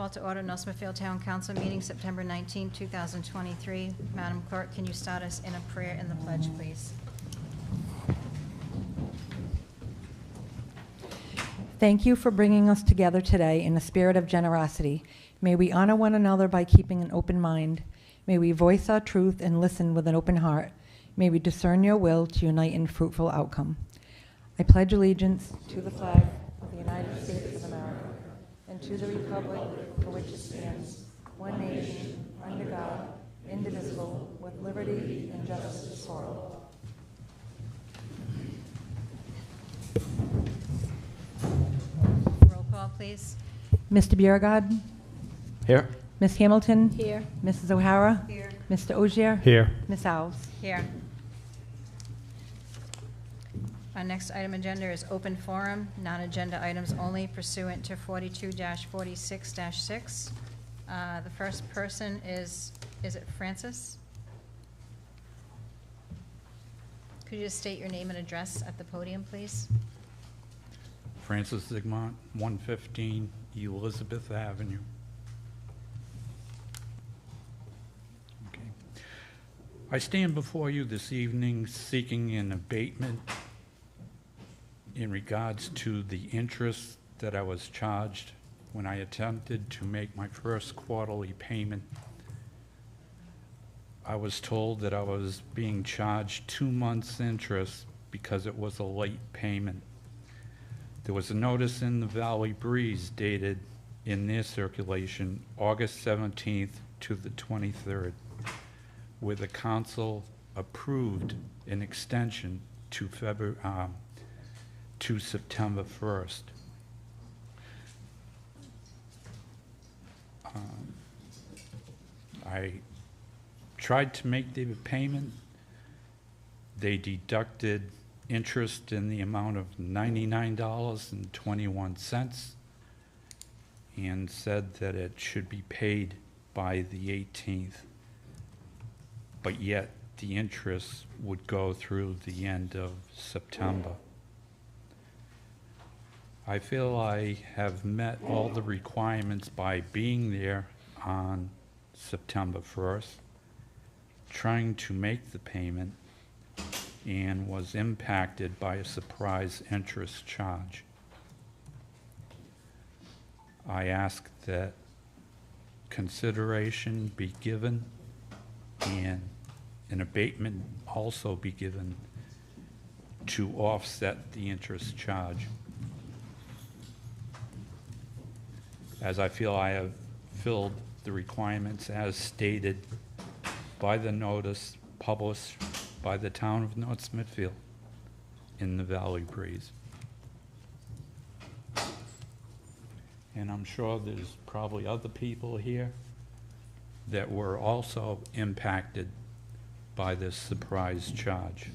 Call to order Smithfield Town Council meeting September 19, 2023. Madam Clerk, can you start us in a prayer and the pledge, please? Thank you for bringing us together today in a spirit of generosity. May we honor one another by keeping an open mind. May we voice our truth and listen with an open heart. May we discern your will to unite in fruitful outcome. I pledge allegiance to the flag of the United States of America and to the republic for which it stands, one nation, under God, indivisible, with liberty and justice for all. Roll call, please. Mr. Bjerregaard? Here. Ms. Hamilton? Here. Mrs. O'Hara? Here. Mr. Ogier? Here. Ms. Alves? Here. Our next item agenda is open forum, non-agenda items only pursuant to 42-46-6. The first person is it Francis? Could you just state your name and address at the podium, please? Francis Zigmont, 115 Elizabeth Avenue. Okay. I stand before you this evening seeking an abatement in regards to the interest that I was charged when I attempted to make my first quarterly payment. I was told that I was being charged 2 months' interest because it was a late payment. There was a notice in the Valley Breeze dated in their circulation August 17th to the 23rd, where the council approved an extension to September 1st. I tried to make the payment. They deducted interest in the amount of $99.21 and said that it should be paid by the 18th, but yet the interest would go through the end of September. I feel I have met all the requirements by being there on September 1st, trying to make the payment, and was impacted by a surprise interest charge. I ask that consideration be given and an abatement also be given to offset the interest charge, as I feel I have filled the requirements as stated by the notice published by the town of North Smithfield in the Valley Breeze. And I'm sure there's probably other people here that were also impacted by this surprise charge.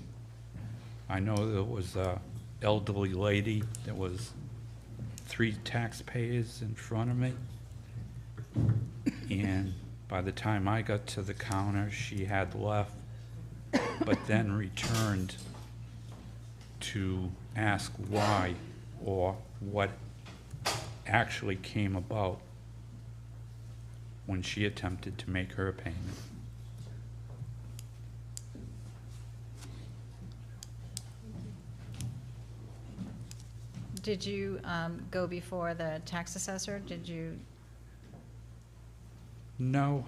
I know there was an elderly lady that was 3 taxpayers in front of me, and by the time I got to the counter, she had left, but then returned to ask why or what actually came about when she attempted to make her payment. Did you go before the tax assessor? Did you? No.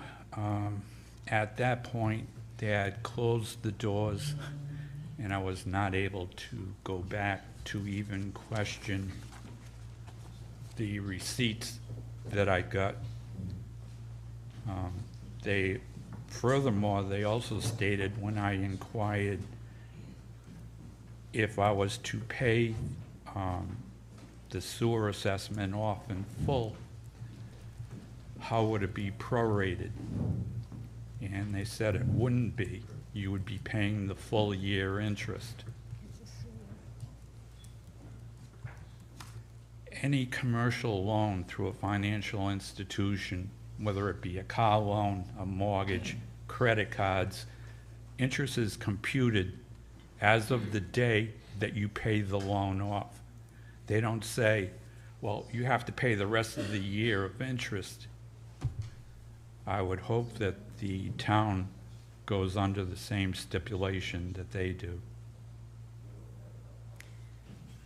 At that point, they had closed the doors, and I was not able to go back to even question the receipts that I got. Furthermore, they also stated when I inquired if I was to pay the sewer assessment off in full, how would it be prorated? And they said it wouldn't be. You would be paying the full year interest. Any commercial loan through a financial institution, whether it be a car loan, a mortgage, credit cards, interest is computed as of the day that you pay the loan off. They don't say, Well, you have to pay the rest of the year of interest. I would hope that the town goes under the same stipulation that they do.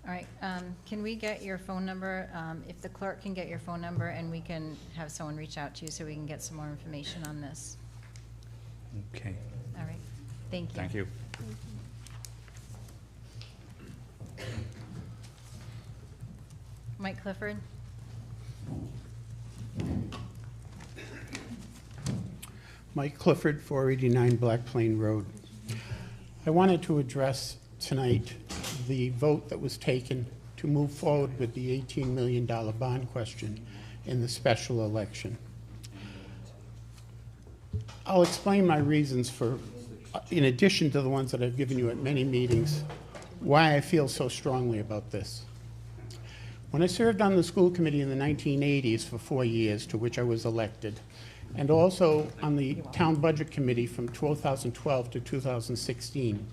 All right, can we get your phone number? If the clerk can get your phone number, and we can have someone reach out to you so we can get some more information on this. Okay, All right, thank you. thank you. Mike Clifford? Mike Clifford, 489 Black Plain Road. I wanted to address tonight the vote that was taken to move forward with the $18 million bond question in the special election. I'll explain my reasons for, in addition to the ones that I've given you at many meetings, why I feel so strongly about this. When I served on the school committee in the 1980s for 4 years, to which I was elected, and also on the town budget committee from 2012 to 2016,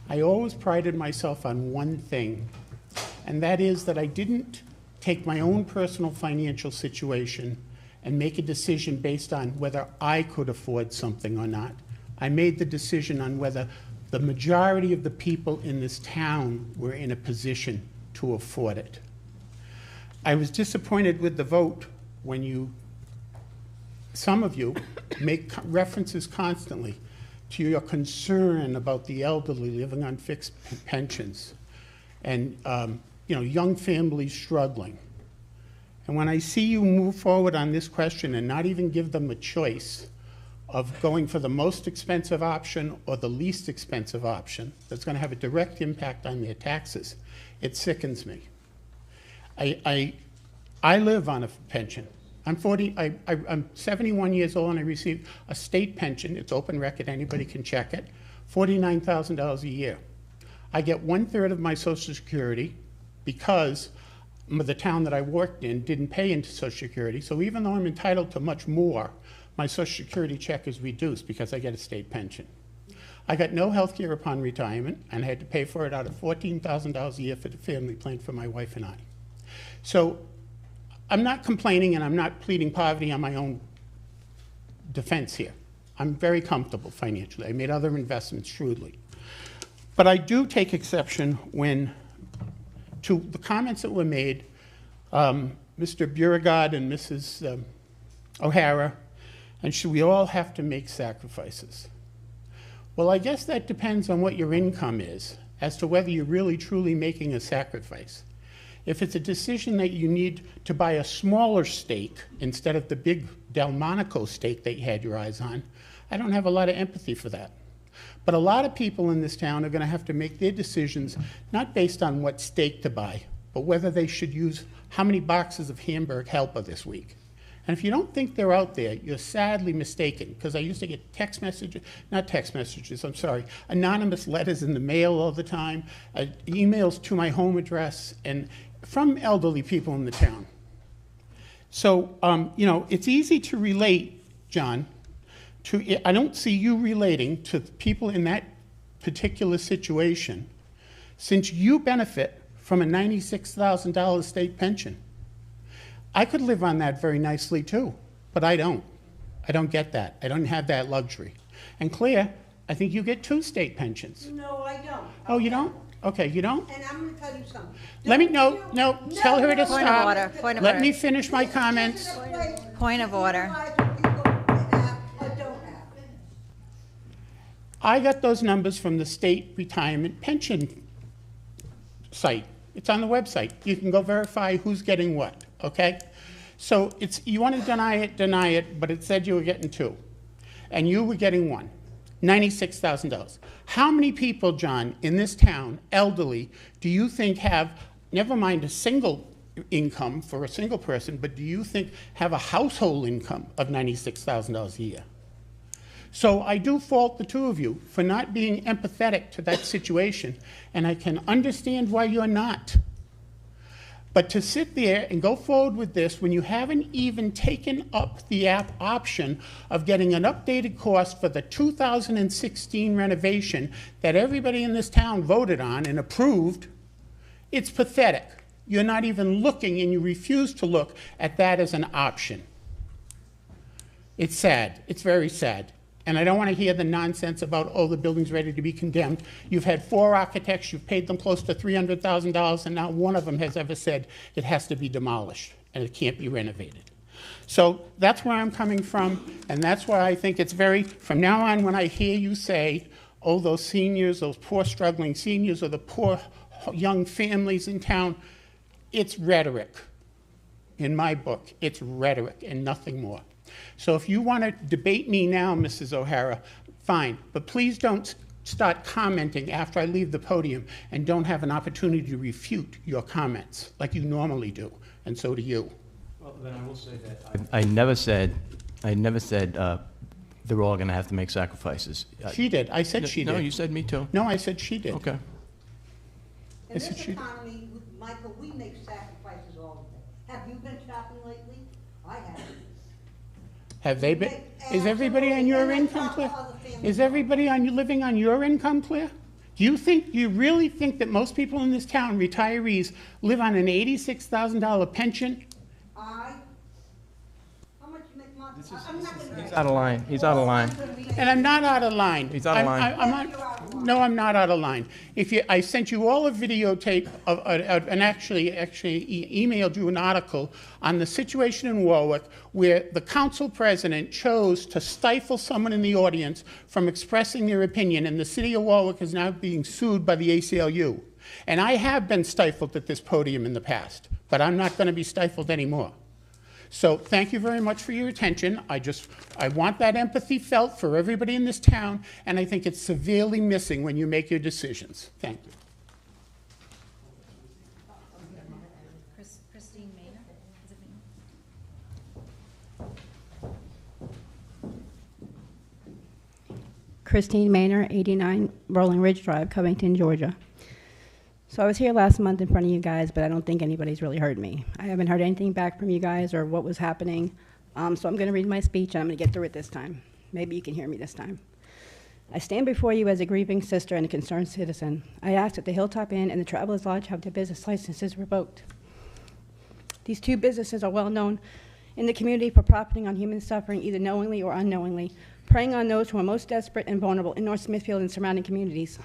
I always prided myself on one thing, and that is that I didn't take my own personal financial situation and make a decision based on whether I could afford something or not. I made the decision on whether the majority of the people in this town were in a position to afford it. I was disappointed with the vote when some of you make references constantly to your concern about the elderly living on fixed pensions and young families struggling. And when I see you move forward on this question and not even give them a choice of going for the most expensive option or the least expensive option that's going to have a direct impact on their taxes, it sickens me. I live on a pension. I'm 71 years old, and I receive a state pension. It's open record, anybody can check it, $49,000 a year. I get 1/3 of my Social Security because the town that I worked in didn't pay into Social Security, so even though I'm entitled to much more, my Social Security check is reduced because I get a state pension. I got no health care upon retirement, and I had to pay for it out of $14,000 a year for the family plan for my wife and I. So I'm not complaining, and I'm not pleading poverty on my own defense here. I'm very comfortable financially. I made other investments shrewdly. But I do take exception to the comments that were made, Mr. Beauregard and Mrs. O'Hara, and should we all have to make sacrifices? Well, I guess that depends on what your income is as to whether you're really truly making a sacrifice. If it's a decision that you need to buy a smaller stake instead of the big Delmonico stake that you had your eyes on, I don't have a lot of empathy for that. But a lot of people in this town are going to have to make their decisions not based on what steak to buy, but whether they should use how many boxes of Hamburg Helper this week. And if you don't think they're out there, you're sadly mistaken, because I used to get anonymous letters in the mail all the time, emails to my home address, and from elderly people in the town. So, it's easy to relate, John, I don't see you relating to people in that particular situation, since you benefit from a $96,000 state pension. I could live on that very nicely too, but I don't. I don't get that. I don't have that luxury. And Claire, I think you get 2 state pensions. No, I don't. Oh, you don't? Okay, you don't? And I'm gonna tell you something. Let me, no, tell her to Point of stop. order, point of Let order. me finish my comments. Point of order. I got those numbers from the state retirement pension site. It's on the website. You can go verify who's getting what, okay? So you want to deny it, but it said you were getting 2. And you were getting 1, $96,000. How many people, John, in this town, elderly, do you think have, never mind a single income for a single person, but do you think have a household income of $96,000 a year? So I do fault the 2 of you for not being empathetic to that situation, and I can understand why you're not. But to sit there and go forward with this when you haven't even taken up the option of getting an updated cost for the 2016 renovation that everybody in this town voted on and approved, it's pathetic. You're not even looking, and you refuse to look at that as an option. It's sad. It's very sad. And I don't want to hear the nonsense about, oh, the building's ready to be condemned. You've had 4 architects, you've paid them close to $300,000, and not one of them has ever said it has to be demolished and it can't be renovated. So that's where I'm coming from, and that's why I think it's very, from now on, when I hear you say, oh, those seniors, those poor struggling seniors, or the poor young families in town, it's rhetoric. In my book, it's rhetoric and nothing more. So if you want to debate me now, Mrs. O'Hara, fine, but please don't start commenting after I leave the podium and don't have an opportunity to refute your comments like you normally do, and so do you. Well, then I will say that I never said they're all going to have to make sacrifices. She did. I said she did. No, you said me too. No, I said she did. Okay. In this economy, Michael, we make sacrifices all the time. Have you been shopping lately? I have. Have they been? Is everybody on your income, Claire? Is everybody living on your income, Claire? Do you really think that most people in this town, retirees, live on an $86,000 pension? How much you make monthly? I'm not gonna. He's out of line. He's out of line. And I'm not out of line. He's out of line. No, I'm not out of line. I sent you all a videotape and actually emailed you an article on the situation in Warwick where the council president chose to stifle someone in the audience from expressing their opinion, and the city of Warwick is now being sued by the ACLU. And I have been stifled at this podium in the past, but I'm not going to be stifled anymore. So thank you very much for your attention. I want that empathy felt for everybody in this town, and I think it's severely missing when you make your decisions. Thank you. Christine Maynard, is it Christine Maynard, 89 Rolling Ridge Drive, Covington, Georgia. So I was here last month in front of you guys, but I don't think anybody's really heard me. I haven't heard anything back from you guys or what was happening. So I'm going to read my speech, and I'm going to get through it this time. Maybe you can hear me this time. I stand before you as a grieving sister and a concerned citizen. I ask that the Hilltop Inn and the Travelers Lodge have their business licenses revoked. These 2 businesses are well known in the community for profiting on human suffering, either knowingly or unknowingly, preying on those who are most desperate and vulnerable in North Smithfield and surrounding communities.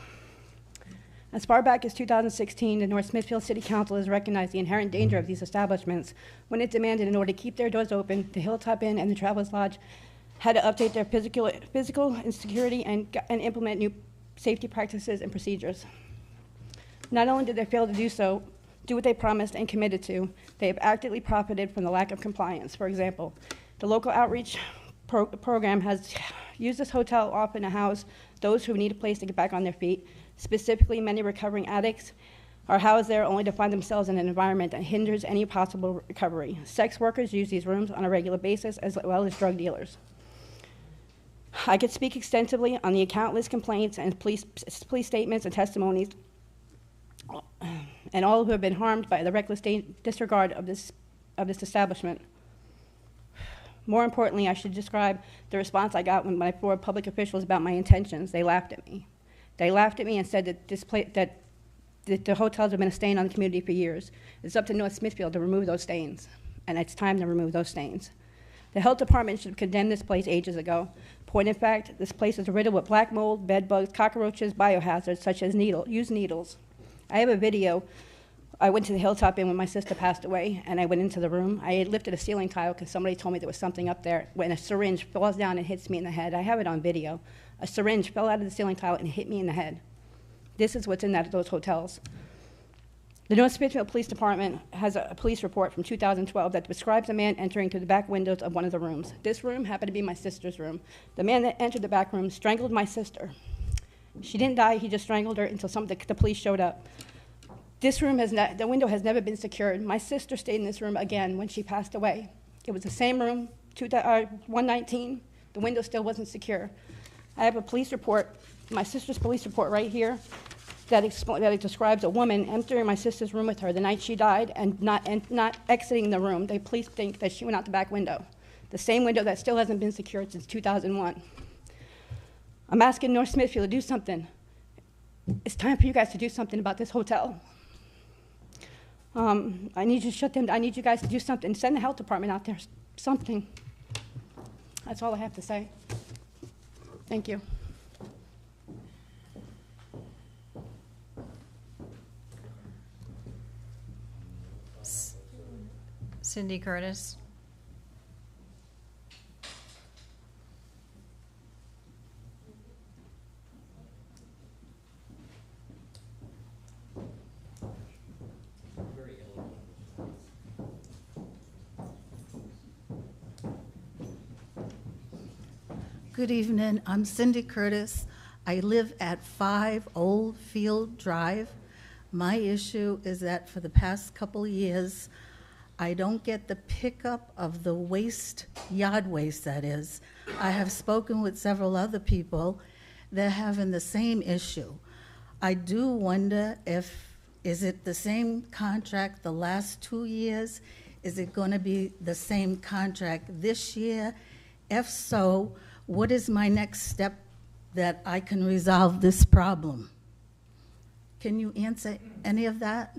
As far back as 2016, the North Smithfield City Council has recognized the inherent danger of these establishments when it demanded, in order to keep their doors open, the Hilltop Inn and the Travelers Lodge had to update their physical and security and implement new safety practices and procedures. Not only did they fail to do what they promised and committed to, they have actively profited from the lack of compliance. For example, the local outreach program has used this hotel often to house those who need a place to get back on their feet. Specifically, many recovering addicts are housed there only to find themselves in an environment that hinders any possible recovery. Sex workers use these rooms on a regular basis, as well as drug dealers. I could speak extensively on the countless complaints and police statements and testimonies, and all who have been harmed by the reckless disregard of this establishment. More importantly, I should describe the response I got when my 4 public officials about my intentions. They laughed at me. They laughed at me and said that the hotels have been a stain on the community for years. It's up to North Smithfield to remove those stains, and it's time to remove those stains. The health department should have condemned this place ages ago. Point in fact, this place is riddled with black mold, bed bugs, cockroaches, biohazards such as used needles. I have a video. I went to the Hilltop Inn when my sister passed away, and I went into the room. I had lifted a ceiling tile because somebody told me there was something up there. When a syringe falls down and hits me in the head, I have it on video. A syringe fell out of the ceiling tile and hit me in the head. This is what's in those hotels. The North Smithfield Police Department has a police report from 2012 that describes a man entering through the back windows of one of the rooms. This room happened to be my sister's room. The man that entered the back room strangled my sister. She didn't die, he just strangled her until the police showed up. This room the window has never been secured. My sister stayed in this room again when she passed away. It was the same room, 119. The window still wasn't secure. I have a police report, my sister's police report right here, that describes a woman entering my sister's room with her the night she died and not exiting the room. The police think that she went out the back window, the same window that still hasn't been secured since 2001. I'm asking North Smithfield to do something. It's time for you guys to do something about this hotel. I need you to shut them, I need you guys to do something, send the health department out there, something. That's all I have to say. Thank you. Cindy Curtis? Good evening, I'm Cindy Curtis. I live at 5 Old Field Drive. My issue is that for the past couple of years, I don't get the pickup of the waste, yard waste that is. I have spoken with several other people that are having the same issue. I do wonder is it the same contract the last 2 years? Is it going to be the same contract this year? If so, what is my next step that I can resolve this problem? Can you answer any of that?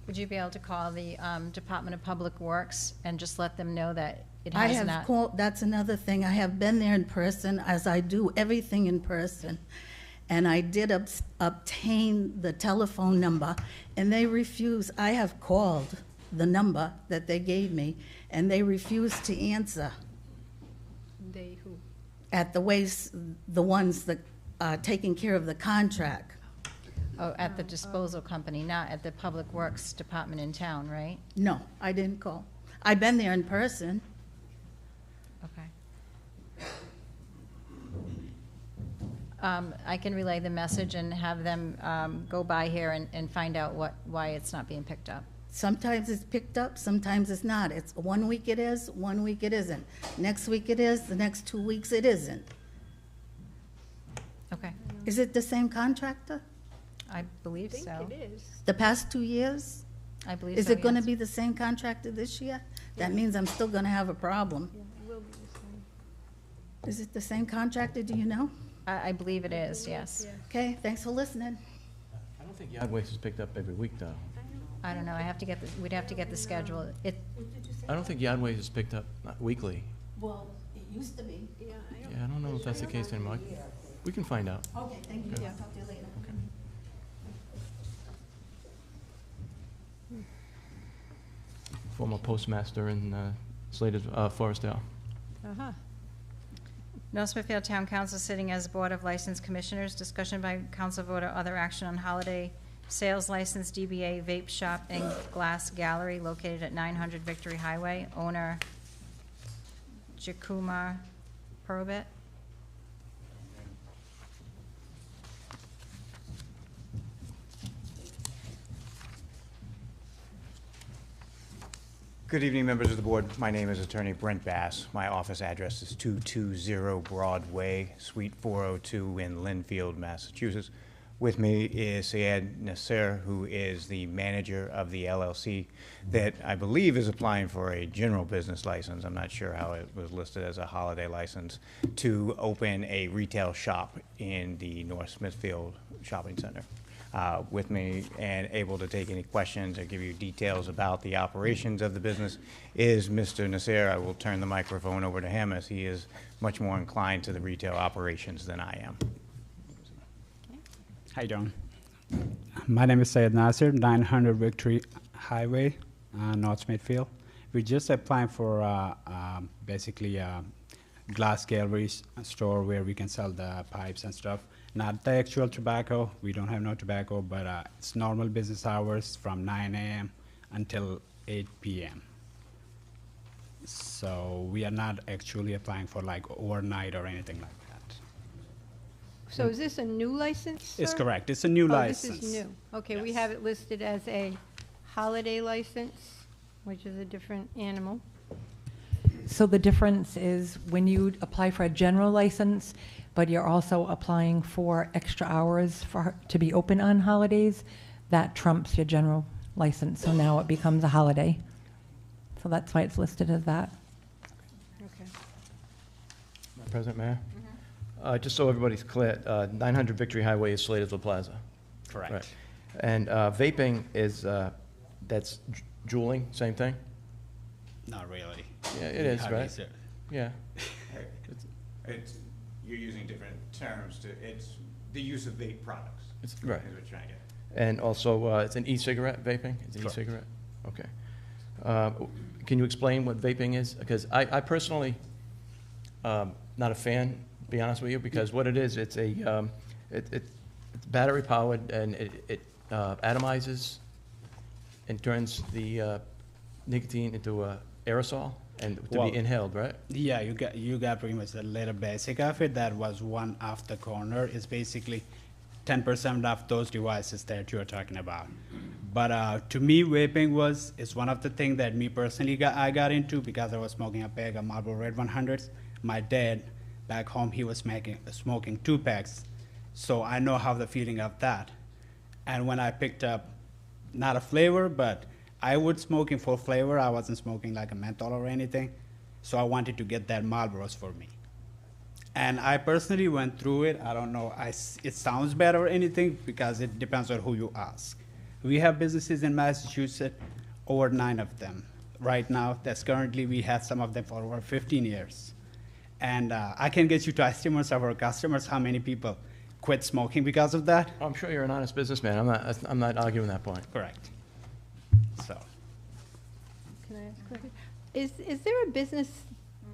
Would you be able to call the Department of Public Works and just let them know that it I has have not? called, that's another thing. I have been there in person, as I do everything in person. And I did obtain the telephone number, and they refuse. I have called the number that they gave me, and they refuse to answer. They who? At the waste, the ones that are taking care of the contract. Oh, at the disposal company, not at the Public Works Department in town, right? No, I didn't call. I've been there in person. Okay. I can relay the message and have them go by here and find out why it's not being picked up. Sometimes it's picked up, sometimes it's not. It's 1 week it is, 1 week it isn't. Next week it is, the next 2 weeks it isn't. Okay, Is it the same contractor? I believe so. is. The past 2 years? I believe Is so, it going to yes. be the same contractor this year? That means I'm still going to have a problem. Is it the same contractor, do you know? I believe it is, yes. Okay, thanks for listening. I don't think yard waste is picked up every week, though. I don't know, we'd have to get the schedule. I don't think yard waste is picked up weekly. Well, it used to be. Yeah, I don't know if that's the case anymore. We can find out. Okay, thank you. I'll talk to you later. Former postmaster in Slated, Forestdale. North Smithfield Town Council sitting as Board of License Commissioners, discussion by council vote or other action on holiday sales license, DBA Vape Shop and Glass Gallery located at 900 Victory Highway, owner Jakumar Probit. Good evening, members of the board. My name is Attorney Brent Bass. My office address is 220 Broadway, Suite 402 in Linfield, Massachusetts. With me is Syed Nasser, who is the manager of the LLC that I believe is applying for a general business license. I'm not sure how it was listed as a holiday license to open a retail shop in the North Smithfield Shopping Center. With me and able to take any questions or give you details about the operations of the business is Mr. Nasser. I will turn the microphone over to him as he is much more inclined to the retail operations than I am. How you doing? My name is Syed Nasser, 900 Victory Highway, North Smithfield. We're just applying for basically a glass gallery store where we can sell the pipes and stuff. Not the actual tobacco. We don't have no tobacco, but it's normal business hours from 9 a.m. until 8 p.m. So we are not actually applying for like overnight or anything like that. So is this a new license, It's sir? correct. It's a new Oh, license. this is new. Okay, we Yes. have it listed as a holiday license, which is a different animal. So the difference is when you apply for a general license, but you're also applying for extra hours to be open on holidays, that trumps your general license. So now it becomes a holiday. So that's why it's listed as that. Okay. President Mayor? Just so everybody's clear, 900 Victory Highway is Slated La Plaza. Correct. Right. And vaping is, that's juuling, same thing? Not really. Yeah, it is, Hardly, right? sir. Yeah. It's, you're using different terms to, it's the use of vape products. It's, right. Is what you're trying to get. And also, it's an e-cigarette, vaping? It's an Correct. e-cigarette? Okay. Can you explain what vaping is? Because I personally, not a fan, to be honest with you, because what it is, it's a, it's battery powered and it atomizes and turns the nicotine into a aerosol and to Well, be inhaled, right? Yeah, you got pretty much the little basic of it. That was one off the corner. It's basically 10% of those devices that you're talking about. But to me, vaping is one of the things that me personally I got into because I was smoking a bag of Marlboro Red 100s. My dad back home, he was smoking 2 packs. So I know how the feeling of that. And when I picked up, not a flavor, but I was smoking for flavor. I wasn't smoking like a menthol or anything. So I wanted to get that Marlboros for me. And I personally went through it. I don't know, it sounds bad or anything because it depends on who you ask. We have businesses in Massachusetts, over 9 of them. Right now, that's currently, we had some of them for over 15 years. And I can get you to estimates of our customers, how many people quit smoking because of that. I'm sure you're an honest businessman. I'm not arguing that point. Correct. So, Can I ask a question? Is there a business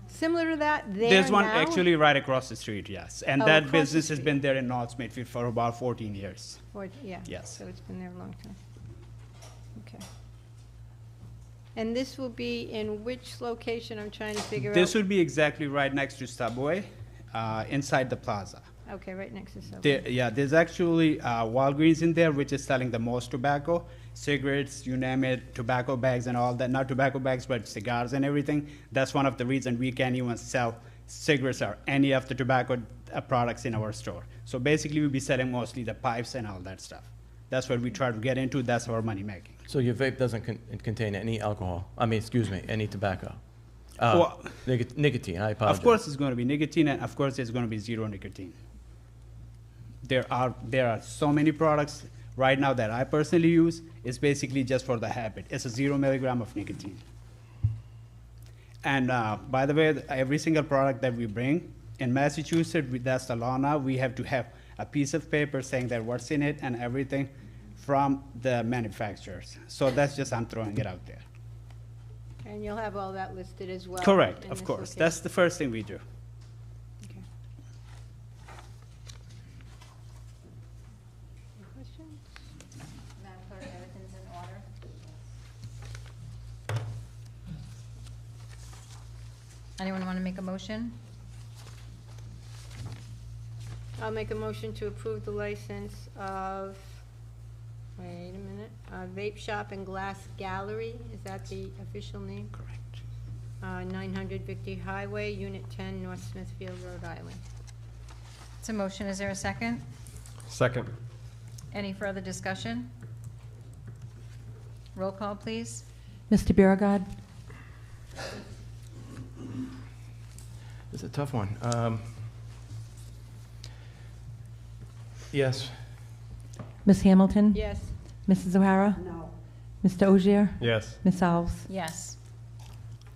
similar to that there there's one now? actually right across the street, yes. And Oh, that across the business has street. been there in North Smithfield for about 14 years. Or, yeah. Yes. So it's been there a long time. Okay. And this will be in which location? I'm trying to figure out. This would be exactly right next to Subway, inside the plaza. Okay, right next to Subway. Yeah, there's actually Walgreens in there, which is selling the most tobacco, cigarettes, you name it, tobacco bags and all that. Not tobacco bags, but cigars and everything. That's one of the reasons we can't even sell cigarettes or any of the tobacco products in our store. So basically, we'll be selling mostly the pipes and all that stuff. That's what we try to get into. That's our money making. So your vape doesn't contain any alcohol, any tobacco? Well, Nicotine, I apologize. Of course, it's going to be nicotine, and of course, there's going to be zero nicotine. There are so many products right now that I personally use. It's basically just for the habit. It's a 0 milligram of nicotine. And by the way, every single product that we bring in Massachusetts, that's the law now. We have to have a piece of paper saying that what's in it and everything from the manufacturers. So that's just, I'm throwing it out there. And you'll have all that listed as well? Correct, in of this course. location? That's the first thing we do. Okay. Any questions? Madam Clerk, everything's in order? Anyone want to make a motion? I'll make a motion to approve the license of, wait a minute, Vape Shop and Glass Gallery, is that the official name? Correct. 900 Victory Highway, Unit 10, North Smithfield, Rhode Island. It's a motion, is there a second? Second. Any further discussion? Roll call, please. Mr. Biragad. It's a tough one. Yes. Ms. Hamilton? Yes. Mrs. O'Hara? No. Mr. Ogier? Yes. Ms. Alves? Yes,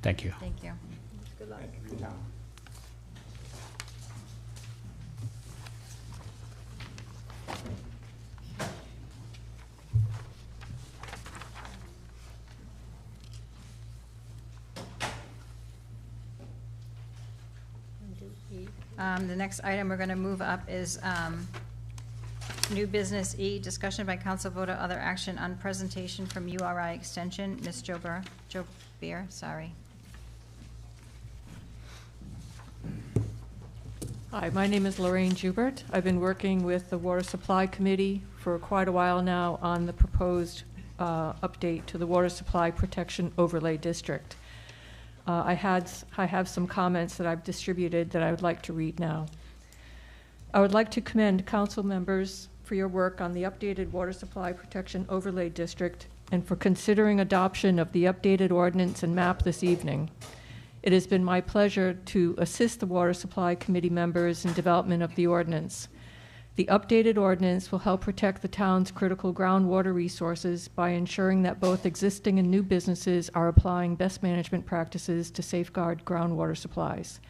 Thank you. thank you. Good luck. The next item we're going to move up is new business E, discussion by council vote or other action on presentation from URI Extension. Ms. Jobier, sorry. Hi, my name is Lorraine Joubert. I've been working with the Water Supply Committee for quite a while now on the proposed update to the Water Supply Protection Overlay District. I have some comments that I've distributed that I would like to read now. I would like to commend council members for your work on the updated Water Supply Protection Overlay District and for considering adoption of the updated ordinance and map this evening. It has been my pleasure to assist the Water Supply Committee members in development of the ordinance. The updated ordinance will help protect the town's critical groundwater resources by ensuring that both existing and new businesses are applying best management practices to safeguard groundwater supplies.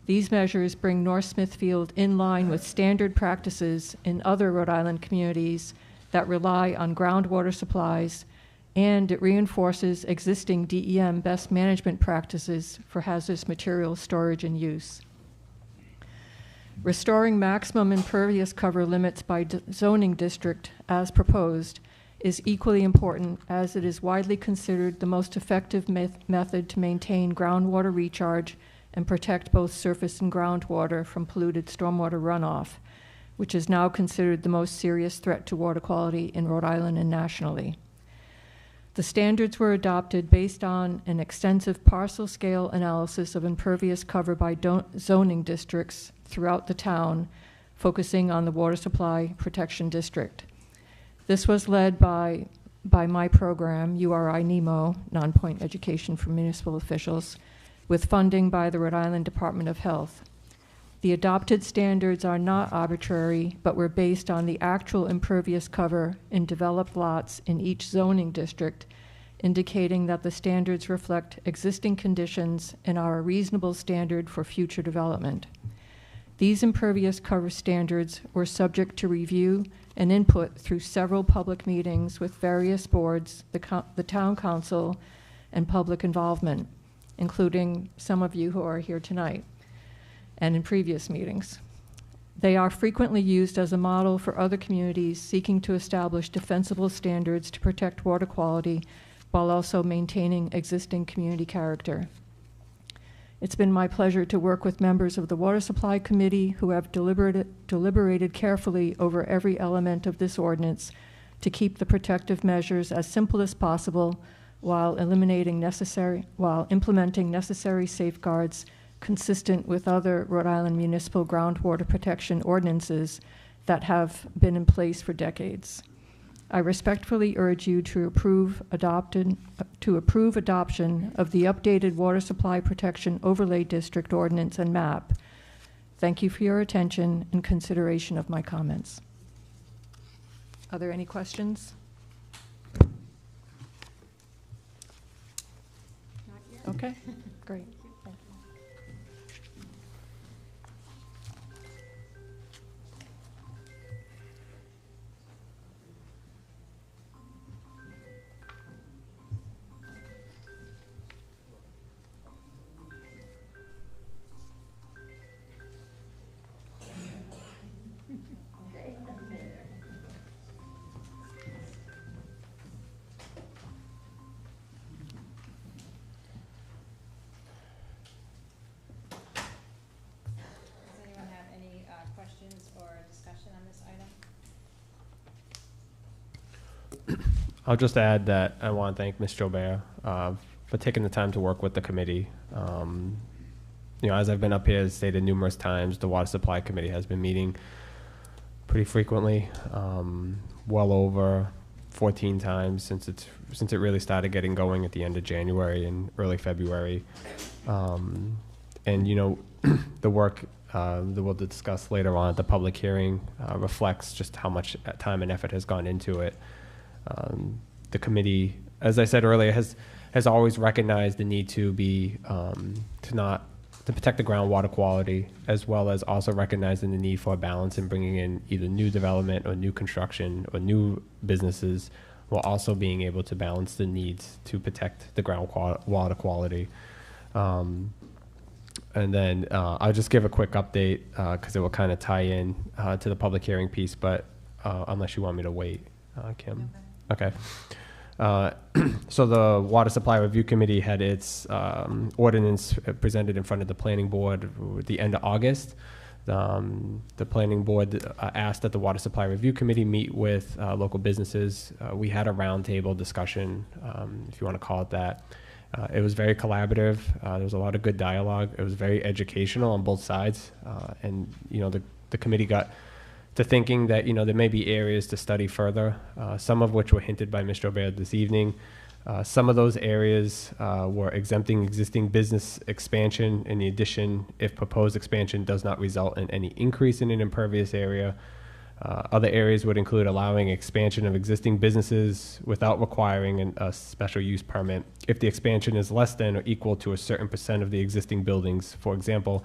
These measures bring North Smithfield in line with standard practices in other Rhode Island communities that rely on groundwater supplies, and it reinforces existing DEM best management practices for hazardous material storage and use. Restoring maximum impervious cover limits by zoning district as proposed is equally important, as it is widely considered the most effective method to maintain groundwater recharge and protect both surface and groundwater from polluted stormwater runoff, which is now considered the most serious threat to water quality in Rhode Island and nationally. The standards were adopted based on an extensive parcel scale analysis of impervious cover by zoning districts throughout the town, focusing on the Water Supply Protection District. This was led by my program, URI NEMO, Non-Point Education for Municipal Officials, with funding by the Rhode Island Department of Health. The adopted standards are not arbitrary, but were based on the actual impervious cover in developed lots in each zoning district, indicating that the standards reflect existing conditions and are a reasonable standard for future development. These impervious cover standards were subject to review and input through several public meetings with various boards, the town council, and public involvement, including some of you who are here tonight and in previous meetings. They are frequently used as a model for other communities seeking to establish defensible standards to protect water quality while also maintaining existing community character. It's been my pleasure to work with members of the Water Supply Committee who have deliberated carefully over every element of this ordinance to keep the protective measures as simple as possible while implementing necessary safeguards consistent with other Rhode Island municipal groundwater protection ordinances that have been in place for decades. I respectfully urge you to approve adoption of the updated Water Supply Protection Overlay District Ordinance and Map. Thank you for your attention and consideration of my comments. Are there any questions? Okay, great. I'll just add that I want to thank Ms. Jobert for taking the time to work with the committee. As I've been up here stated numerous times, the Water Supply Committee has been meeting pretty frequently, well over 14 times since it really started getting going at the end of January and early February. The work that we'll discuss later on at the public hearing reflects just how much time and effort has gone into it. The committee, as I said earlier, has always recognized the need to be to protect the groundwater quality, as well as also recognizing the need for a balance in bringing in either new development or new construction or new businesses, while also being able to balance the needs to protect the groundwater quality. And then I'll just give a quick update because it will kind of tie in to the public hearing piece, but unless you want me to wait, Kim. Okay. So the Water Supply Review Committee had its ordinance presented in front of the Planning Board at the end of August. The Planning Board asked that the Water Supply Review Committee meet with local businesses. We had a roundtable discussion, if you want to call it that. It was very collaborative. There was a lot of good dialogue. It was very educational on both sides. And the committee got to thinking that there may be areas to study further, some of which were hinted by Ms. Jobert this evening. Some of those areas were exempting existing business expansion. In addition, if proposed expansion does not result in any increase in an impervious area, Other areas would include allowing expansion of existing businesses without requiring a special use permit if the expansion is less than or equal to a certain % of the existing buildings. For example,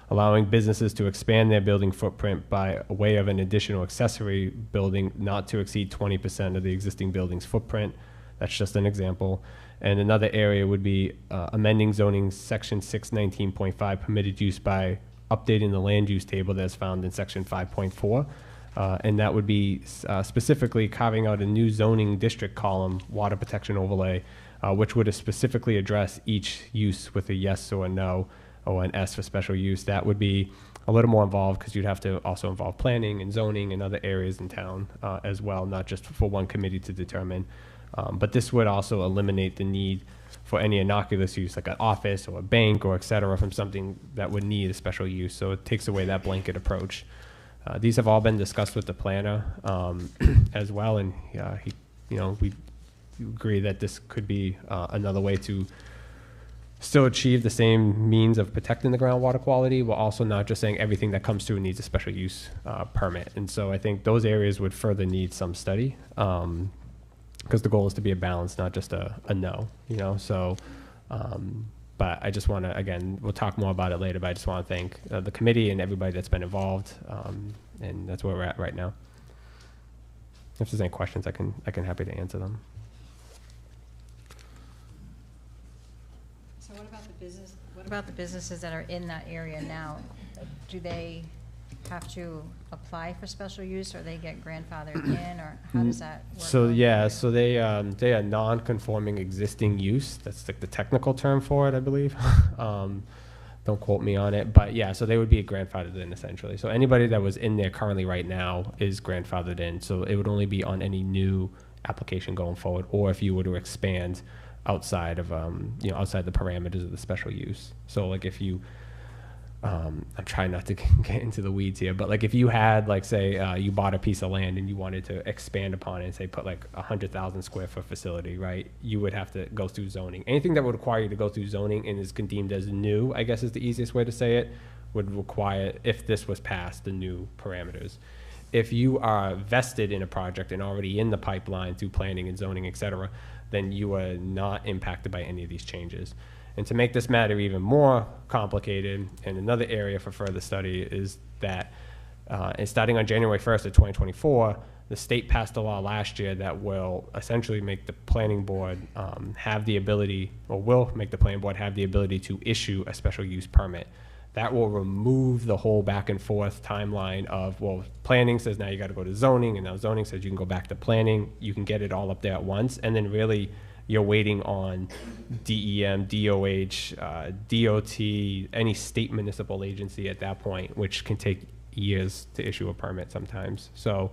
allowing businesses to expand their building footprint by way of an additional accessory building not to exceed 20% of the existing building's footprint. That's just an example. And another area would be amending zoning section 619.5 permitted use by updating the land use table that's found in section 5.4. And that would be specifically carving out a new zoning district column, water protection overlay, which would specifically address each use with a yes or a no, or an S for special use. That would be a little more involved because you'd have to also involve planning and zoning and other areas in town as well, not just for one committee to determine. But this would also eliminate the need for any innocuous use like an office or a bank or et cetera from something that would need a special use. So it takes away that blanket approach. These have all been discussed with the planner as well, and we agree that this could be another way to still achieve the same means of protecting the groundwater quality, while also not just saying everything that comes through needs a special use permit. And so I think those areas would further need some study, because the goal is to be a balance, not just a no, so. But I just want to, again, we'll talk more about it later, but I just want to thank the committee and everybody that's been involved, and that's where we're at right now. If there's any questions, I can happy to answer them. So what about the business? What about the businesses that are in that area now? Do they have to apply for special use, or they get grandfathered in, or how does that work? So yeah, so they are non-conforming existing use. That's like the technical term for it, I believe. Don't quote me on it, but yeah, so they would be grandfathered in essentially. So anybody that was in there currently right now is grandfathered in. So it would only be on any new application going forward, or if you were to expand outside of outside the parameters of the special use. So like if you I'm trying not to get into the weeds here, but like if you had like say you bought a piece of land and you wanted to expand upon it and say put like 100,000 square foot facility, right? You would have to go through zoning. Anything that would require you to go through zoning and is deemed as new, I guess is the easiest way to say it, would require, if this was passed, the new parameters. If you are vested in a project and already in the pipeline through planning and zoning, et cetera, then you are not impacted by any of these changes. And to make this matter even more complicated, and another area for further study is that and starting on January 1st of 2024, the state passed a law last year that will essentially make the planning board have the ability, or will make the planning board have the ability to issue a special use permit. That will remove the whole back and forth timeline of, well, planning says now you got to go to zoning, and now zoning says you can go back to planning. You can get it all up there at once, and then really you're waiting on DEM, DOH, DOT, any state municipal agency at that point, which can take years to issue a permit sometimes. So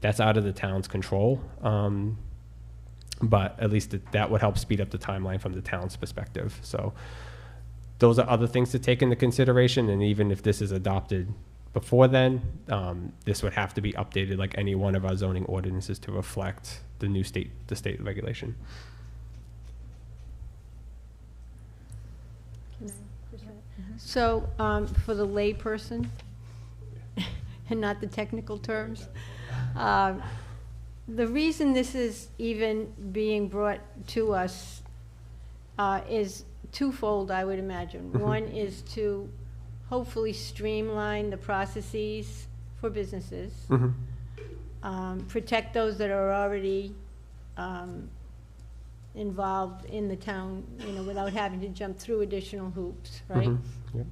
that's out of the town's control. But at least that would help speed up the timeline from the town's perspective. So those are other things to take into consideration. And even if this is adopted before then, this would have to be updated like any one of our zoning ordinances to reflect the state regulation. So, for the lay person, and not the technical terms, the reason this is even being brought to us is twofold, I would imagine. One is to hopefully streamline the processes for businesses, protect those that are already involved in the town, without having to jump through additional hoops, right? Yep.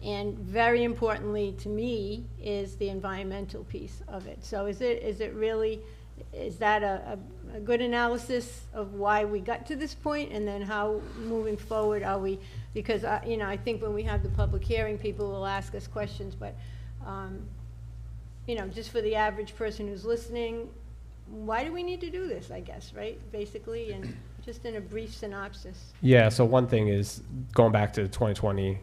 And very importantly to me is the environmental piece of it. So is that a good analysis of why we got to this point, and then how moving forward are we? Because I think when we have the public hearing, people will ask us questions, but just for the average person who's listening, why do we need to do this, I guess, right? Basically, and just in a brief synopsis. Yeah, so one thing is, going back to 2020,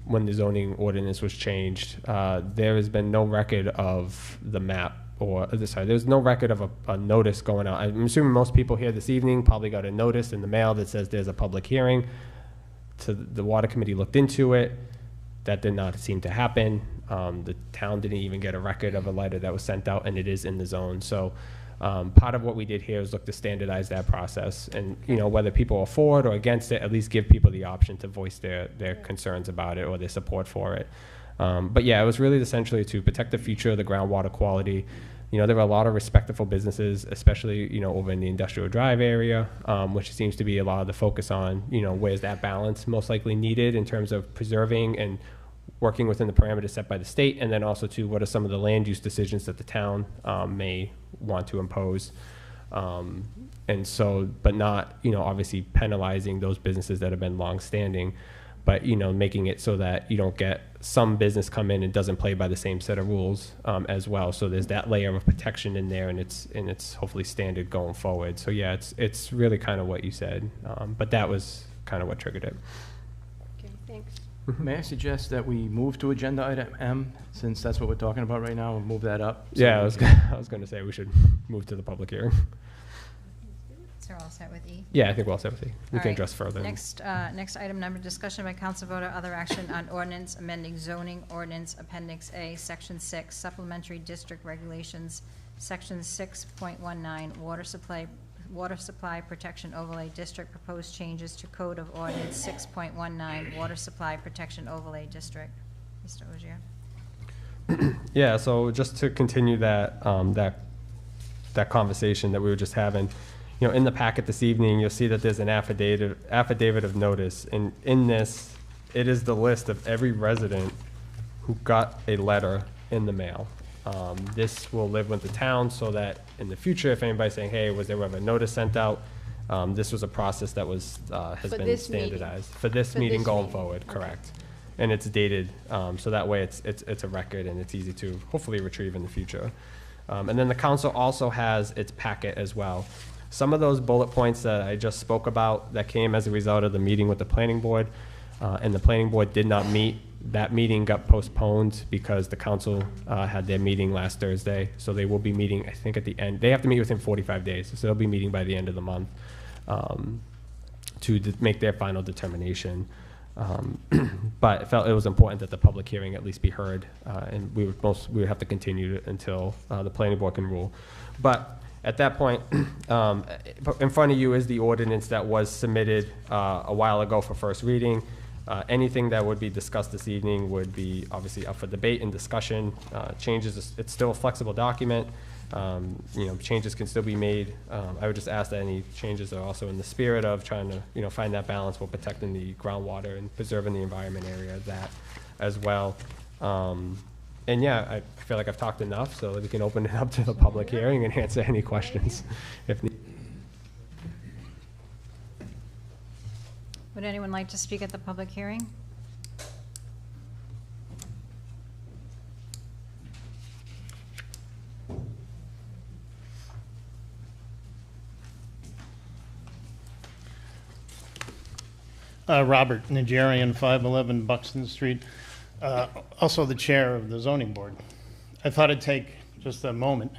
when the zoning ordinance was changed, there has been no record of the map, there's no record of a notice going out. I'm assuming most people here this evening probably got a notice in the mail that says there's a public hearing. The water committee looked into it. That did not seem to happen. The town didn't even get a record of a letter that was sent out, and it is in the zone. So part of what we did here is look to standardize that process, and whether people are for it or against it, at least give people the option to voice their concerns about it or their support for it. But yeah, it was really essentially to protect the future of the groundwater quality. There were a lot of respectable businesses, especially, over in the Industrial Drive area, which seems to be a lot of the focus on, where's that balance most likely needed in terms of preserving and working within the parameters set by the state, and then also to what are some of the land use decisions that the town may want to impose. And so, but not, obviously penalizing those businesses that have been long-standing, but making it so that you don't get some business come in and doesn't play by the same set of rules as well. So there's that layer of protection in there, and it's hopefully standard going forward. So yeah, it's really kind of what you said, but that was kind of what triggered it. Okay, thanks. May I suggest that we move to agenda item M, since that's what we're talking about right now, and move that up? Yeah, I was going to say we should move to the public hearing. So we're all set with E? Yeah, I think we're all set with E. We All can right. address further. Next item number, discussion by council vote or other action on ordinance amending zoning ordinance appendix A, section 6, supplementary district regulations, section 6.19, water supply protection overlay district, proposed changes to code of ordinance 6.19, water supply protection overlay district. Mr. Ogier. Yeah, so just to continue that that conversation that we were just having, in the packet this evening, you'll see that there's an affidavit of notice, and in this, it is the list of every resident who got a letter in the mail. This will live with the town so that in the future, if anybody's saying, hey, was there ever a notice sent out, this was a process that was has For been this meeting. standardized for this For meeting this going meeting. forward. Okay. Correct, and it's dated, so that way it's a record and it's easy to hopefully retrieve in the future. And then the council also has its packet as well. Some of those bullet points that I just spoke about that came as a result of the meeting with the planning board, and the planning board did not meet. That meeting got postponed because the council had their meeting last Thursday. So they will be meeting, I think, at the end. They have to meet within 45 days. So they'll be meeting by the end of the month to make their final determination. But I felt it was important that the public hearing at least be heard, and we would have to continue it until the planning board can rule. But at that point, in front of you is the ordinance that was submitted a while ago for first reading. Anything that would be discussed this evening would be obviously up for debate and discussion. Changes, it's still a flexible document. Changes can still be made. I would just ask that any changes are also in the spirit of trying to, find that balance while protecting the groundwater and preserving the environment area of that as well. And yeah, I feel like I've talked enough, so that we can open it up to the public hearing and answer any questions if needed. Would anyone like to speak at the public hearing? Robert Nigerian, 511 Buxton Street, also the chair of the zoning board. I thought I'd take just a moment.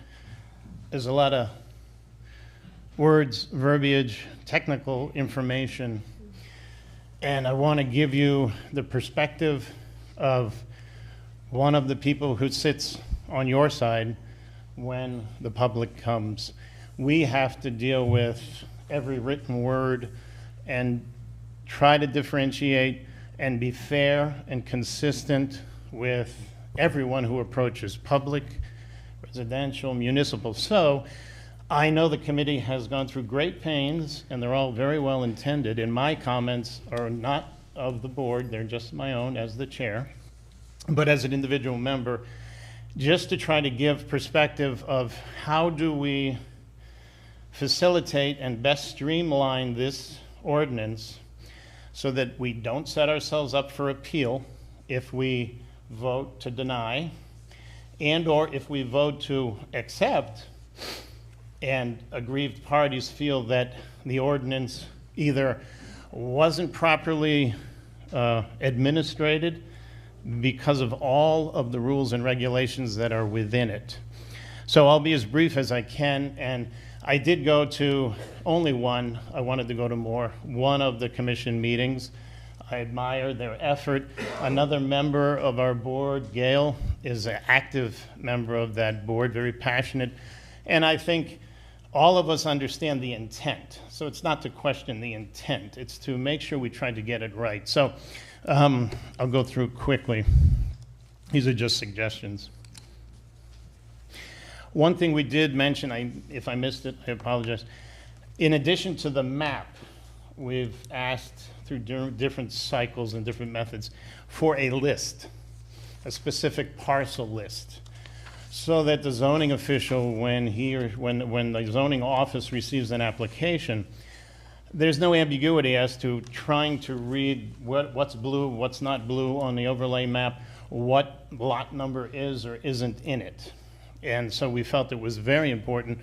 There's a lot of words, verbiage, technical information, and I want to give you the perspective of one of the people who sits on your side when the public comes. We have to deal with every written word and try to differentiate and be fair and consistent with everyone who approaches public, residential, municipal. So I know the committee has gone through great pains, and they're all very well intended, and my comments are not of the board, they're just my own as the chair, but as an individual member, just to try to give perspective of how do we facilitate and best streamline this ordinance so that we don't set ourselves up for appeal if we vote to deny, and or if we vote to accept and aggrieved parties feel that the ordinance either wasn't properly administrated because of all of the rules and regulations that are within it. So I'll be as brief as I can, and I did go to only one. I wanted to go to more. One of the commission meetings. I admire their effort. Another member of our board, Gail, is an active member of that board, very passionate. And I think all of us understand the intent. So it's not to question the intent, it's to make sure we try to get it right. So I'll go through quickly. These are just suggestions. One thing we did mention, if I missed it, I apologize. In addition to the map, we've asked through different cycles and different methods for a list, a specific parcel list, so that the zoning official, when the zoning office receives an application, there's no ambiguity as to trying to read what's blue, what's not blue on the overlay map, what lot number is or isn't in it. And so we felt it was very important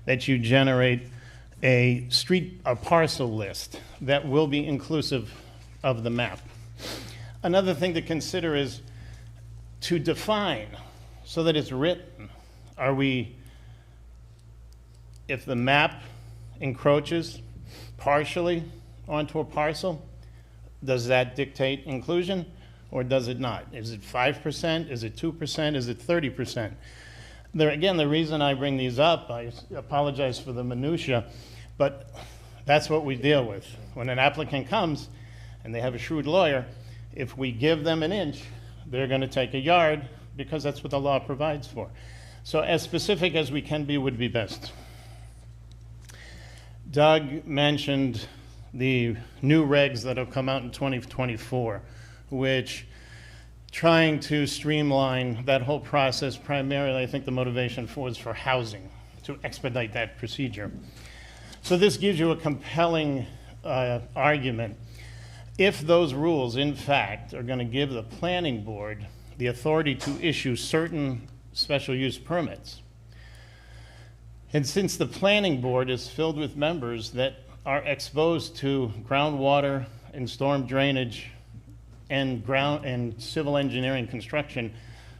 that you generate a parcel list that will be inclusive of the map. Another thing to consider is to define so that it's written. If the map encroaches partially onto a parcel, does that dictate inclusion or does it not? Is it 5%? Is it 2%? Is it 30%? Again, the reason I bring these up, I apologize for the minutia, but that's what we deal with. When an applicant comes and they have a shrewd lawyer, if we give them an inch, they're going to take a yard because that's what the law provides for. So as specific as we can be would be best. Doug mentioned the new regs that have come out in 2024, which trying to streamline that whole process. Primarily, I think the motivation was for housing, to expedite that procedure. So this gives you a compelling argument. If those rules, in fact, are going to give the planning board the authority to issue certain special use permits, and since the planning board is filled with members that are exposed to groundwater and storm drainage and civil engineering construction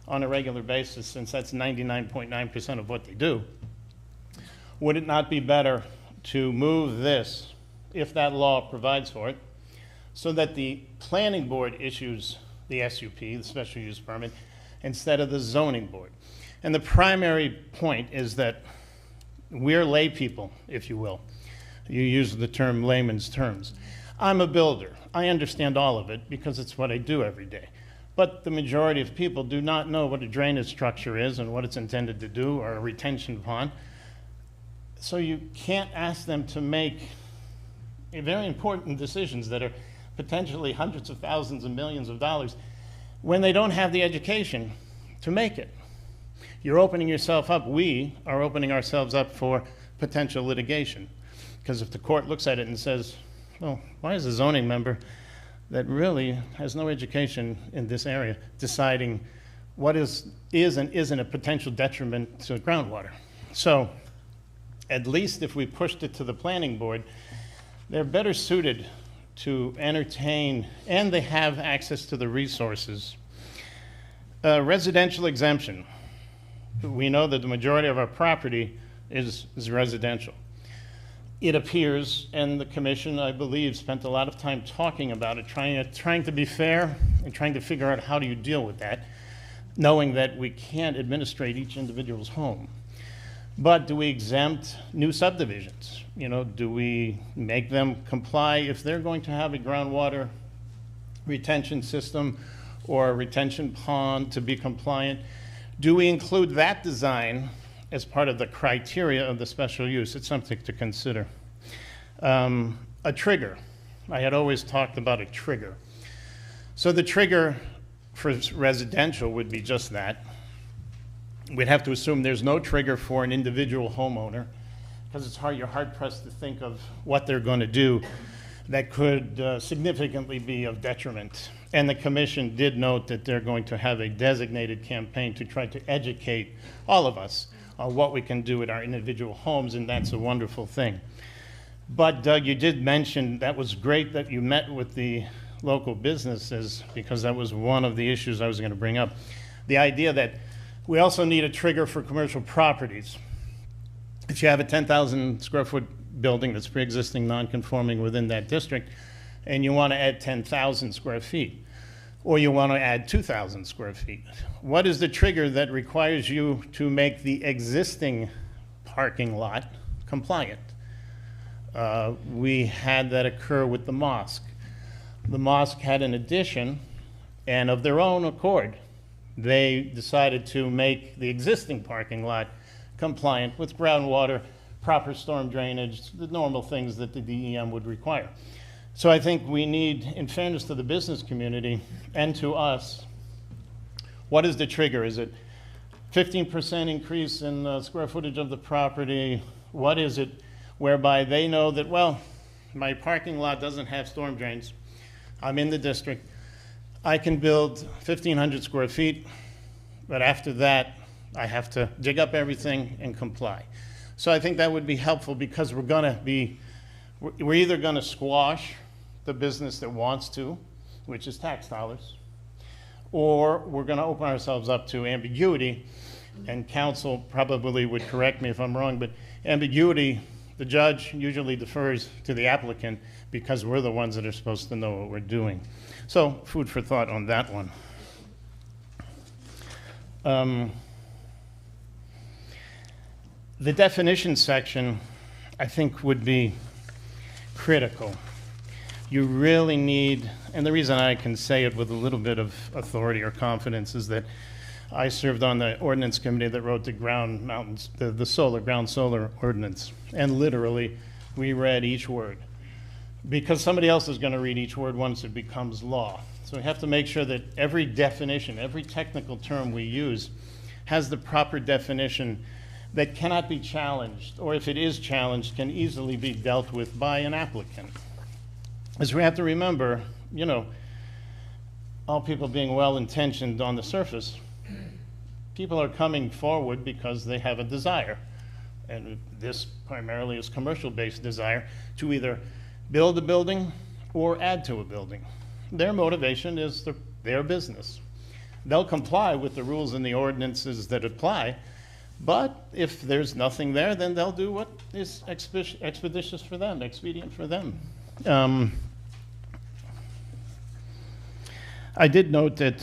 on a regular basis, since that's 99.9% of what they do, would it not be better to move this, if that law provides for it, so that the planning board issues the SUP, the special use permit, instead of the zoning board? And the primary point is that we're lay people, if you will. You use the term layman's terms. I'm a builder. I understand all of it because it's what I do every day. But the majority of people do not know what a drainage structure is and what it's intended to do, or a retention pond. So you can't ask them to make very important decisions that are potentially hundreds of thousands and millions of dollars when they don't have the education to make it. You're opening yourself up, we are opening ourselves up for potential litigation. Because if the court looks at it and says, well, why is a zoning member that really has no education in this area deciding what is and isn't a potential detriment to groundwater? So at least if we pushed it to the planning board, they're better suited to entertain, and they have access to the resources. Residential exemption. We know that the majority of our property is residential. It appears, and the commission, I believe, spent a lot of time talking about it, trying to be fair and trying to figure out how do you deal with that, knowing that we can't administrate each individual's home. But do we exempt new subdivisions? Do we make them comply if they're going to have a groundwater retention system or a retention pond to be compliant? Do we include that design as part of the criteria of the special use? It's something to consider. A trigger. I had always talked about a trigger. So the trigger for residential would be just that. We'd have to assume there's no trigger for an individual homeowner, because you're hard pressed to think of what they're going to do that could significantly be of detriment. And the commission did note that they're going to have a designated campaign to try to educate all of us on what we can do at our individual homes, and that's a wonderful thing. But Doug, you did mention that was great that you met with the local businesses, because that was one of the issues I was going to bring up. The idea that we also need a trigger for commercial properties. If you have a 10,000 square foot building that's pre-existing non-conforming within that district, and you want to add 10,000 square feet, or you want to add 2,000 square feet. What is the trigger that requires you to make the existing parking lot compliant? We had that occur with the mosque. The mosque had an addition, and of their own accord, they decided to make the existing parking lot compliant with groundwater, proper storm drainage, the normal things that the DEM would require. So I think we need, in fairness to the business community and to us, what is the trigger? Is it 15% increase in the square footage of the property? What is it whereby they know that, well, my parking lot doesn't have storm drains. I'm in the district. I can build 1,500 square feet, but after that, I have to dig up everything and comply. So I think that would be helpful, because we're either going to squash the business that wants to, which is tax dollars, or we're going to open ourselves up to ambiguity. And counsel probably would correct me if I'm wrong, but ambiguity, the judge usually defers to the applicant, because we're the ones that are supposed to know what we're doing. So food for thought on that one. The definition section, I think, would be critical. You really need, and the reason I can say it with a little bit of authority or confidence is that I served on the ordinance committee that wrote the ground solar ordinance. And literally, we read each word, because somebody else is going to read each word once it becomes law. So we have to make sure that every definition, every technical term we use has the proper definition that cannot be challenged, or if it is challenged, can easily be dealt with by an applicant. As we have to remember, you know, all people being well-intentioned on the surface, people are coming forward because they have a desire, and this primarily is commercial-based desire, to either build a building or add to a building. Their motivation is their business. They'll comply with the rules and the ordinances that apply, but if there's nothing there, then they'll do what is expeditious for them, expedient for them. I did note that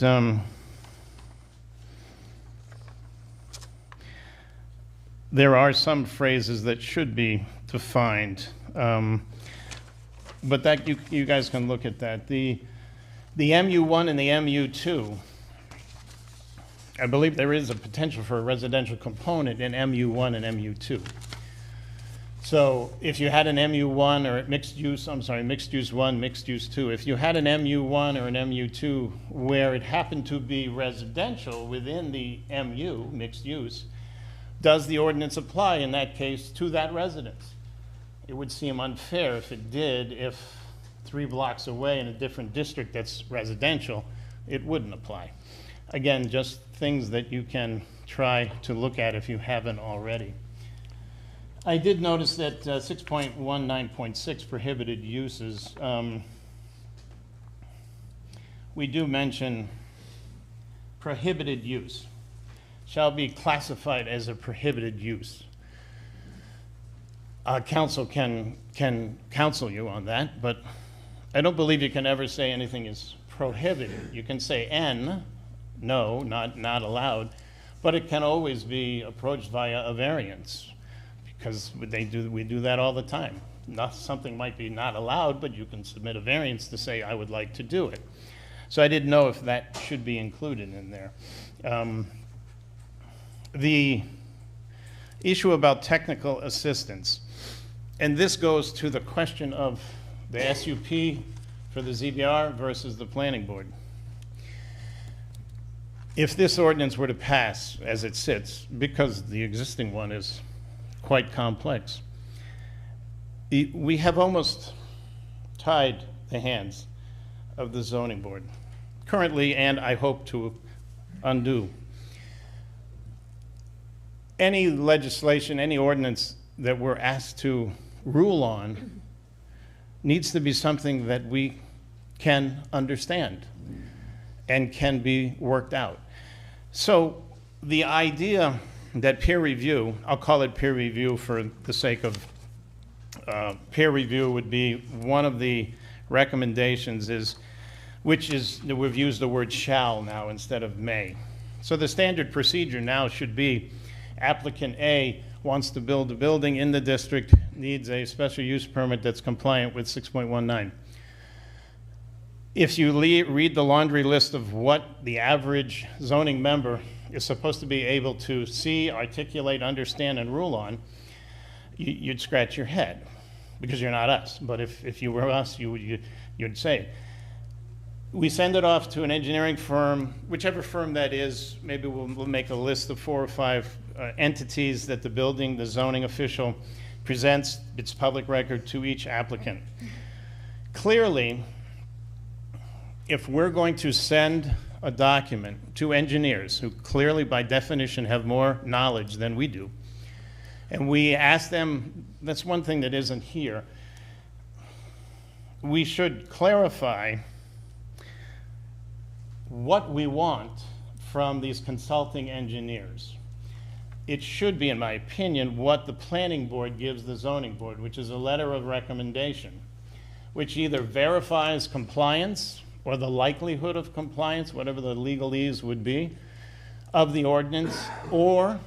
there are some phrases that should be defined, but that you guys can look at that. The MU1 and the MU2, I believe there is a potential for a residential component in MU1 and MU2. So if you had an MU1 or mixed use 1, mixed use 2, if you had an MU1 or an MU2 where it happened to be residential within the MU, mixed use, does the ordinance apply in that case to that residence? It would seem unfair if it did, if 3 blocks away in a different district that's residential, it wouldn't apply. Again, just things that you can try to look at if you haven't already. I did notice that 6.19.6 prohibited uses, we do mention prohibited use shall be classified as a prohibited use. Council can counsel you on that, but I don't believe you can ever say anything is prohibited. You can say N, no, not allowed, but it can always be approached via a variance, because we do that all the time. Something might be not allowed, but you can submit a variance to say, I would like to do it. So I didn't know if that should be included in there. The issue about technical assistance, and this goes to the question of the SUP for the ZBR versus the planning board. If this ordinance were to pass as it sits, because the existing one is quite complex, we have almost tied the hands of the zoning board currently, and I hope to undo. Any legislation, any ordinance that we're asked to rule on needs to be something that we can understand and can be worked out. So the idea that peer review, I'll call it peer review for the sake of peer review, would be one of the recommendations is, which is, we've used the word shall now instead of may. So the standard procedure now should be applicant A wants to build a building in the district, needs a special use permit that's compliant with 6.19. If you read the laundry list of what the average zoning member is supposed to be able to see, articulate, understand, and rule on, you'd scratch your head, because you're not us. But if you were us, you'd say. We send it off to an engineering firm, whichever firm that is. Maybe we'll make a list of 4 or 5 entities that the zoning official presents its public record to each applicant. Clearly, if we're going to send a document to engineers who clearly by definition have more knowledge than we do, and we ask them, that's one thing that isn't here, we should clarify what we want from these consulting engineers. It should be, in my opinion, what the planning board gives the zoning board, which is a letter of recommendation, which either verifies compliance or the likelihood of compliance, whatever the legalese would be, of the ordinance, or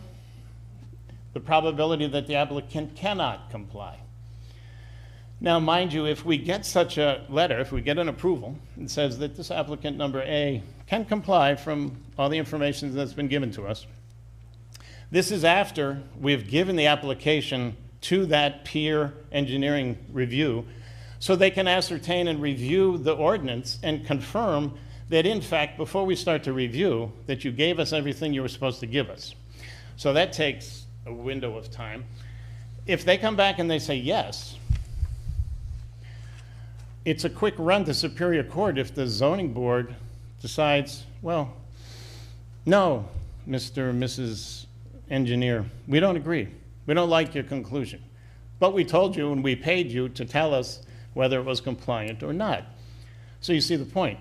the probability that the applicant cannot comply. Now, mind you, if we get such a letter, if we get an approval, it says that this applicant number A can comply from all the information that's been given to us. This is after we've given the application to that peer engineering review, so they can ascertain and review the ordinance and confirm that, in fact, before we start to review, that you gave us everything you were supposed to give us. So that takes a window of time. If they come back and they say yes, it's a quick run to Superior Court if the zoning board decides, well, no, Mr. or Mrs. Engineer, we don't agree. We don't like your conclusion. But we told you and we paid you to tell us whether it was compliant or not. So you see the point.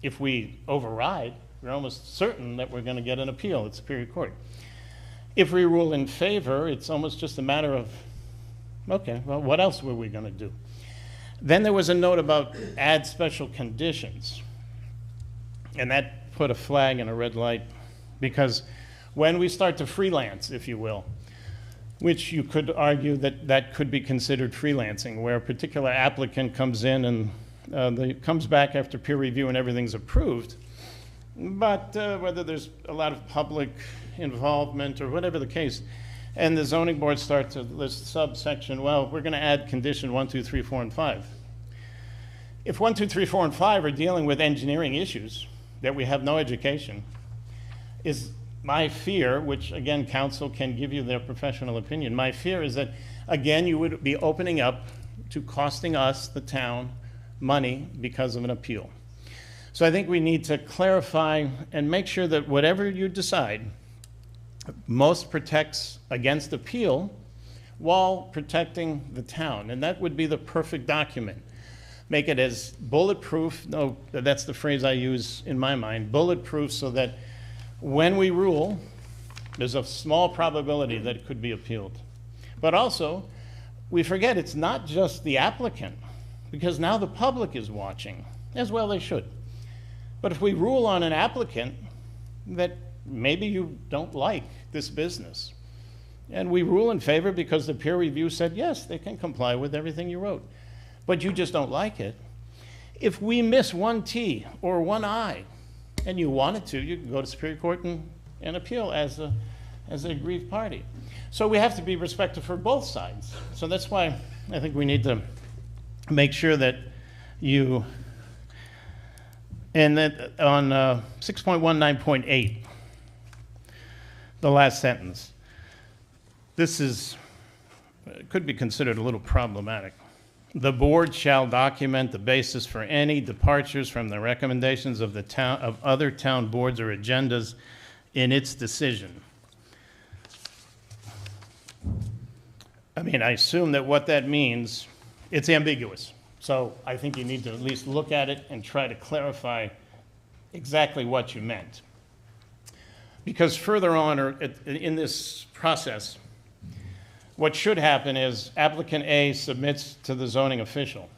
If we override, we're almost certain that we're going to get an appeal at Superior Court. If we rule in favor, it's almost just a matter of, okay, well, what else were we going to do? Then there was a note about add special conditions. And that put a flag and a red light, because when we start to freelance, if you will, which you could argue that that could be considered freelancing, where a particular applicant comes in and comes back after peer review and everything's approved, but whether there's a lot of public involvement or whatever the case, and the zoning board starts to list subsection, well, we're going to add condition 1, 2, 3, 4, and 5. If 1, 2, 3, 4, and 5 are dealing with engineering issues that we have no education, is my fear, which again, council can give you their professional opinion, my fear is that, again, you would be opening up to costing us, the town, money because of an appeal. So I think we need to clarify and make sure that whatever you decide most protects against appeal while protecting the town. And that would be the perfect document. Make it as bulletproof, no, that's the phrase I use in my mind, bulletproof, so that when we rule, there's a small probability that it could be appealed. But also, we forget it's not just the applicant, because now the public is watching, as well they should. But if we rule on an applicant that maybe you don't like this business, and we rule in favor because the peer review said, yes, they can comply with everything you wrote, but you just don't like it. If we miss one T or one I, and you wanted to, you can go to Superior Court and appeal as an aggrieved party. So we have to be respectful for both sides. So that's why I think we need to make sure that you, and that on 6.19.8, the last sentence, this is, could be considered a little problematic. The board shall document the basis for any departures from the recommendations of the town, of other town boards or agendas in its decision. I mean, I assume that what that means, it's ambiguous. So I think you need to at least look at it and try to clarify exactly what you meant. Because further on, or in this process, what should happen is applicant A submits to the zoning official.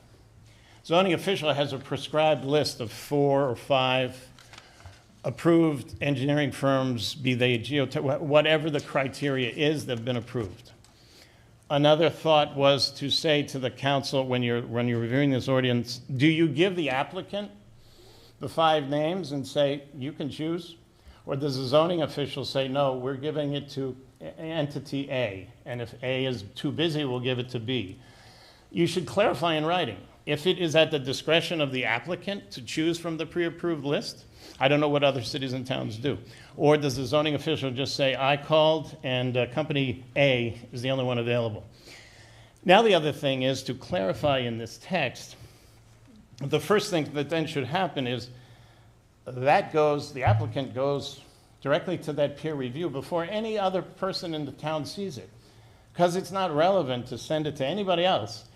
Zoning official has a prescribed list of 4 or 5 approved engineering firms, be they whatever the criteria is, that have been approved. Another thought was to say to the council when you're reviewing this ordinance, do you give the applicant the 5 names and say, you can choose? Or does the zoning official say, no, we're giving it to entity A, and if A is too busy, we'll give it to B? You should clarify in writing. If it is at the discretion of the applicant to choose from the pre-approved list, I don't know what other cities and towns do. Or does the zoning official just say, I called and company A is the only one available? Now the other thing is to clarify in this text, the first thing that then should happen is the applicant goes directly to that peer review before any other person in the town sees it. Because it's not relevant to send it to anybody else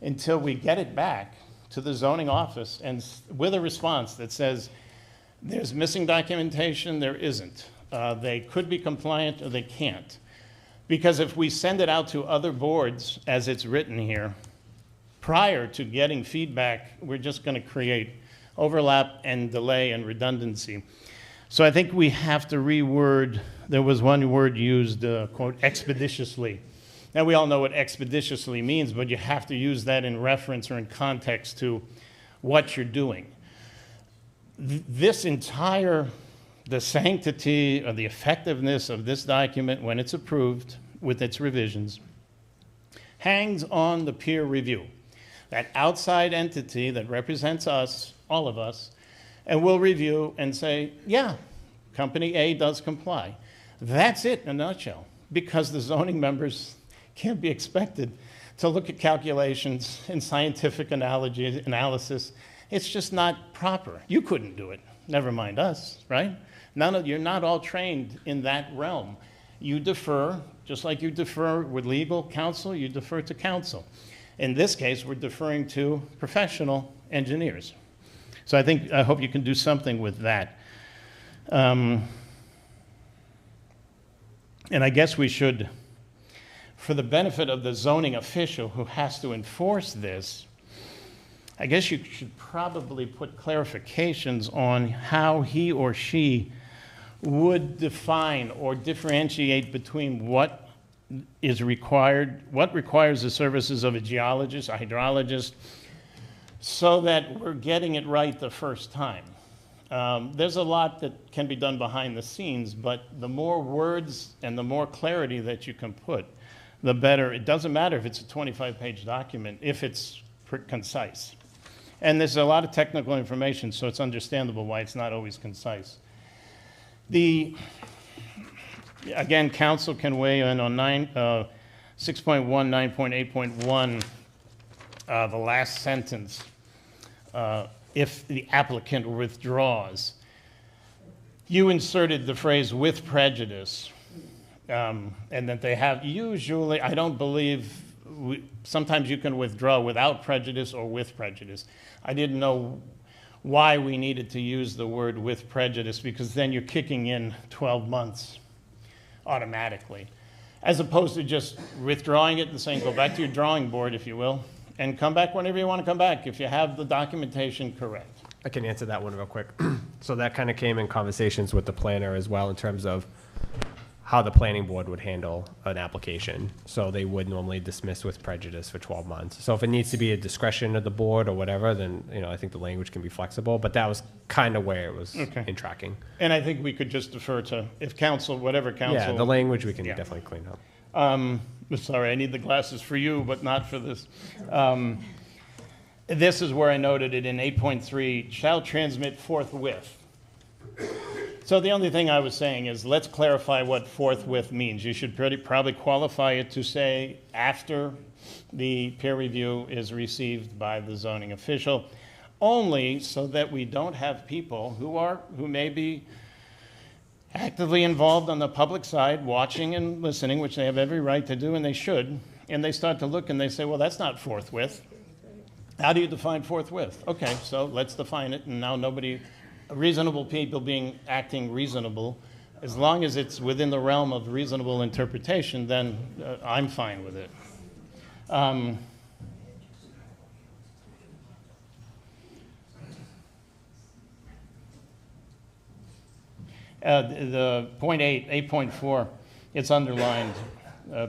until we get it back to the zoning office and with a response that says, there's missing documentation, there isn't. They could be compliant or they can't. Because if we send it out to other boards, as it's written here, prior to getting feedback, we're just going to create overlap and delay and redundancy. So I think we have to reword, there was one word used, quote, expeditiously. Now we all know what expeditiously means, but you have to use that in reference or in context to what you're doing. This entire, the sanctity or the effectiveness of this document when it's approved with its revisions hangs on the peer review. That outside entity that represents us, all of us, and will review and say, yeah, company A does comply. That's it in a nutshell, because the zoning members can't be expected to look at calculations and scientific analysis. It's just not proper. You couldn't do it, never mind us, right? You're not all trained in that realm. You defer, just like you defer with legal counsel, you defer to counsel. In this case, we're deferring to professional engineers. So I hope you can do something with that. And I guess we should, for the benefit of the zoning official who has to enforce this, I guess you should probably put clarifications on how he or she would define or differentiate between what is required, what requires the services of a geologist, a hydrologist, so that we're getting it right the first time. There's a lot that can be done behind the scenes, but the more words and the more clarity that you can put, the better. It doesn't matter if it's a 25-page document, if it's concise. And there's a lot of technical information, so it's understandable why it's not always concise. Again, council can weigh in on 6.1, 9.8.1, the last sentence. If the applicant withdraws, you inserted the phrase with prejudice, and that they have usually, I don't believe, sometimes you can withdraw without prejudice or with prejudice. I didn't know why we needed to use the word with prejudice, because then you're kicking in 12 months automatically, as opposed to just withdrawing it and saying, go back to your drawing board, if you will, and come back whenever you want to come back, if you have the documentation correct. I can answer that one real quick. So that kind of came in conversations with the planner as well in terms of how the planning board would handle an application. So they would normally dismiss with prejudice for 12 months. So if it needs to be a discretion of the board or whatever, then I think the language can be flexible, but that was kind of where it was in tracking. And I think we could just defer to, if council, whatever council. Yeah, the language we can definitely clean up. I'm sorry, I need the glasses for you, but not for this. This is where I noted it in 8.3, shall transmit forthwith. So the only thing I was saying is let's clarify what forthwith means. You should probably qualify it to say after the peer review is received by the zoning official, only so that we don't have people who may be actively involved on the public side, watching and listening, which they have every right to do, and they should, and they start to look and they say, well, that's not forthwith. How do you define forthwith? Okay, so let's define it, and now reasonable people acting reasonable, as long as it's within the realm of reasonable interpretation, then I'm fine with it. The point 8.4, it's underlined.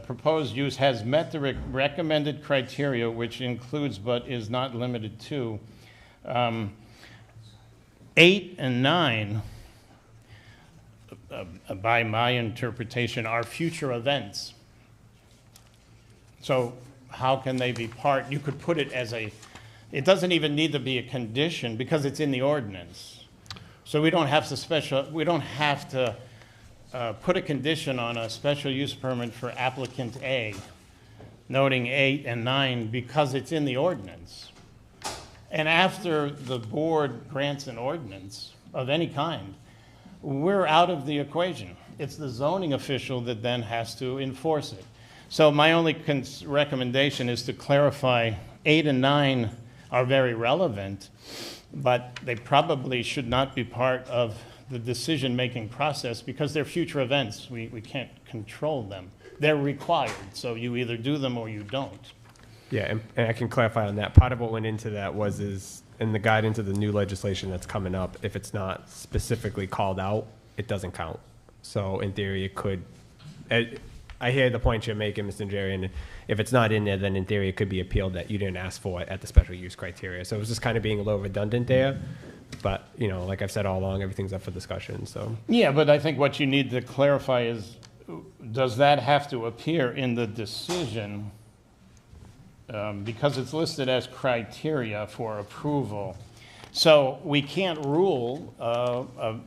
Proposed use has met the recommended criteria, which includes but is not limited to. 8 and 9, by my interpretation, are future events. So how can they be part? You could put it as it doesn't even need to be a condition because it's in the ordinance. So we don't have to put a condition on a special use permit for applicant A, noting 8 and 9 because it's in the ordinance. And after the board grants an ordinance of any kind, we're out of the equation. It's the zoning official that then has to enforce it. So my only recommendation is to clarify 8 and 9 are very relevant, but they probably should not be part of the decision-making process because they're future events. We can't control them. They're required, so you either do them or you don't. Yeah, and I can clarify on that. Part of what went into that is in the guidance of the new legislation that's coming up, if it's not specifically called out, it doesn't count. So in theory, it could, I hear the point you're making, Mr. Jerry, and if it's not in there, then in theory, it could be appealed that you didn't ask for it at the special use criteria. So it was just kind of being a little redundant there. But, you know, like I've said all along, everything's up for discussion, so. Yeah, but I think what you need to clarify is, does that have to appear in the decision? Because it's listed as criteria for approval. So we can't rule,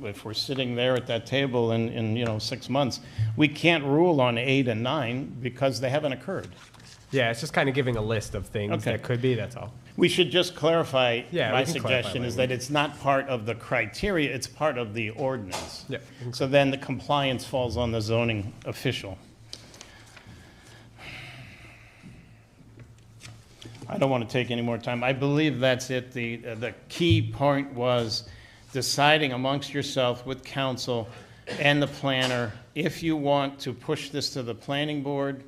if we're sitting there at that table in 6 months, we can't rule on 8 and 9 because they haven't occurred. Yeah, it's just kind of giving a list of things that could be, that's all. We should just clarify, Yeah, my we can clarify suggestion is that it's not part of the criteria, it's part of the ordinance. Yeah. So then the compliance falls on the zoning official. I don't want to take any more time. I believe that's it. The key point was deciding amongst yourself with council and the planner if you want to push this to the planning board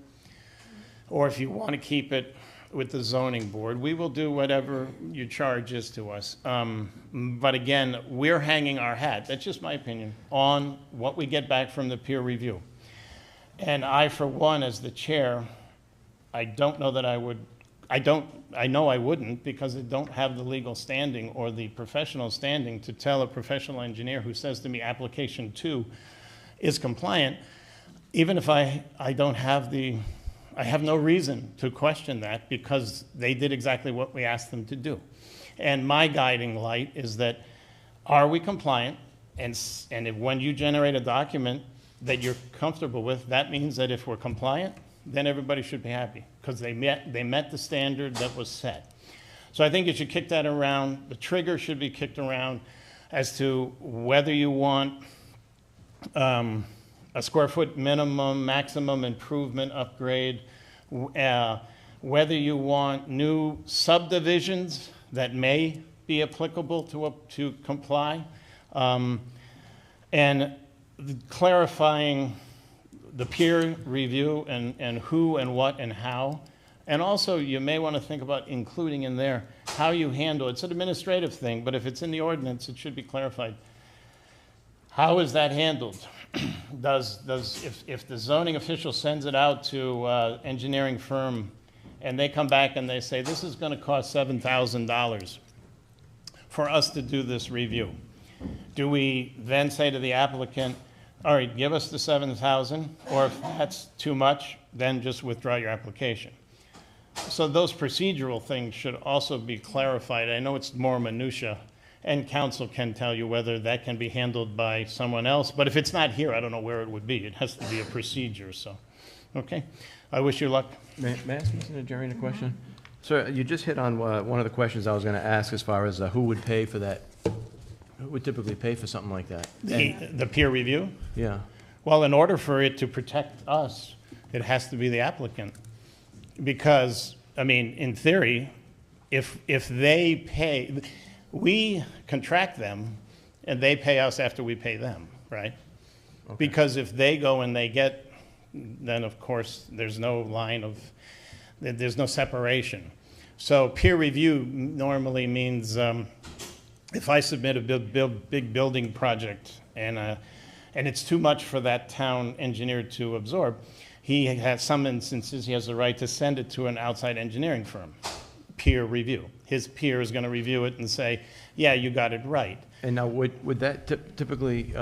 or if you want to keep it with the zoning board. We will do whatever your charge is to us. But again, we're hanging our hat, that's just my opinion, on what we get back from the peer review. And I, for one, as the chair, I don't know that I would, I know I wouldn't because I don't have the legal standing or the professional standing to tell a professional engineer who says to me application 2 is compliant, even if I don't have I have no reason to question that because they did exactly what we asked them to do. And my guiding light is that, are we compliant? And if, when you generate a document that you're comfortable with, that means that if we're compliant, then everybody should be happy because they met the standard that was set. So I think you should kick that around. The trigger should be kicked around as to whether you want a square foot minimum, maximum improvement upgrade, whether you want new subdivisions that may be applicable to comply, and clarifying the peer review and who and what and how. And also you may want to think about including in there how you handle it. It's an administrative thing, but if it's in the ordinance, it should be clarified. How is that handled? If the zoning official sends it out to engineering firm and they come back and they say, this is going to cost $7,000 for us to do this review, do we then say to the applicant, all right, give us the $7,000, or if that's too much, then just withdraw your application? So those procedural things should also be clarified. I know it's more minutia, and council can tell you whether that can be handled by someone else. But if it's not here, I don't know where it would be. It has to be a procedure, so. Okay, I wish you luck. May I ask Mr. Jerry a question? Sir, you just hit on one of the questions I was going to ask as far as who would pay for that. Who would typically pay for something like that? The peer review? Yeah. Well, in order for it to protect us, it has to be the applicant. Because, I mean, in theory, if they pay, we contract them and they pay us after we pay them, right? Okay. Because if they go and they get, then of course there's no line of, there's no separation. So peer review normally means if I submit a big building project and and it's too much for that town engineer to absorb, he has, some instances, he has the right to send it to an outside engineering firm, peer review. His peer is going to review it and say, yeah, you got it right. And now, would that typically,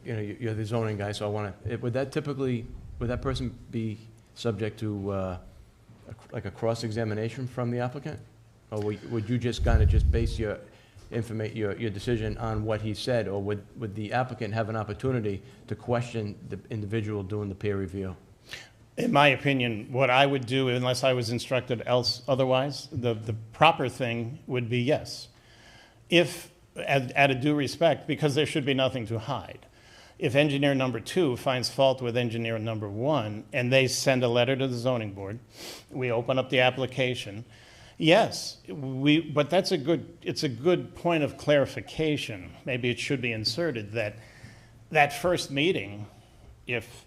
you're the zoning guy, so I want to, would that person be subject to like a cross-examination from the applicant? Or would you just kind of just base your decision on what he said, or would the applicant have an opportunity to question the individual doing the peer review? In my opinion, what I would do, unless I was instructed otherwise, the proper thing would be yes. If, at a due respect, because there should be nothing to hide. If engineer number 2 finds fault with engineer number 1, and they send a letter to the zoning board, we open up the application. Yes, but it's a good point of clarification. Maybe it should be inserted that first meeting, if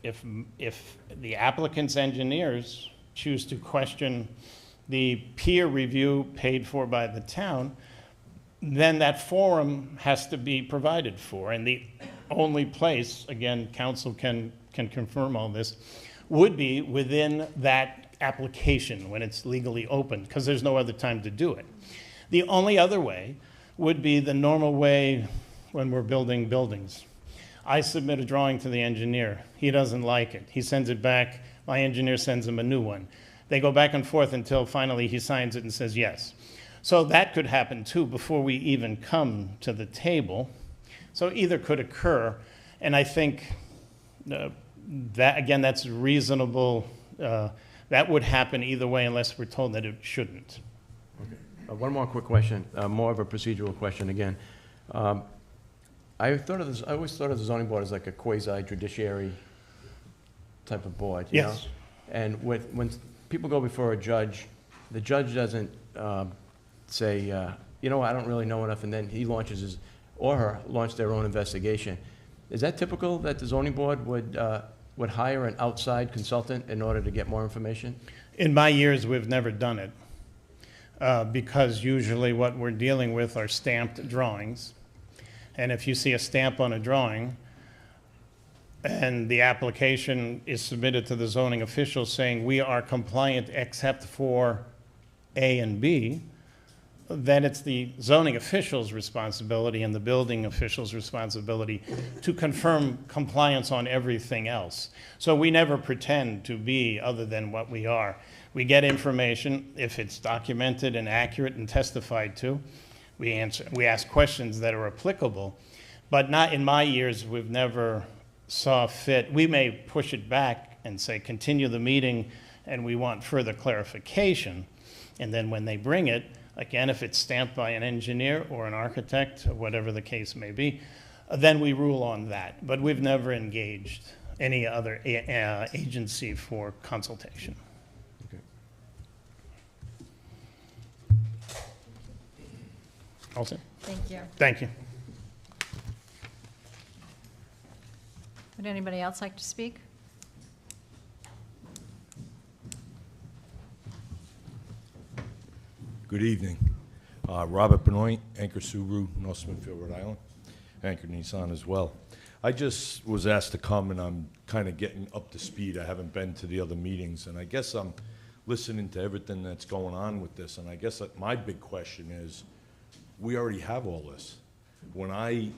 the applicant's engineers choose to question the peer review paid for by the town, then that forum has to be provided for. And the only place, again, council can confirm all this, would be within that application when it's legally open, because there's no other time to do it. The only other way would be the normal way when we're building buildings. I submit a drawing to the engineer. He doesn't like it. He sends it back. My engineer sends him a new one. They go back and forth until finally he signs it and says yes. So that could happen too before we even come to the table. So either could occur, and I think that, again, that's reasonable. That would happen either way unless we're told that it shouldn't. Okay. One more quick question, more of a procedural question again. I always thought of the zoning board as like a quasi-judiciary type of board, you know? And when people go before a judge, the judge doesn't say, you know, I don't really know enough, and then he launches his, or her, launch their own investigation. Is that typical that the zoning board would hire an outside consultant in order to get more information? In my years, we've never done it because usually what we're dealing with are stamped drawings. And if you see a stamp on a drawing and the application is submitted to the zoning official saying we are compliant except for A and B, then it's the zoning official's responsibility and the building official's responsibility to confirm compliance on everything else. So we never pretend to be other than what we are. We get information. If it's documented and accurate and testified to, we ask questions that are applicable. But not in my years, we've never saw fit. We may push it back and say, continue the meeting, and we want further clarification. And then when they bring it, again, if it's stamped by an engineer or an architect, or whatever the case may be, then we rule on that. But we've never engaged any other agency for consultation. Okay. All set? Thank you. Thank you. Would anybody else like to speak? Good evening. Robert Benoit, Anchor Subaru, North Smithfield, Rhode Island. Anchor Nissan as well. I just was asked to come, and I'm kind of getting up to speed. I haven't been to the other meetings, and I guess I'm listening to everything that's going on with this, and I guess that my big question is, we already have all this. When I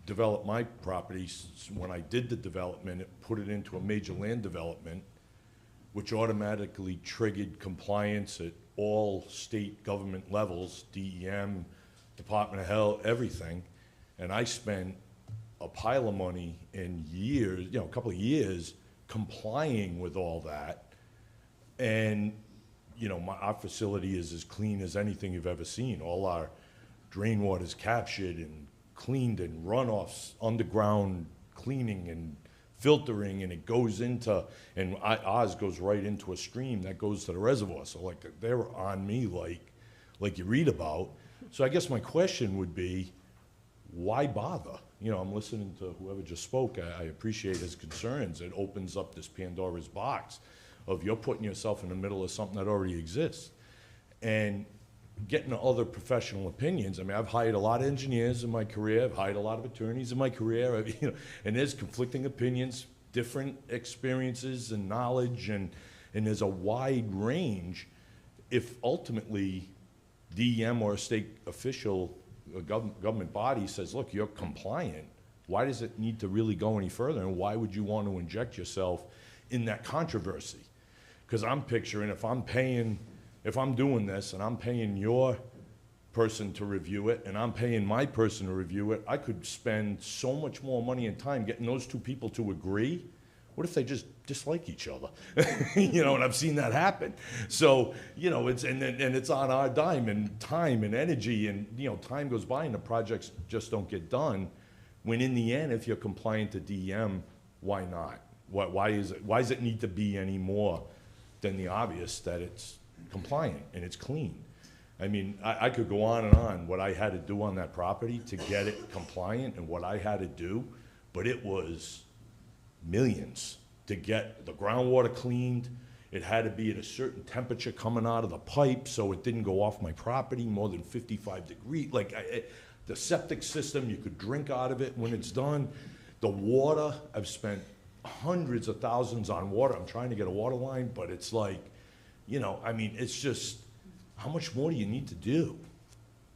developed my properties, when I did the development, it put it into a major land development, which automatically triggered compliance at all state government levels, DEM, Department of Health, everything. And I spent a pile of money in years, a couple of years, complying with all that. And, our facility is as clean as anything you've ever seen. All our drain water is captured and cleaned, and runoffs, underground cleaning and filtering, and it goes into, and ours goes right into a stream that goes to the reservoir. So they're on me like you read about. So I guess my question would be, why bother? I'm listening to whoever just spoke. I appreciate his concerns. It opens up this Pandora's box of you're putting yourself in the middle of something that already exists. And getting other professional opinions. I mean, I've hired a lot of engineers in my career, I've hired a lot of attorneys in my career, and there's conflicting opinions, different experiences and knowledge, and there's a wide range. If ultimately DEM or a state official, a government body says, look, you're compliant, why does it need to really go any further, and why would you want to inject yourself in that controversy? Because I'm picturing if I'm doing this and I'm paying your person to review it and I'm paying my person to review it, I could spend so much more money and time getting those two people to agree. What if they just dislike each other? And I've seen that happen. So, it's on our dime and time and energy, and time goes by and the projects just don't get done. When in the end, if you're compliant to DEM, why not? Why does it need to be any more than the obvious that it's compliant and it's clean? I mean, I could go on and on what I had to do on that property to get it compliant and what I had to do, but it was millions to get the groundwater cleaned. It had to be at a certain temperature coming out of the pipe so it didn't go off my property more than 55 degrees. The septic system, you could drink out of it when it's done. The water, I've spent hundreds of thousands on water. I'm trying to get a water line, but it's it's just, how much more do you need to do?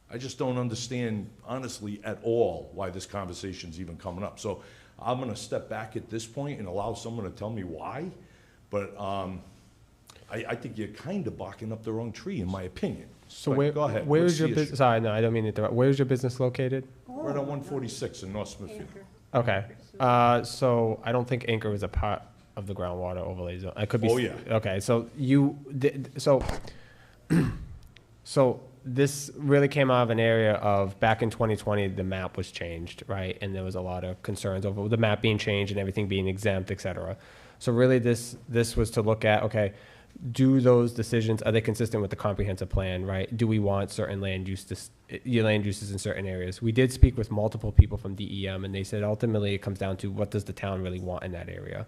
I just don't understand, honestly, at all why this conversation's even coming up. So I'm gonna step back at this point and allow someone to tell me why, but I think you're kind of barking up the wrong tree, in my opinion. So But go ahead. where's What's your the business? issue? Sorry, no, I don't mean to interrupt. Where's your business located? Right on 146 in North Smithfield. Okay. So I don't think Anchor is a part of the groundwater overlay zone. I could be. Oh, yeah. Okay, so so this really came out of an area of back in 2020, the map was changed, right? And there was a lot of concerns over the map being changed and everything being exempt, et cetera. So really this was to look at, okay, do those decisions, are they consistent with the comprehensive plan, right? Do we want certain land uses in certain areas? We did speak with multiple people from DEM, and they said ultimately it comes down to what does the town really want in that area?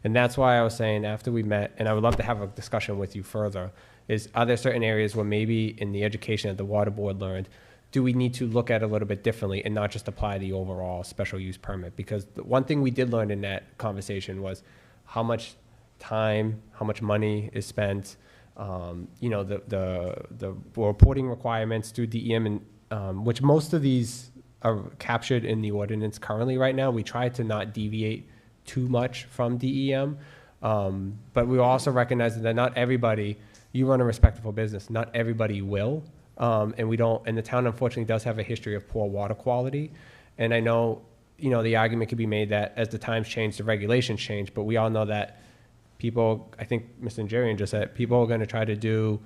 And that's why I was saying after we met, and I would love to have a discussion with you further, is are there certain areas where maybe in the education that the water board learned, do we need to look at it a little bit differently and not just apply the overall special use permit? Because the one thing we did learn in that conversation was how much time, how much money is spent, the reporting requirements through DEM, and which most of these are captured in the ordinance currently right now. We try to not deviate too much from DEM, but we also recognize that not everybody, you run a respectable business, not everybody will, and we don't, and the town unfortunately does have a history of poor water quality. And I know, the argument could be made that as the times change, the regulations change, but we all know that people, I think Mr. Njerian just said, people are going to try to do,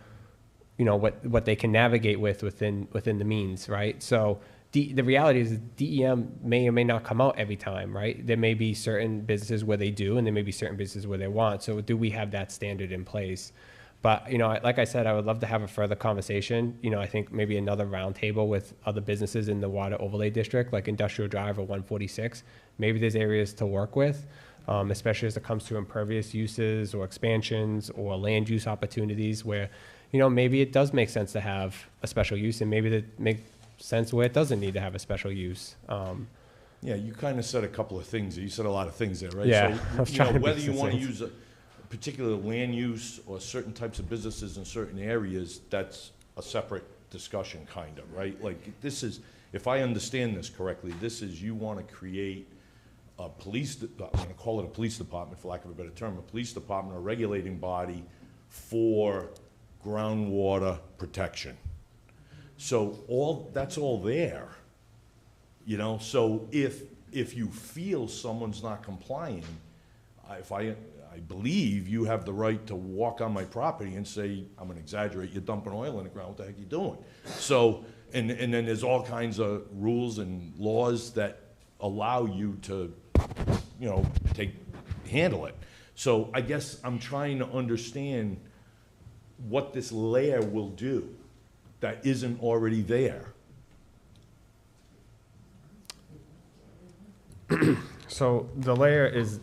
what they can navigate within the means, right? So the reality is DEM may or may not come out every time, right? There may be certain businesses where they do, and there may be certain businesses where they want. So do we have that standard in place? But, like I said, I would love to have a further conversation. I think maybe another roundtable with other businesses in the water overlay district, like Industrial Drive or 146. Maybe there's areas to work with, especially as it comes to impervious uses or expansions or land use opportunities where, maybe it does make sense to have a special use, and maybe that make sense where it doesn't need to have a special use. Yeah, you kind of said a couple of things. You said a lot of things there, right? Yeah, I was So, trying to be whether you want to succinct. use a particular land use or certain types of businesses in certain areas, that's a separate discussion, kind of, right? Like, this is, if I understand this correctly, this is you want to create a police, I'm going to call it a police department, for lack of a better term, a police department, a regulating body for groundwater protection. So that's all there, So if you feel someone's not complying, I believe you have the right to walk on my property and say, I'm gonna exaggerate, you're dumping oil in the ground, what the heck are you doing? So, and then there's all kinds of rules and laws that allow you to, handle it. So I guess I'm trying to understand what this layer will do that isn't already there. So the layer is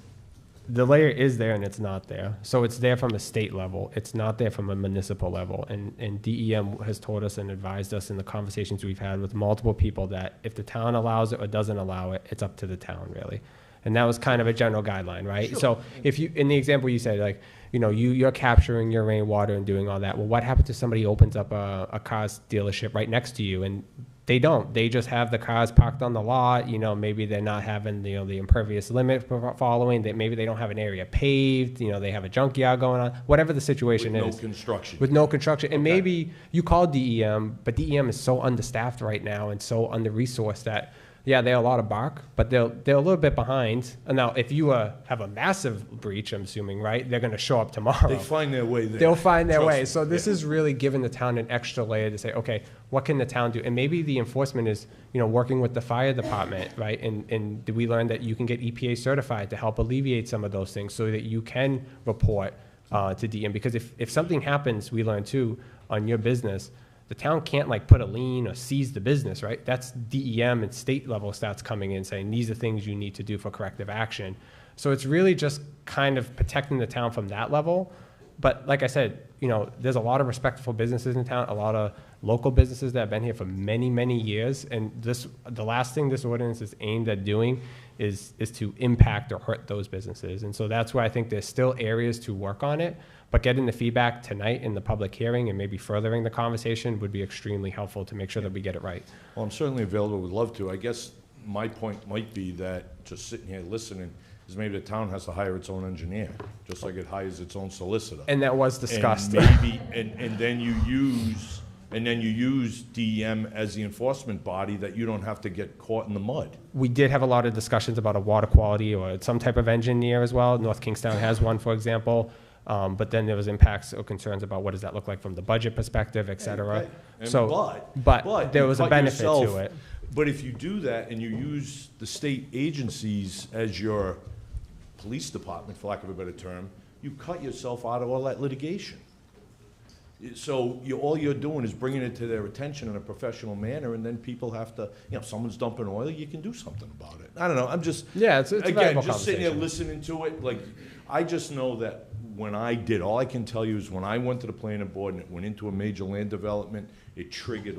the layer is there and it's not there. So it's there from a state level. It's not there from a municipal level. And DEM has told us and advised us in the conversations we've had with multiple people that if the town allows it or doesn't allow it, it's up to the town, really. And that was kind of a general guideline, right? Sure. So if you, in the example you said, like, you know, you're capturing your rainwater and doing all that. Well, what happens if somebody opens up a car's dealership right next to you and they don't? They just have the cars parked on the lot. You know, maybe they're not having, you know, the impervious limit following. That maybe they don't have an area paved. You know, they have a junkyard going on. Whatever the situation With is. no construction. With no construction. And Okay. maybe you call DEM, but DEM is so understaffed right now and so under-resourced that, yeah, they're a lot of bark, but they're a little bit behind. And now, if you have a massive breach, I'm assuming, right, they're going to show up tomorrow. They find their way there. They'll find their Trust way. me. So this Yeah. is really giving the town an extra layer to say, okay, what can the town do? And maybe the enforcement is, you know, working with the fire department, right? And did we learn that you can get EPA certified to help alleviate some of those things so that you can report to DM? Because if something happens, we learned too, on your business, the town can't like put a lien or seize the business, right? That's DEM and state level starts coming in saying, these are things you need to do for corrective action. So it's really just kind of protecting the town from that level. But like I said, you know, there's a lot of respectful businesses in town, a lot of local businesses that have been here for many, many years. And the last thing this ordinance is aimed at doing is to impact or hurt those businesses. And so that's why I think there's still areas to work on it. But getting the feedback tonight in the public hearing and maybe furthering the conversation would be extremely helpful to make sure that we get it right. Well, I'm certainly available, would love to. I guess my point might be that, just sitting here listening, is maybe the town has to hire its own engineer, just like it hires its own solicitor. And that was discussed. And maybe, and then you use DEM as the enforcement body, that you don't have to get caught in the mud. We did have a lot of discussions about a water quality or some type of engineer as well. North Kingstown has one, for example. But then there was impacts or concerns about what does that look like from the budget perspective, et cetera. Okay. And So, but there you was a cut benefit to yourself- it. But if you do that and you use the state agencies as your police department, for lack of a better term, you cut yourself out of all that litigation. So all you're doing is bringing it to their attention in a professional manner, and then people have to, you know, if someone's dumping oil, you can do something about it. I don't know, I'm just, Yeah, it's a again, valuable just sitting there conversation. listening to it, like, I just know that when I did, all I can tell you is when I went to the planning board and it went into a major land development, it triggered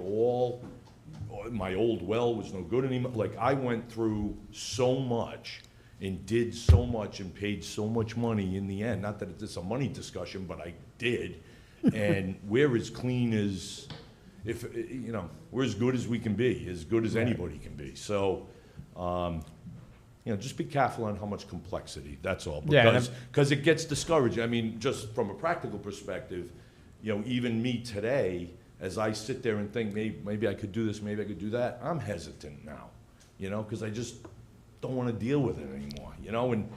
my old well was no good anymore. Like, I went through so much and did so much and paid so much money in the end. Not that it's a money discussion, but I did. And we're as clean as, you know, we're as good as we can be, as good as anybody can be. So, you know, just be careful on how much complexity, that's all. Yeah, Because it gets discouraging. I mean, just from a practical perspective, you know, even me today, as I sit there and think, maybe I could do this, maybe I could do that, I'm hesitant now, you know, because I just don't want to deal with it anymore, you know, and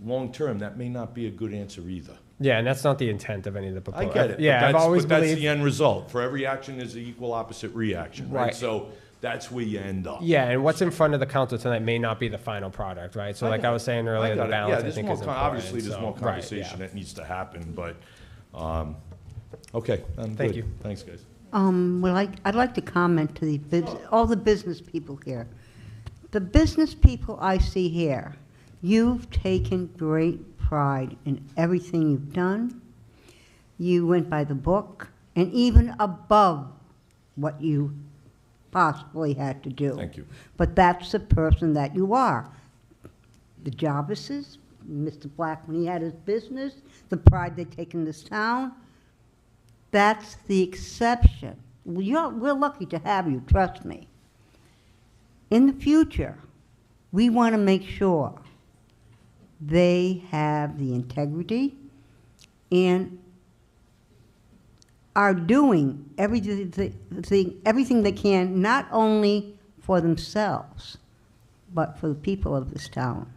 long-term, that may not be a good answer either. Yeah, and that's not the intent of any of the I proposals. get it. Yeah, but I've that's, always but that's believed. the end result. For every action, there's an equal opposite reaction, right? Right. So that's where you end up. Yeah, and what's in front of the council tonight may not be the final product, right? So like I was saying earlier, the balance I think is important. Obviously, there's So, more right, conversation yeah. that needs to happen, but, okay. I'm Thank good. you. Thanks, guys. Well, I'd like to comment to all the business people here. The business people I see here, you've taken great pride in everything you've done. You went by the book, and even above what you possibly had to do. Thank you. But that's the person that you are. The Jarvises, Mr. Black, when he had his business, the pride they take in this town, that's the exception. We're lucky to have you, trust me. In the future, we want to make sure they have the integrity and are doing everything they can, not only for themselves, but for the people of this town,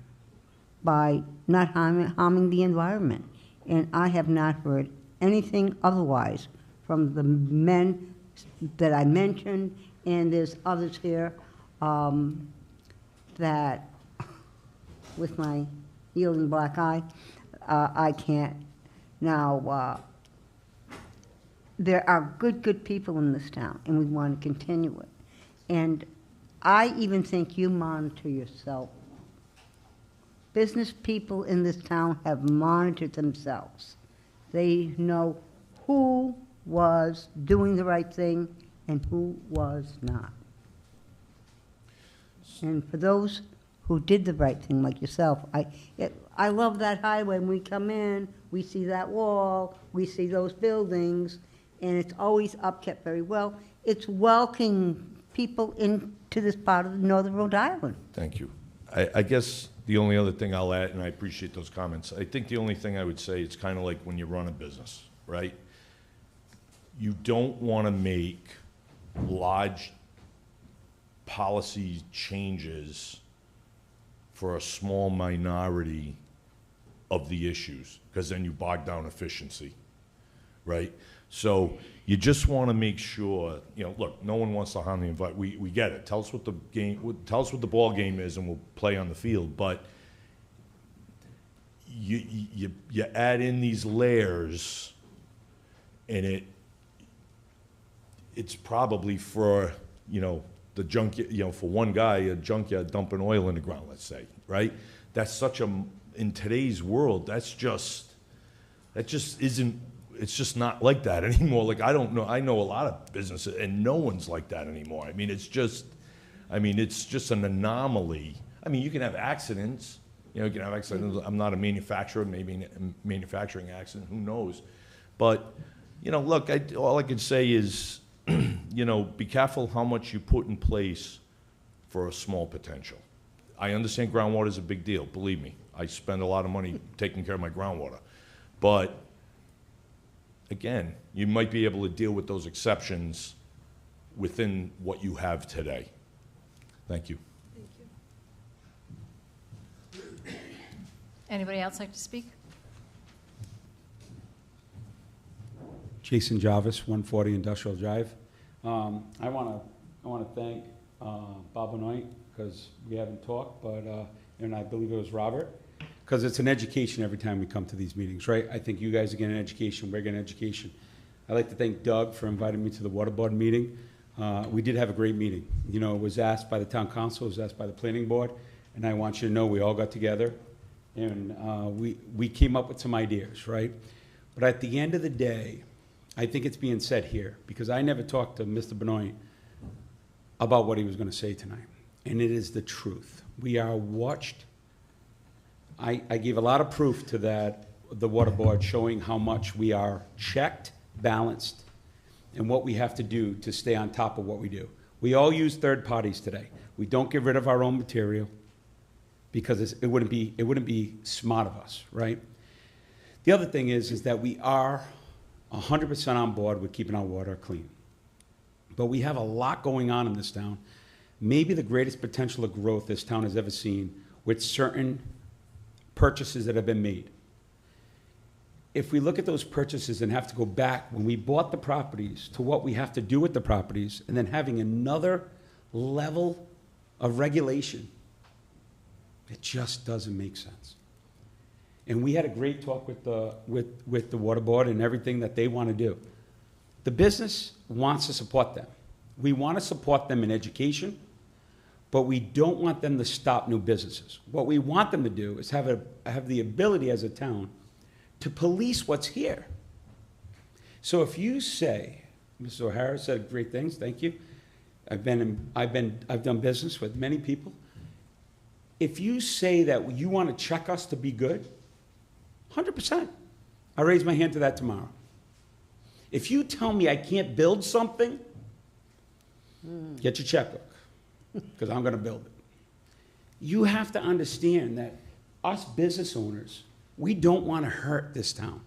by not harming the environment. And I have not heard anything otherwise from the men that I mentioned, and there's others here that, with my yielding black eye, I can't. Now, there are good people in this town, and we want to continue it. And I even think you monitor yourself business people in this town have monitored themselves. They know who was doing the right thing and who was not. And for those who did the right thing, like yourself, I love that highway. When we come in, we see that wall, we see those buildings, and it's always upkept very well. It's welcoming people into this part of northern Rhode Island. Thank you. I guess the only other thing I'll add, and I appreciate those comments, I think the only thing I would say, it's kind of like when you run a business, right? You don't want to make large policy changes for a small minority of the issues, because then you bog down efficiency, right? So you just want to make sure, look, no one wants to harm the environment. We get it. Tell us what the ball game is, and we'll play on the field. But you add in these layers, and it's probably for the junk, for one guy, a junkyard dumping oil in the ground, let's say, right? That's such in today's world, that just isn't. It's just not like that anymore. Like, I don't know. I know a lot of businesses, and no one's like that anymore. I mean, it's just an anomaly. I mean, you can have accidents. You can have accidents. I'm not a manufacturer. Maybe a manufacturing accident. Who knows? But, look, all I can say is, be careful how much you put in place for a small potential. I understand groundwater is a big deal. Believe me, I spend a lot of money taking care of my groundwater. But again, you might be able to deal with those exceptions within what you have today. Thank you. Thank you. Anybody else like to speak? Jason Jarvis, 140 Industrial Drive. I want to thank Bob Benoit, because we haven't talked, but and I believe it was Robert, because it's an education every time we come to these meetings, right? I think you guys are getting an education, we're getting an education. I'd like to thank Doug for inviting me to the Water Board meeting. We did have a great meeting. It was asked by the Town Council, it was asked by the Planning Board, and I want you to know we all got together and we came up with some ideas, right? But at the end of the day, I think it's being said here, because I never talked to Mr. Benoit about what he was going to say tonight, and it is the truth. We are watched. I gave a lot of proof to the Water Board, showing how much we are checked, balanced, and what we have to do to stay on top of what we do. We all use third parties today. We don't get rid of our own material, because it wouldn't be smart of us, right? The other thing is that we are 100% on board with keeping our water clean. But we have a lot going on in this town. Maybe the greatest potential of growth this town has ever seen, with certain purchases that have been made. If we look at those purchases and have to go back when we bought the properties to what we have to do with the properties, and then having another level of regulation, it just doesn't make sense. And we had a great talk with the Water Board and everything that they want to do. The business wants to support them. We want to support them in education, but we don't want them to stop new businesses. What we want them to do is have the ability as a town to police what's here. So if you say, Mrs. O'Hara said great things, thank you. I've done business with many people. If you say that you want to check us to be good, 100%. I'll raise my hand to that tomorrow. If you tell me I can't build something, get your checkbook, because I'm going to build it. You have to understand that us business owners, we don't want to hurt this town.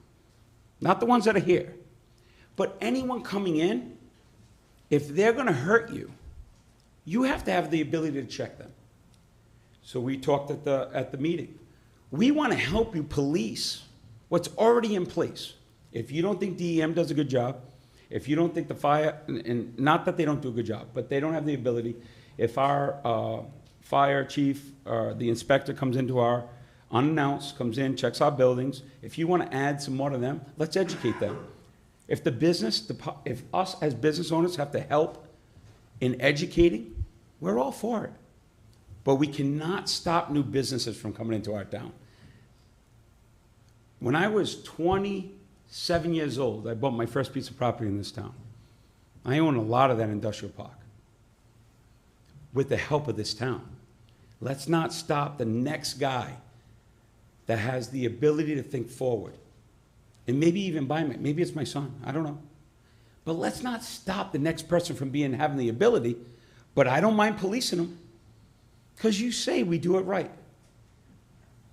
Not the ones that are here. But anyone coming in, if they're going to hurt you, you have to have the ability to check them. So we talked at the meeting. We want to help you police what's already in place. If you don't think DEM does a good job, if you don't think the fire, and not that they don't do a good job, but they don't have the ability, if our fire chief or the inspector comes into our unannounced, comes in, checks our buildings, if you want to add some more to them, let's educate them. If if us as business owners have to help in educating, we're all for it. but we cannot stop new businesses from coming into our town. When I was 27 years old, I bought my first piece of property in this town. I own a lot of that industrial park with the help of this town. Let's not stop the next guy that has the ability to think forward. And maybe even buy me. Maybe it's my son. I don't know. But let's not stop the next person from having the ability. But I don't mind policing them. Because you say we do it right.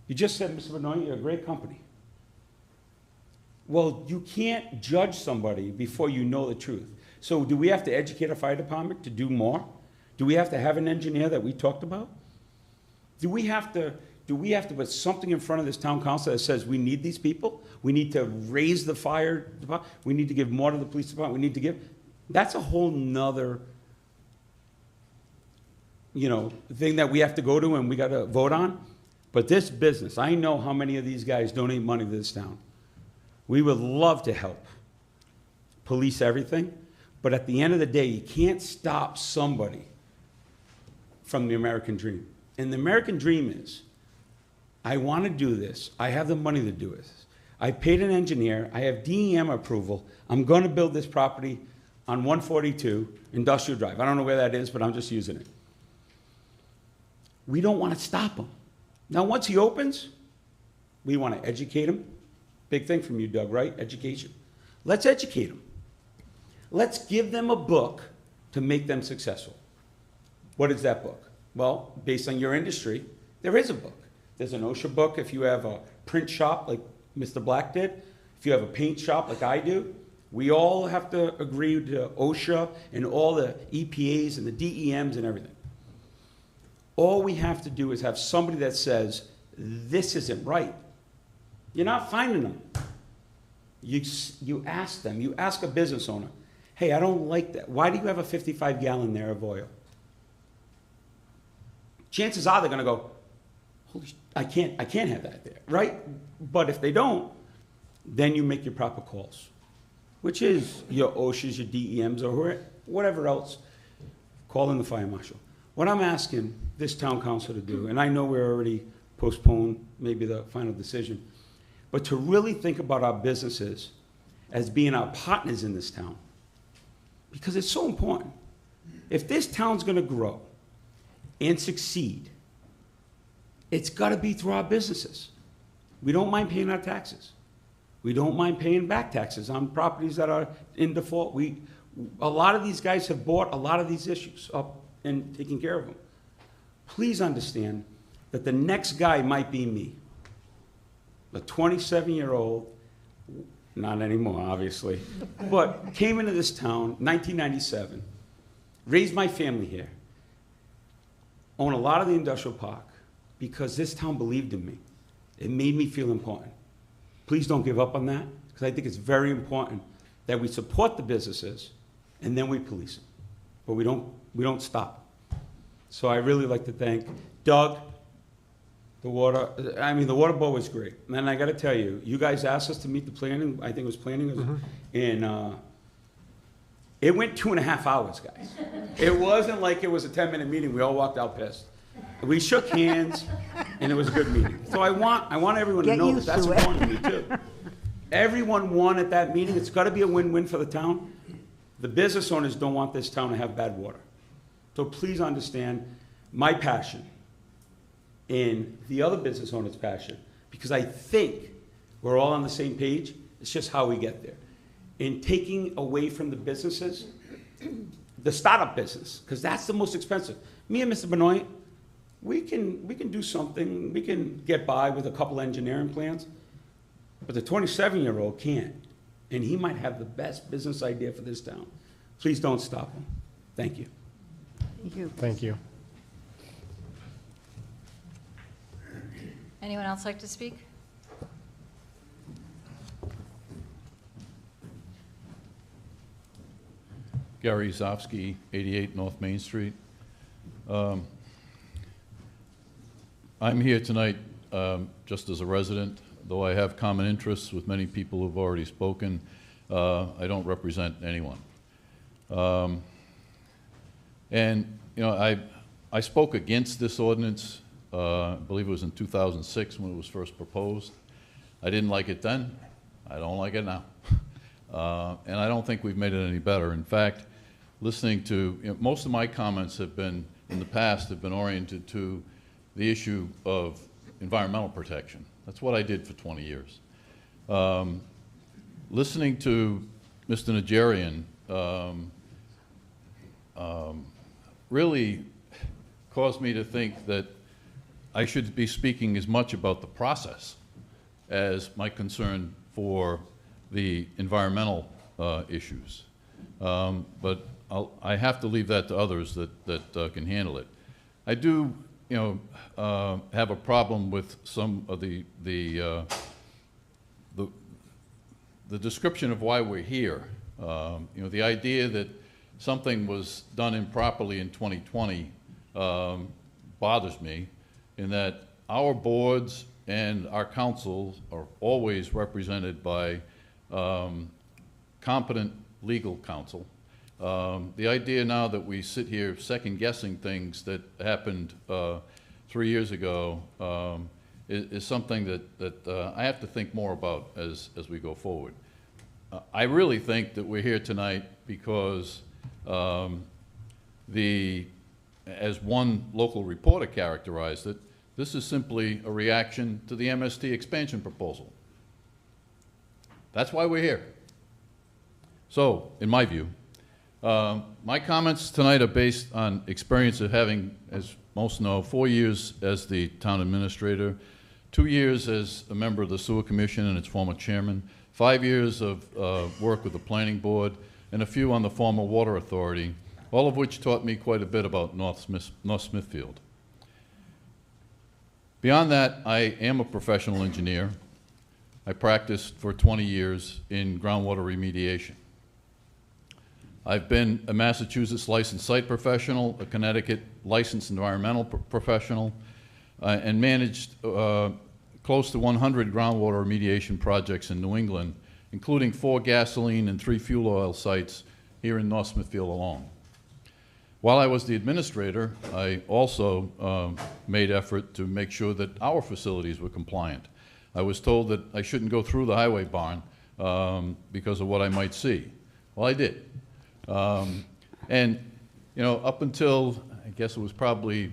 You just said, Mr. Benoit, you're a great company. Well, you can't judge somebody before you know the truth. So do we have to educate our fire department to do more? Do we have to have an engineer that we talked about? Do we have to put something in front of this town council that says we need these people? We need to raise the fire department. We need to give more to the police department. We need to give. That's a whole nother, thing that we have to go to and we got to vote on. But this business, I know how many of these guys donate money to this town. We would love to help police everything, but at the end of the day, you can't stop somebody from the American dream. And the American dream is, I want to do this. I have the money to do it. I paid an engineer. I have DEM approval. I'm going to build this property on 142 Industrial Drive. I don't know where that is, but I'm just using it. We don't want to stop him. Now, once he opens, we want to educate him. Big thing from you, Doug, right? Education. Let's educate them. Let's give them a book to make them successful. What is that book? Well, based on your industry, there is a book. There's an OSHA book if you have a print shop like Mr. Black did. If you have a paint shop like I do, we all have to agree to OSHA and all the EPAs and the DEMs and everything. All we have to do is have somebody that says, this isn't right. You're not finding them. You ask them. You ask a business owner, hey, I don't like that. Why do you have a 55-gallon there of oil? Chances are they're going to go, holy I can't have that there, right? But if they don't, then you make your proper calls, which is your OSHAs, your DEMs, or whatever else. Call in the fire marshal. What I'm asking this town council to do, and I know we're already postponed maybe the final decision, but to really think about our businesses as being our partners in this town, because it's so important. If this town's going to grow and succeed, it's got to be through our businesses. We don't mind paying our taxes. We don't mind paying back taxes on properties that are in default. A lot of these guys have bought a lot of these issues up and taken care of them. Please understand that the next guy might be me. The 27-year-old, not anymore, obviously, but came into this town, 1997, raised my family here, own a lot of the industrial park, because this town believed in me. It made me feel important. Please don't give up on that, because I think it's very important that we support the businesses and then we police them. But we don't stop. So I really like to thank Doug. The water board was great. And I got to tell you, you guys asked us to meet the planning, I think it was planning, and it went 2.5 hours, guys. It wasn't like it was a 10-minute meeting. We all walked out pissed. We shook hands, and it was a good meeting. So I want everyone to know that that's important to me, too. Everyone won at that meeting. It's got to be a win-win for the town. The business owners don't want this town to have bad water. So please understand my passion and the other business owner's passion, because I think we're all on the same page. It's just how we get there. In taking away from the businesses, the startup business, because that's the most expensive. Me and Mr. Benoit, we can do something. We can get by with a couple engineering plans, but the 27-year-old can't, and he might have the best business idea for this town. Please don't stop him. Thank you. Thank you. Thank you. Anyone else like to speak? Gary Zofsky, 88 North Main Street. I'm here tonight just as a resident, though I have common interests with many people who've already spoken. I don't represent anyone. And, you know, I spoke against this ordinance, I believe it was in 2006 when it was first proposed. I didn't like it then. I don't like it now. And I don't think we've made it any better. In fact, listening to, most of my comments have been, in the past, have been oriented to the issue of environmental protection. That's what I did for 20 years. Listening to Mr. Najarian really caused me to think that I should be speaking as much about the process as my concern for the environmental issues. But I have to leave that to others that can handle it. I do, have a problem with some of the description of why we're here. The idea that something was done improperly in 2020 bothers me, in that our boards and our councils are always represented by competent legal counsel. The idea now that we sit here second-guessing things that happened 3 years ago is something that I have to think more about as we go forward. I really think that we're here tonight because as one local reporter characterized it, this is simply a reaction to the MST expansion proposal. That's why we're here. So, in my view, my comments tonight are based on experience of having, as most know, 4 years as the town administrator, 2 years as a member of the Sewer Commission and its former chairman, 5 years of work with the Planning Board, and a few on the former Water Authority, all of which taught me quite a bit about North Smithfield. Beyond that, I am a professional engineer. I practiced for 20 years in groundwater remediation. I've been a Massachusetts licensed site professional, a Connecticut licensed environmental professional, and managed close to 100 groundwater remediation projects in New England, including 4 gasoline and 3 fuel oil sites here in North Smithfield alone. While I was the administrator, I also made effort to make sure that our facilities were compliant. I was told that I shouldn't go through the highway barn because of what I might see. Well, I did. And, up until, I guess it was probably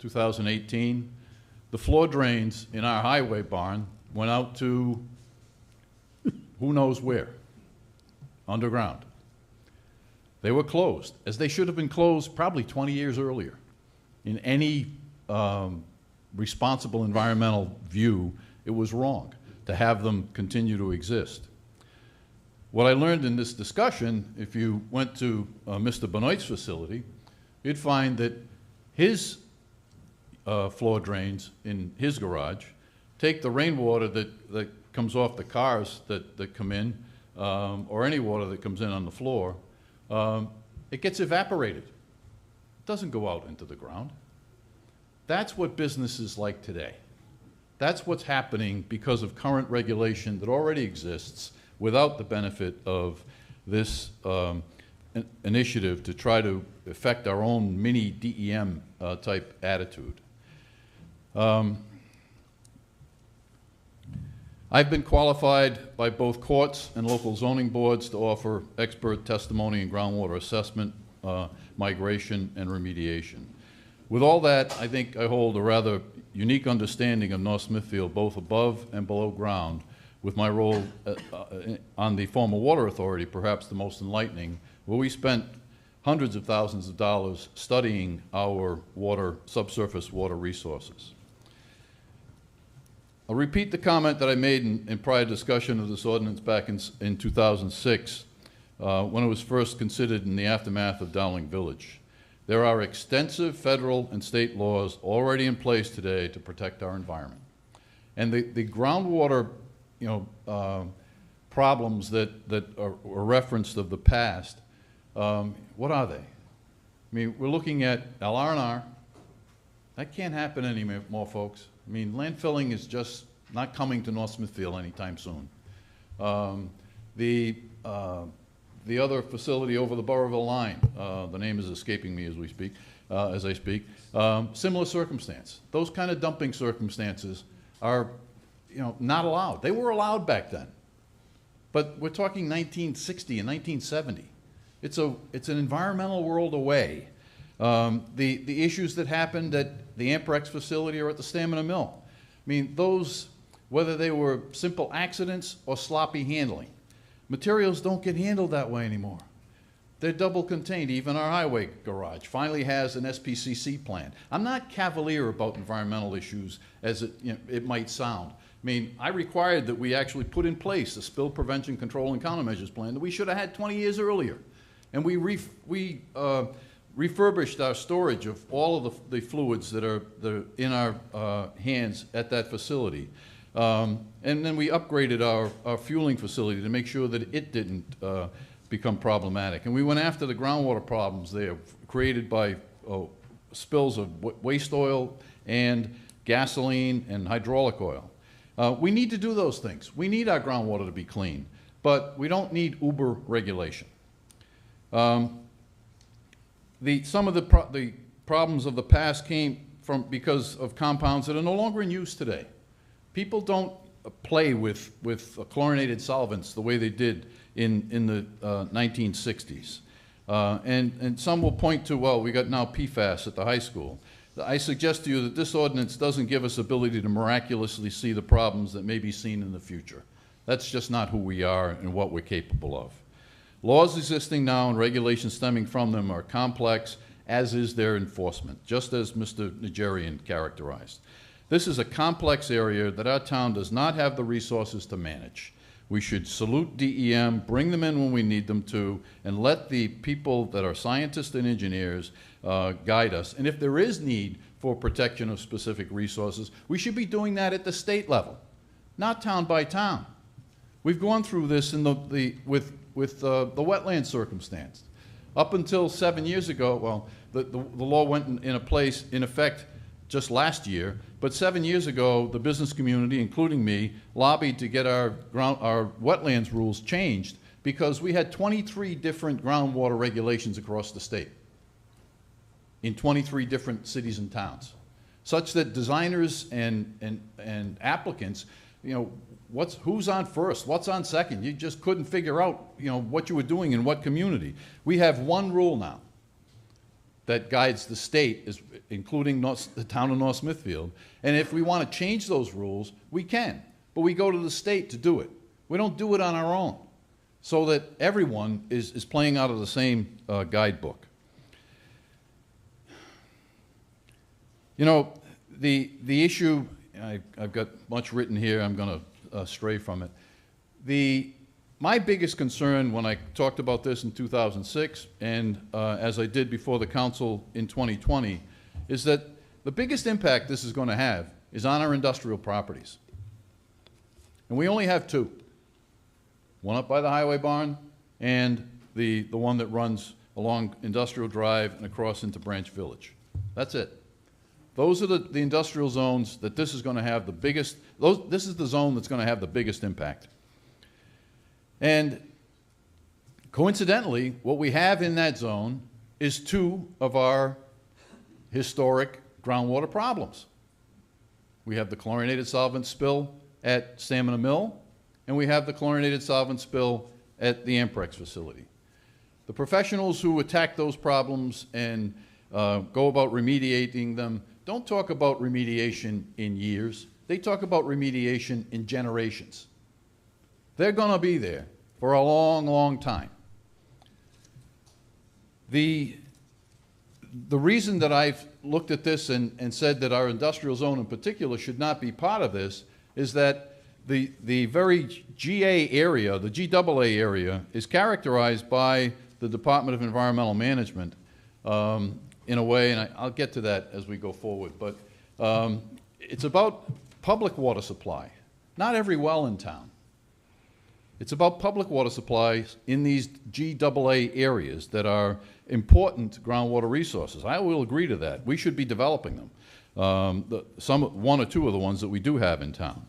2018, the floor drains in our highway barn went out to who knows where, underground. They were closed, as they should have been closed probably 20 years earlier. In any responsible environmental view, it was wrong to have them continue to exist. What I learned in this discussion, if you went to Mr. Benoit's facility, you'd find that his floor drains in his garage take the rainwater that comes off the cars that come in, or any water that comes in on the floor, it gets evaporated. It doesn't go out into the ground. That's what business is like today. That's what's happening because of current regulation that already exists without the benefit of this initiative to try to effect our own mini DEM type attitude. I've been qualified by both courts and local zoning boards to offer expert testimony in groundwater assessment, migration, and remediation. With all that, I think I hold a rather unique understanding of North Smithfield, both above and below ground, with my role on the former Water Authority, perhaps the most enlightening, where we spent hundreds of thousands of dollars studying our subsurface water resources. I'll repeat the comment that I made in prior discussion of this ordinance back in 2006, when it was first considered in the aftermath of Dowling Village. There are extensive federal and state laws already in place today to protect our environment. And the groundwater problems that are referenced of the past, what are they? I mean, we're looking at LR&R. That can't happen anymore, folks. I mean, landfilling is just not coming to North Smithfield anytime soon. The other facility over the Burrillville line, the name is escaping me as we speak, as I speak, similar circumstance. Those kind of dumping circumstances are, not allowed. They were allowed back then. But we're talking 1960 and 1970. It's an environmental world away. The issues that happened at the Amprex facility or at the Stamina Mill, I mean, those, whether they were simple accidents or sloppy handling, materials don't get handled that way anymore. They're double contained. Even our highway garage finally has an SPCC plan. I'm not cavalier about environmental issues as it might sound. I mean, I required that we actually put in place a spill prevention, control, and countermeasures plan that we should have had 20 years earlier. And we refurbished our storage of all of the fluids that are in our hands at that facility. And then we upgraded our fueling facility to make sure that it didn't become problematic. And we went after the groundwater problems there created by spills of waste oil and gasoline and hydraulic oil. We need to do those things. We need our groundwater to be clean, but we don't need uber regulation. Some of the problems of the past came from because of compounds that are no longer in use today. People don't play with chlorinated solvents the way they did in the 1960s. And some will point to, well, we got now PFAS at the high school. I suggest to you that this ordinance doesn't give us ability to miraculously see the problems that may be seen in the future. That's just not who we are and what we're capable of. Laws existing now and regulations stemming from them are complex, as is their enforcement, just as Mr. Nigerian characterized. This is a complex area that our town does not have the resources to manage. We should salute DEM, bring them in when we need them to, and let the people that are scientists and engineers guide us. And if there is need for protection of specific resources, we should be doing that at the state level, not town by town. We've gone through this in with the wetland circumstance. Up until 7 years ago, well, the law went in effect just last year, but 7 years ago, the business community, including me, lobbied to get our wetlands rules changed because we had 23 different groundwater regulations across the state in 23 different cities and towns, such that designers and applicants, who's on first, what's on second? You just couldn't figure out, what you were doing in what community. We have one rule now that guides the state, including the town of North Smithfield. And if we want to change those rules, we can. But we go to the state to do it. We don't do it on our own, so that everyone is playing out of the same guidebook. The issue, I've got much written here, I'm going to stray from it. My biggest concern when I talked about this in 2006 and as I did before the council in 2020 is that the biggest impact this is going to have is on our industrial properties. And we only have two. One up by the highway barn and the one that runs along Industrial Drive and across into Branch Village. That's it. Those are the industrial zones that this is going to have the biggest, this is the zone that's going to have the biggest impact. And coincidentally, what we have in that zone is two of our historic groundwater problems. We have the chlorinated solvent spill at Stamina Mill, and we have the chlorinated solvent spill at the Amprex facility. The professionals who attack those problems and go about remediating them don't talk about remediation in years. They talk about remediation in generations. They're going to be there for a long, long time. The reason that I've looked at this and said that our industrial zone in particular should not be part of this is that the very GA area, the GAA area, is characterized by the Department of Environmental Management in a way, and I'll get to that as we go forward, but it's about public water supply. Not every well in town. It's about public water supplies in these GAA areas that are important groundwater resources. I will agree to that. We should be developing them. One or two of the ones that we do have in town.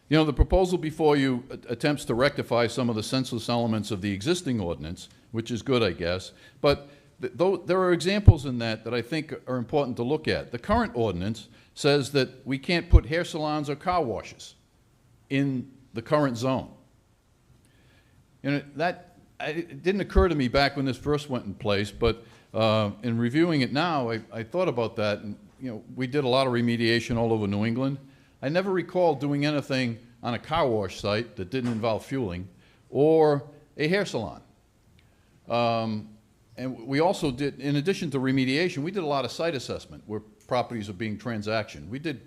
You know, the proposal before you attempts to rectify some of the senseless elements of the existing ordinance, which is good, I guess, but there are examples in that I think are important to look at. The current ordinance says that we can't put hair salons or car washes in the current zone. And it didn't occur to me back when this first went in place, but in reviewing it now, I thought about that, and you know, we did a lot of remediation all over New England. I never recall doing anything on a car wash site that didn't involve fueling or a hair salon. And we also did, in addition to remediation, we did a lot of site assessment where properties are being transactioned. We did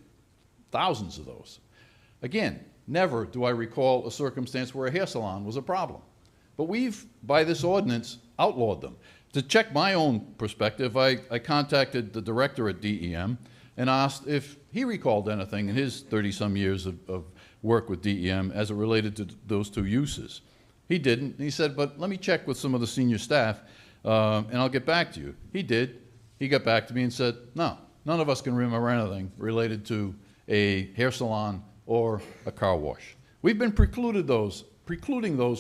thousands of those. Again, never do I recall a circumstance where a hair salon was a problem. But we've, by this ordinance, outlawed them. To check my own perspective, I contacted the director at DEM and asked if he recalled anything in his 30-some years of work with DEM as it related to those two uses. He didn't. He said, but let me check with some of the senior staff, and I'll get back to you. He did. He got back to me and said, no, none of us can remember anything related to a hair salon or a car wash. We've been precluding those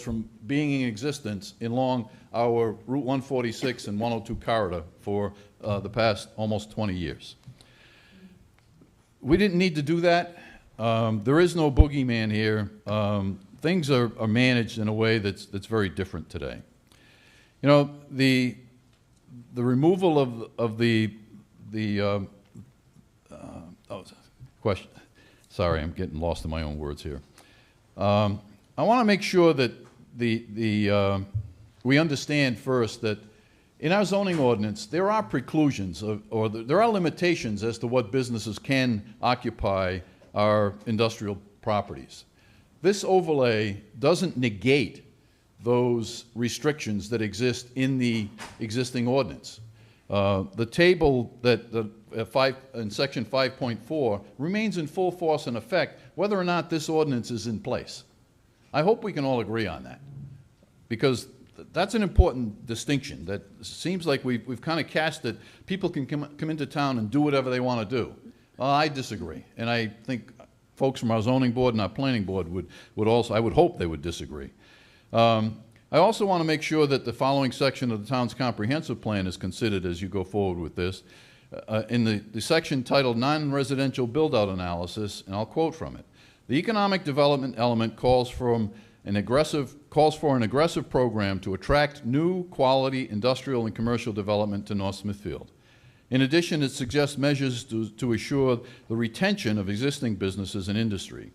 from being in existence along our Route 146 and 102 corridor for the past almost 20 years. We didn't need to do that. There is no boogeyman here. Things are managed in a way that's very different today. You know, the removal of the question. Sorry, I'm getting lost in my own words here. I want to make sure that we understand first that in our zoning ordinance, there are preclusions there are limitations as to what businesses can occupy our industrial properties. This overlay doesn't negate those restrictions that exist in the existing ordinance. The table in section 5.4 remains in full force and effect whether or not this ordinance is in place. I hope we can all agree on that, because that's an important distinction that seems like we've kind of cast that people can come into town and do whatever they want to do. I disagree, and I think folks from our zoning board and our planning board would also, I would hope they would disagree. I also want to make sure that the following section of the town's comprehensive plan is considered as you go forward with this. In the section titled Non-Residential Build-Out Analysis, and I'll quote from it, "The economic development element calls for an aggressive program to attract new quality industrial and commercial development to North Smithfield. In addition, it suggests measures to assure the retention of existing businesses and industry.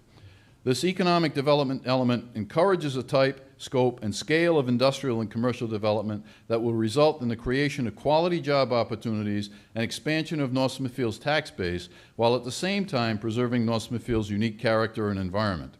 This economic development element encourages a type, scope, and scale of industrial and commercial development that will result in the creation of quality job opportunities and expansion of North Smithfield's tax base, while at the same time preserving North Smithfield's unique character and environment.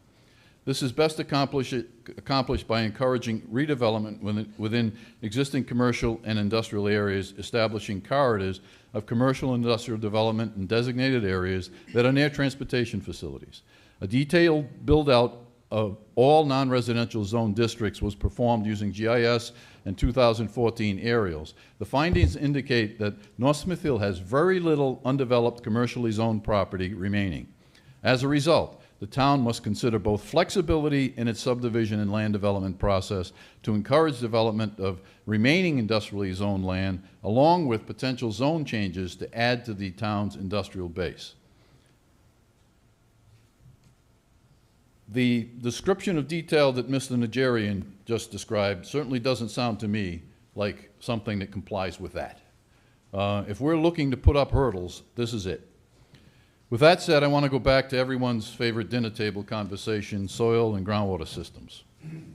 This is best accomplished by encouraging redevelopment within existing commercial and industrial areas, establishing corridors of commercial and industrial development in designated areas that are near transportation facilities. A detailed build-out of all non-residential zone districts was performed using GIS and 2014 aerials. The findings indicate that North Smithfield has very little undeveloped commercially zoned property remaining. As a result, the town must consider both flexibility in its subdivision and land development process to encourage development of remaining industrially zoned land, along with potential zone changes to add to the town's industrial base." The description of detail that Mr. Najarian just described certainly doesn't sound to me like something that complies with that. If we're looking to put up hurdles, this is it. With that said, I want to go back to everyone's favorite dinner table conversation, soil and groundwater systems.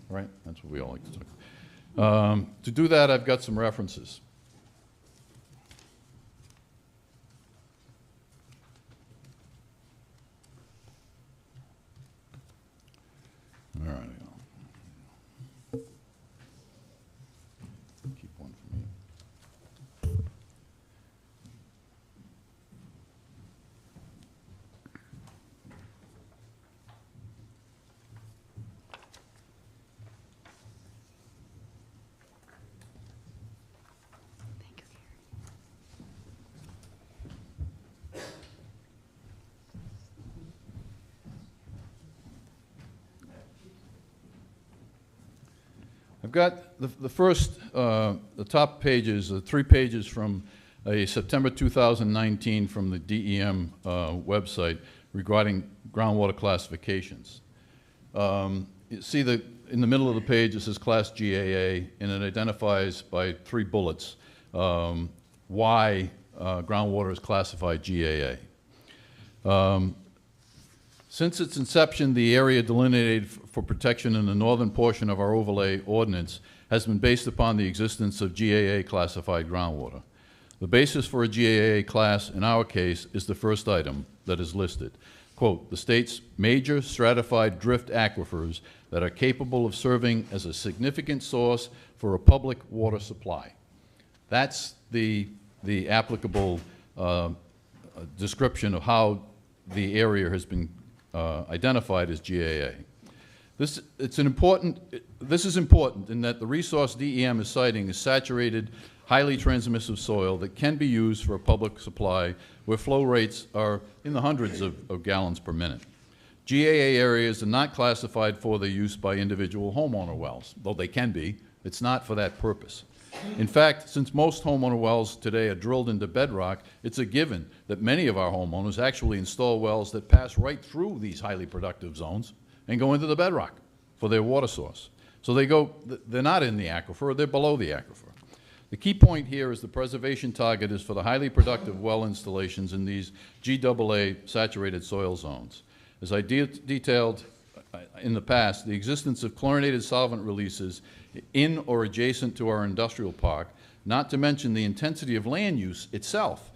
Right? That's what we all like to talk. To do that, I've got some references. All right. Keep one for me. I've got the first, the top pages, 3 pages from a September 2019 from the DEM website regarding groundwater classifications. You see that in the middle of the page it says Class GAA, and it identifies by 3 bullets why groundwater is classified GAA. Since its inception, the area delineated for protection in the northern portion of our overlay ordinance has been based upon the existence of GAA classified groundwater. The basis for a GAA class, in our case, is the first item that is listed. Quote, the state's major stratified drift aquifers that are capable of serving as a significant source for a public water supply. That's the applicable description of how the area has been identified as GAA. This is important in that the resource DEM is citing is saturated, highly transmissive soil that can be used for a public supply where flow rates are in the hundreds of gallons per minute. GAA areas are not classified for their use by individual homeowner wells, though they can be. It's not for that purpose. In fact, since most homeowner wells today are drilled into bedrock, it's a given that many of our homeowners actually install wells that pass right through these highly productive zones and go into the bedrock for their water source. So they're not in the aquifer, they're below the aquifer. The key point here is the preservation target is for the highly productive well installations in these GAA saturated soil zones. As I detailed in the past, the existence of chlorinated solvent releases in or adjacent to our industrial park, not to mention the intensity of land use itself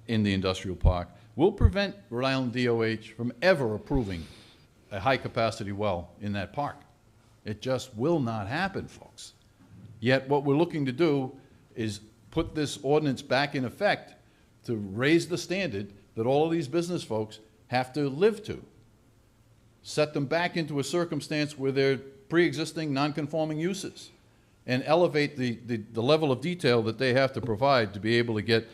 in the industrial park, will prevent Rhode Island DOH from ever approving a high-capacity well in that park. It just will not happen, folks. Yet what we're looking to do is put this ordinance back in effect to raise the standard that all of these business folks have to live to. Set them back into a circumstance where they're pre-existing non-conforming uses and elevate the level of detail that they have to provide to be able to get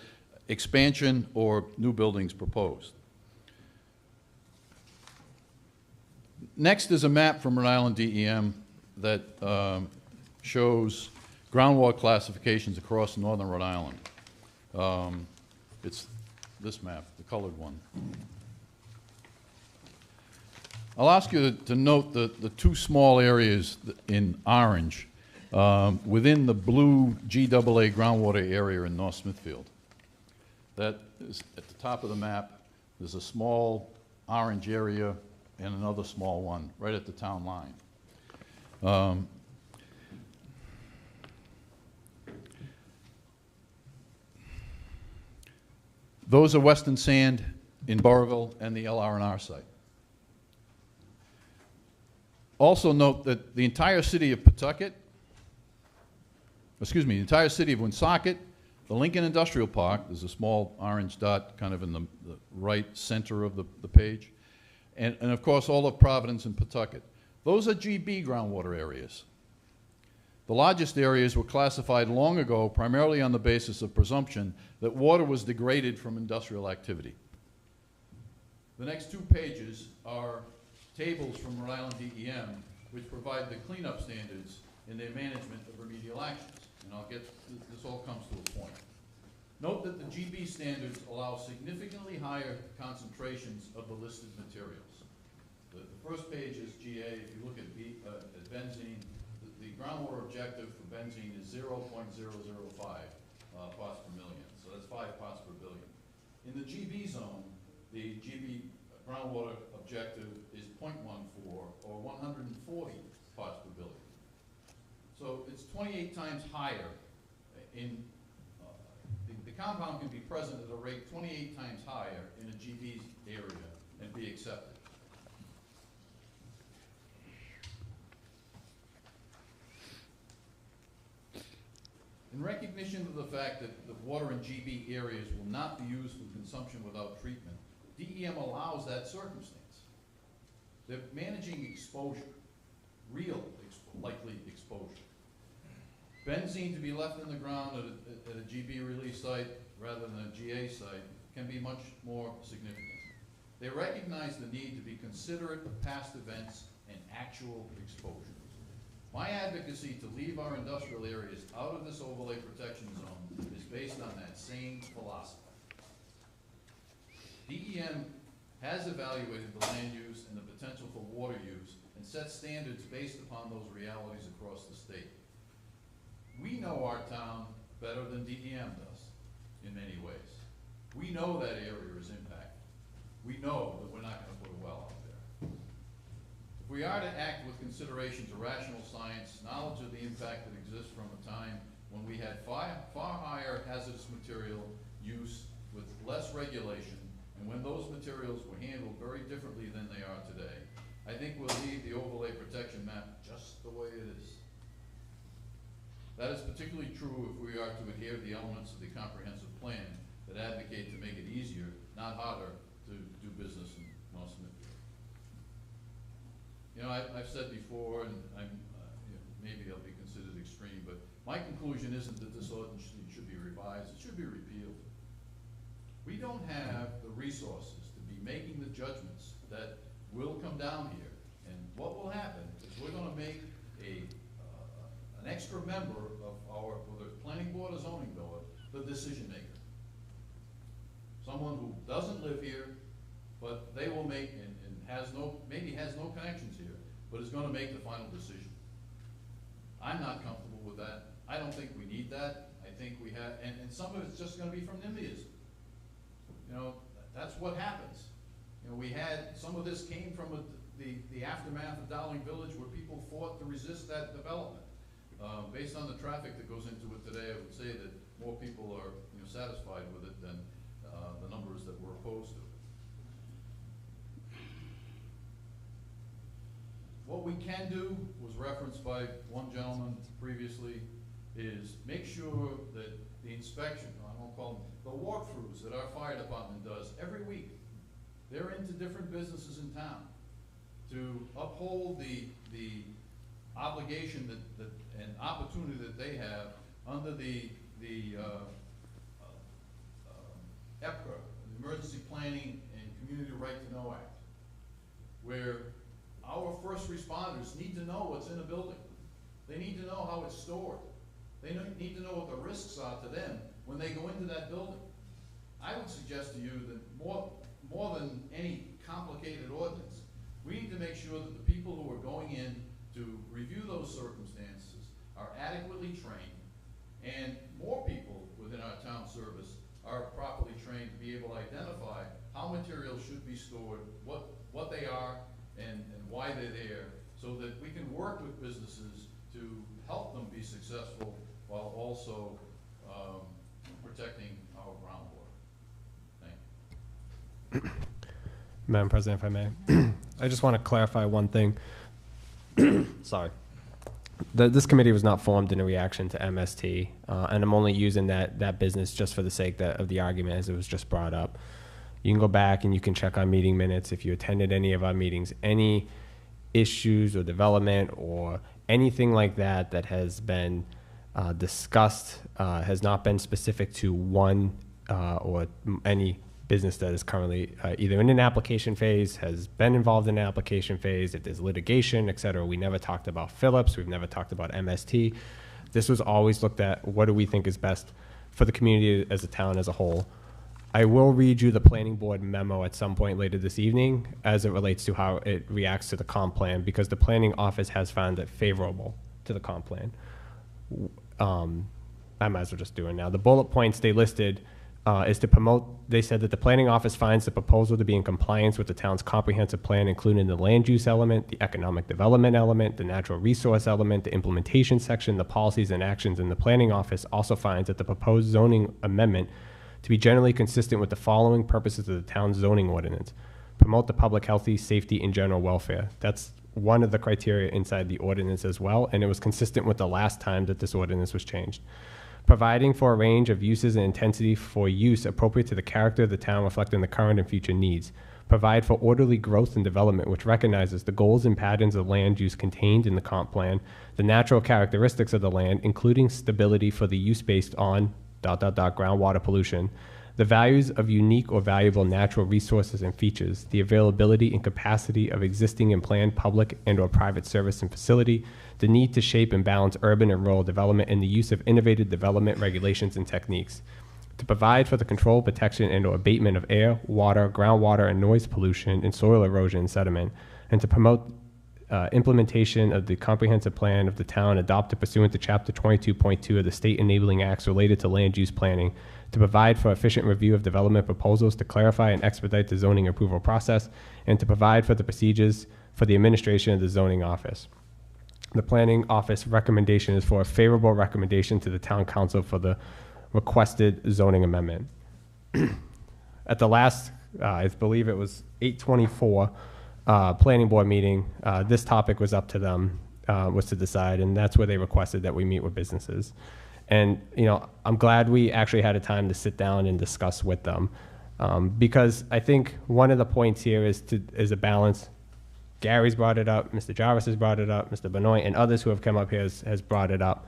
expansion or new buildings proposed. Next is a map from Rhode Island DEM that shows groundwater classifications across northern Rhode Island. It's this map, the colored one. I'll ask you to note the 2 small areas in orange within the blue GAA groundwater area in North Smithfield. That is at the top of the map. There's a small orange area and another small one right at the town line. Those are Western Sand in Burrville and the LR&R site. Also note that the entire city of Pawtucket, the entire city of Woonsocket, the Lincoln Industrial Park, there's a small orange dot kind of in the right center of the page, and of course all of Providence and Pawtucket. Those are GB groundwater areas. The largest areas were classified long ago primarily on the basis of presumption that water was degraded from industrial activity. The next 2 pages are tables from Rhode Island DEM which provide the cleanup standards in their management of remedial actions. And I'll get, this all comes to a point. Note that the GB standards allow significantly higher concentrations of the listed materials. The first page is GA. If you look at benzene, the groundwater objective for benzene is 0.005 parts per million. So that's 5 parts per billion. In the GB zone, the GB groundwater objective is 0.14 or 140 parts per billion. So it's 28 times higher in, the compound can be present at a rate 28 times higher in a GB area and be accepted. In recognition of the fact that the water in GB areas will not be used for consumption without treatment, DEM allows that circumstance. They're managing exposure, real likely exposure. Benzene to be left in the ground at a GB release site rather than a GA site can be much more significant. They recognize the need to be considerate of past events and actual exposure. My advocacy to leave our industrial areas out of this overlay protection zone is based on that same philosophy. DEM has evaluated the land use and the potential for water use and set standards based upon those realities across the state. We know our town better than DEM does in many ways. We know that area is impacted. We know that we're not going to put a well out there. If we are to act with consideration to rational science, knowledge of the impact that exists from a time when we had far higher hazardous material use with less regulation, and when those materials were handled very differently than they are today, I think we'll leave the overlay protection map just the way it is. That is particularly true if we are to adhere to the elements of the comprehensive plan that advocate to make it easier, not harder, to do business in North Smithfield. You know, I've said before, and you know, maybe I'll be considered extreme, but my conclusion isn't that this ordinance should be revised, it should be repealed. We don't have the resources to be making the judgments that will come down here. And what will happen is we're gonna make an extra member of our, whether it's planning board or zoning board, the decision maker. Someone who doesn't live here, but they will make, and maybe has no connections here, but is gonna make the final decision. I'm not comfortable with that. I don't think we need that. I think we have, and some of it's just gonna be from NIMBYism. You know, that's what happens. You know, we had, some of this came from the aftermath of Dowling Village where people fought to resist that development. Based on the traffic that goes into it today, I would say that more people are, you know, satisfied with it than the numbers that were opposed to it. What we can do, was referenced by one gentleman previously, is make sure that the inspection, I won't call them, the walkthroughs that our fire department does every week, they're into different businesses in town to uphold the obligation that and opportunity that they have under the EPCA, the Emergency Planning and Community Right to Know Act, where our first responders need to know what's in a building. They need to know how it's stored. They need to know what the risks are to them when they go into that building. I would suggest to you that more than any complicated ordinance, we need to make sure that the people who are going in to review those circumstances are adequately trained, and more people within our town service are properly trained to be able to identify how materials should be stored, what they are, and why they're there, so that we can work with businesses to help them be successful while also protecting our groundwater. Thank you. Madam President, if I may, I just want to clarify one thing. Sorry. This committee was not formed in a reaction to MST, and I'm only using that business just for the sake of the argument as it was just brought up. You can go back and you can check our meeting minutes if you attended any of our meetings. Any issues or development or anything like that that has been discussed has not been specific to one or any business that is currently either in an application phase, has been involved in an application phase, if there's litigation, et cetera. We never talked about Phillips. We've never talked about MST. This was always looked at, what do we think is best for the community as a town as a whole. I will read you the planning board memo at some point later this evening as it relates to how it reacts to the comp plan, because the planning office has found it favorable to the comp plan. I might as well just do it now. The bullet points they listed is to promote, they said that the planning office finds the proposal to be in compliance with the town's comprehensive plan, including the land use element, the economic development element, the natural resource element, the implementation section, the policies and actions. And the planning office also finds that the proposed zoning amendment to be generally consistent with the following purposes of the town's zoning ordinance: promote the public health, safety, and general welfare. That's one of the criteria inside the ordinance as well, and it was consistent with the last time that this ordinance was changed. Providing for a range of uses and intensity for use appropriate to the character of the town, reflecting the current and future needs. Provide for orderly growth and development, which recognizes the goals and patterns of land use contained in the comp plan, the natural characteristics of the land, including stability for the use based on ... groundwater pollution, the values of unique or valuable natural resources and features, the availability and capacity of existing and planned public and or private service and facility, the need to shape and balance urban and rural development, and the use of innovative development regulations and techniques, to provide for the control, protection, and or abatement of air, water, groundwater, and noise pollution, and soil erosion and sediment, and to promote implementation of the comprehensive plan of the town adopted pursuant to Chapter 22.2 of the State Enabling Acts related to land use planning, to provide for efficient review of development proposals, to clarify and expedite the zoning approval process, and to provide for the procedures for the administration of the zoning office. The planning office recommendation is for a favorable recommendation to the town council for the requested zoning amendment. At the last, I believe it was 8/24 planning board meeting, this topic was up to them, was to decide, and that's where they requested that we meet with businesses. And, you know, I'm glad we actually had a time to sit down and discuss with them, because I think one of the points here is a balance. Gary's brought it up, Mr. Jarvis has brought it up, Mr. Benoit, and others who have come up here has brought it up.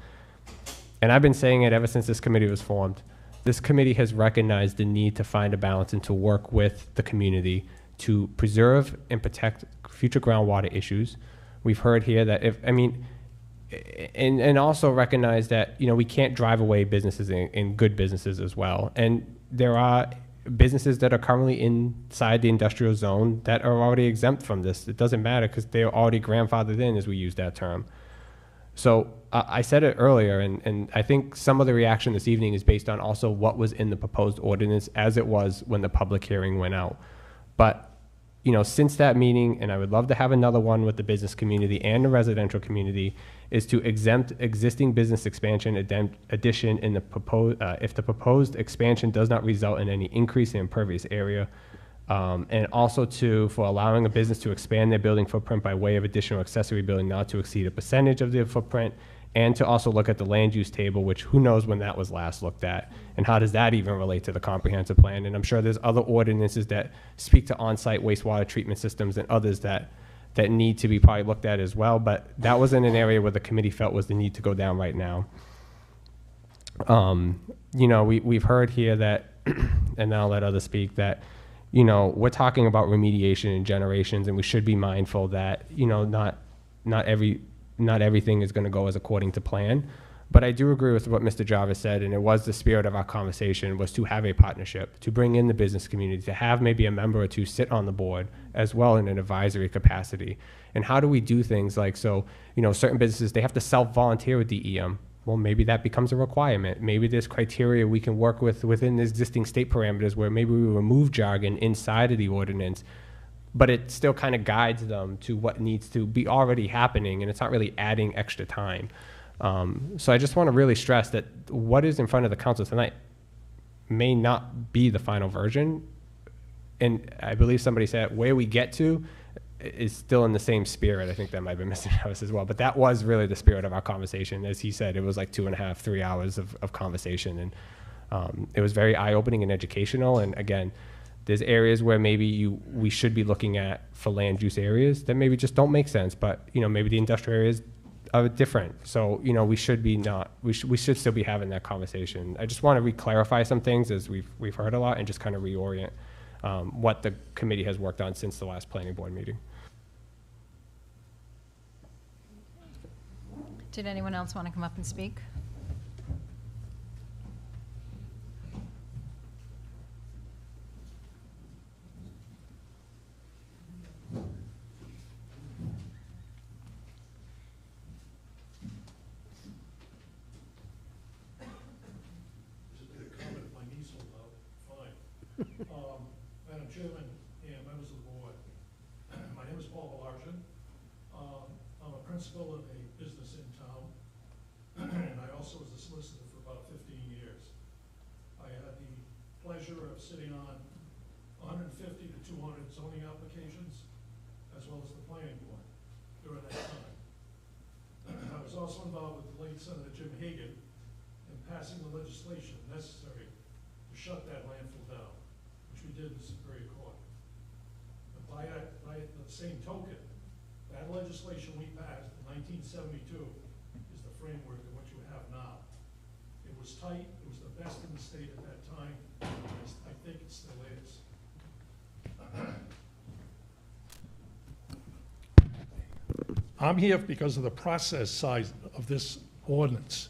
And I've been saying it ever since this committee was formed. This committee has recognized the need to find a balance and to work with the community to preserve and protect future groundwater issues. We've heard here that and also recognize that, you know, we can't drive away businesses and good businesses as well. And there are businesses that are currently inside the industrial zone that are already exempt from this. It doesn't matter because they're already grandfathered in, as we use that term. So I said it earlier, and I think some of the reaction this evening is based on also what was in the proposed ordinance as it was when the public hearing went out. But, you know, since that meeting, and I would love to have another one with the business community and the residential community, is to exempt existing business expansion addition in the proposed, if the proposed expansion does not result in any increase in impervious area, and also for allowing a business to expand their building footprint by way of additional accessory building not to exceed a percentage of their footprint, and to also look at the land use table, which who knows when that was last looked at, and how does that even relate to the comprehensive plan. And I'm sure there's other ordinances that speak to on-site wastewater treatment systems and others that need to be probably looked at as well, but that wasn't an area where the committee felt was the need to go down right now. You know, we've heard here that, and now I'll let others speak, that, you know, we're talking about remediation in generations, and we should be mindful that, you know, not everything is going to go as according to plan. But I do agree with what Mr. Jarvis said, and it was the spirit of our conversation, was to have a partnership, to bring in the business community, to have maybe a member or two sit on the board as well in an advisory capacity. And how do we do things like, so, you know, certain businesses, they have to self-volunteer with DEM. Well, maybe that becomes a requirement. Maybe there's criteria we can work with within the existing state parameters where maybe we remove jargon inside of the ordinance, but it still kind of guides them to what needs to be already happening, and it's not really adding extra time. So I just want to really stress that what is in front of the council tonight may not be the final version. And I believe somebody said where we get to is still in the same spirit. I think that might be Mr. Jarvis as well. But that was really the spirit of our conversation. As he said, it was like 2.5, 3 hours of conversation. And it was very eye-opening and educational. And again, there's areas where maybe we should be looking at for land use areas that maybe just don't make sense. But, you know, maybe the industrial areas are different. So, you know, we should should still be having that conversation. I just want to re-clarify some things as we've heard a lot, and just kind of reorient what the committee has worked on since the last planning board meeting. Did anyone else want to come up and speak? Madam Chairman and members of the board, my name is Paul Balarjan. I'm a principal of a business in town, and I also was a solicitor for about 15 years. I had the pleasure of sitting on 150 to 200 zoning applications, as well as the planning board during that time. I was also involved with the late Senator Jim Hagan in passing the legislation necessary to shut that landfill down, which we did in Superior Court. But by the same token, that legislation we passed in 1972 is the framework of what you have now. It was tight, it was the best in the state at that time, and I I'm here because of the process side of this ordinance.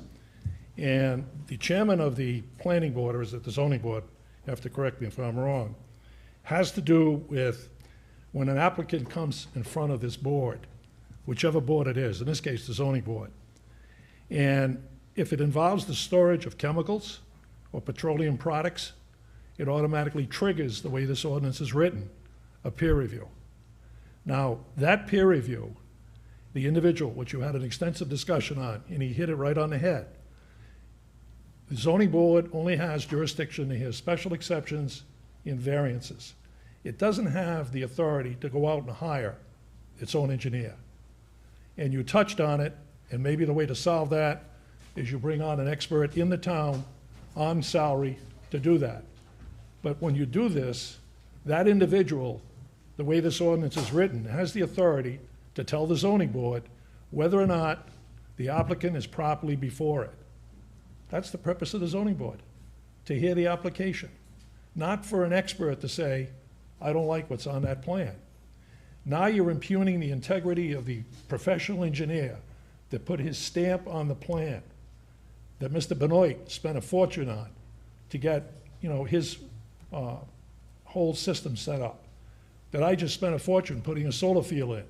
And the chairman of the planning board, or is it the zoning board, you have to correct me if I'm wrong, has to do with when an applicant comes in front of this board, whichever board it is, in this case, the zoning board. And if it involves the storage of chemicals or petroleum products, it automatically triggers, the way this ordinance is written, a peer review. Now, that peer review, the individual, which you had an extensive discussion on, and he hit it right on the head. The zoning board only has jurisdiction to hear special exceptions and variances. It doesn't have the authority to go out and hire its own engineer. And you touched on it, and maybe the way to solve that is you bring on an expert in the town on salary to do that. But when you do this, that individual, the way this ordinance is written, has the authority to tell the zoning board whether or not the applicant is properly before it. That's the purpose of the zoning board, to hear the application, not for an expert to say, I don't like what's on that plan. Now you're impugning the integrity of the professional engineer that put his stamp on the plan, that Mr. Benoit spent a fortune on to get, his whole system set up, that I just spent a fortune putting a solar field in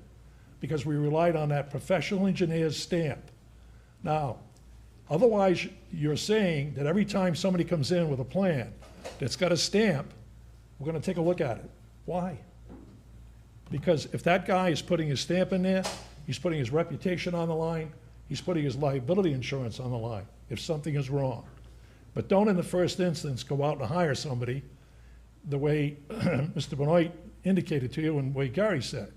because we relied on that professional engineer's stamp. Now, otherwise, you're saying that every time somebody comes in with a plan that's got a stamp, we're going to take a look at it. Why? Because if that guy is putting his stamp in there, he's putting his reputation on the line, he's putting his liability insurance on the line if something is wrong. But don't in the first instance go out and hire somebody the way Mr. Benoit indicated to you and the way Gary said.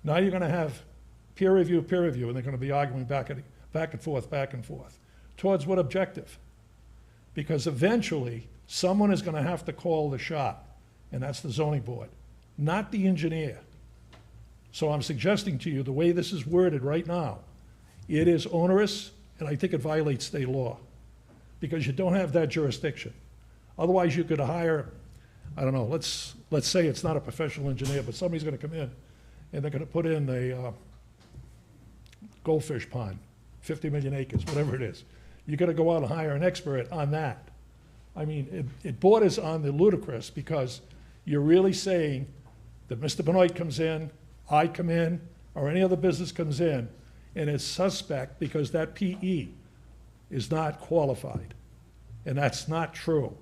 Now you're going to have peer review, and they're going to be arguing back and forth. Towards what objective? Because eventually, someone is going to have to call the shot, and that's the zoning board, not the engineer. So I'm suggesting to you, the way this is worded right now, it is onerous, and I think it violates state law, because you don't have that jurisdiction. Otherwise, you could hire, I don't know, let's say it's not a professional engineer, but somebody's going to come in, and they're going to put in a goldfish pond, 50 million acres, whatever it is. You're going to go out and hire an expert on that. I mean, it borders on the ludicrous, because you're really saying that Mr. Benoit comes in, I come in, or any other business comes in, and it's suspect because that PE is not qualified. And that's not true,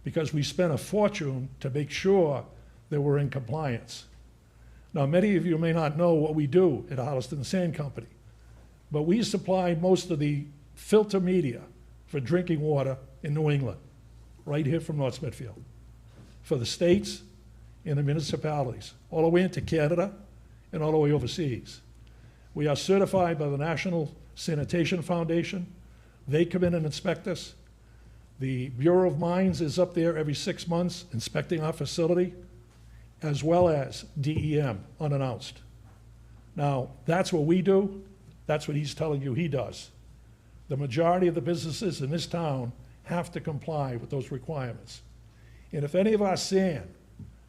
because we spent a fortune to make sure that we're in compliance. Now, many of you may not know what we do at Holliston Sand Company, but we supply most of the filter media for drinking water in New England, right here from North Smithfield, for the states and the municipalities, all the way into Canada and all the way overseas. We are certified by the National Sanitation Foundation. They come in and inspect us. The Bureau of Mines is up there every 6 months inspecting our facility, as well as DEM, unannounced. Now, that's what we do. That's what he's telling you he does. The majority of the businesses in this town have to comply with those requirements. And if any of our sand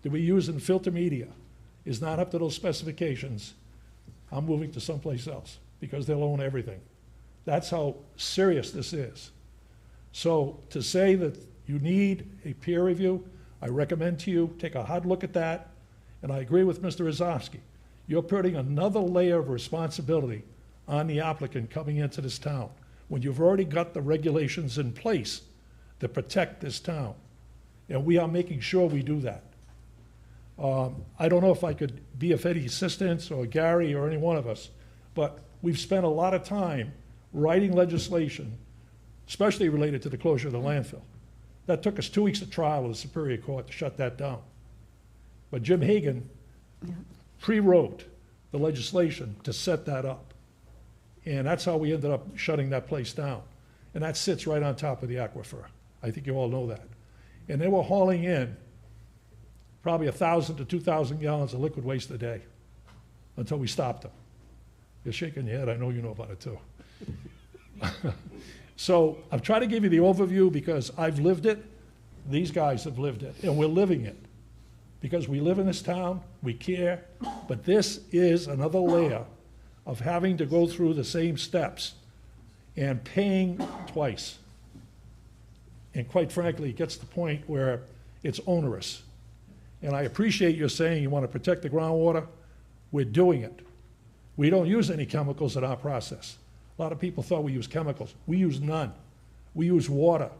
that we use in filter media is not up to those specifications, I'm moving to someplace else, because they'll own everything. That's how serious this is. So to say that you need a peer review, I recommend to you, take a hard look at that, and I agree with Mr. Rozovsky. You're putting another layer of responsibility on the applicant coming into this town, when you've already got the regulations in place to protect this town. And we are making sure we do that. I don't know if I could be of any assistance, or Gary, or any one of us, but we've spent a lot of time writing legislation, especially related to the closure of the landfill. That took us 2 weeks of trial at the Superior Court to shut that down. But Jim Hagan pre-wrote the legislation to set that up. And that's how we ended up shutting that place down. And that sits right on top of the aquifer. I think you all know that. And they were hauling in probably 1,000 to 2,000 gallons of liquid waste a day until we stopped them. You're shaking your head, I know you know about it too. So I'm trying to give you the overview because I've lived it, these guys have lived it, and we're living it. Because we live in this town, we care, but this is another layer of having to go through the same steps and paying twice. And quite frankly, it gets to the point where it's onerous. And I appreciate you saying you want to protect the groundwater. We're doing it. We don't use any chemicals in our process. A lot of people thought we use chemicals. We use none. We use water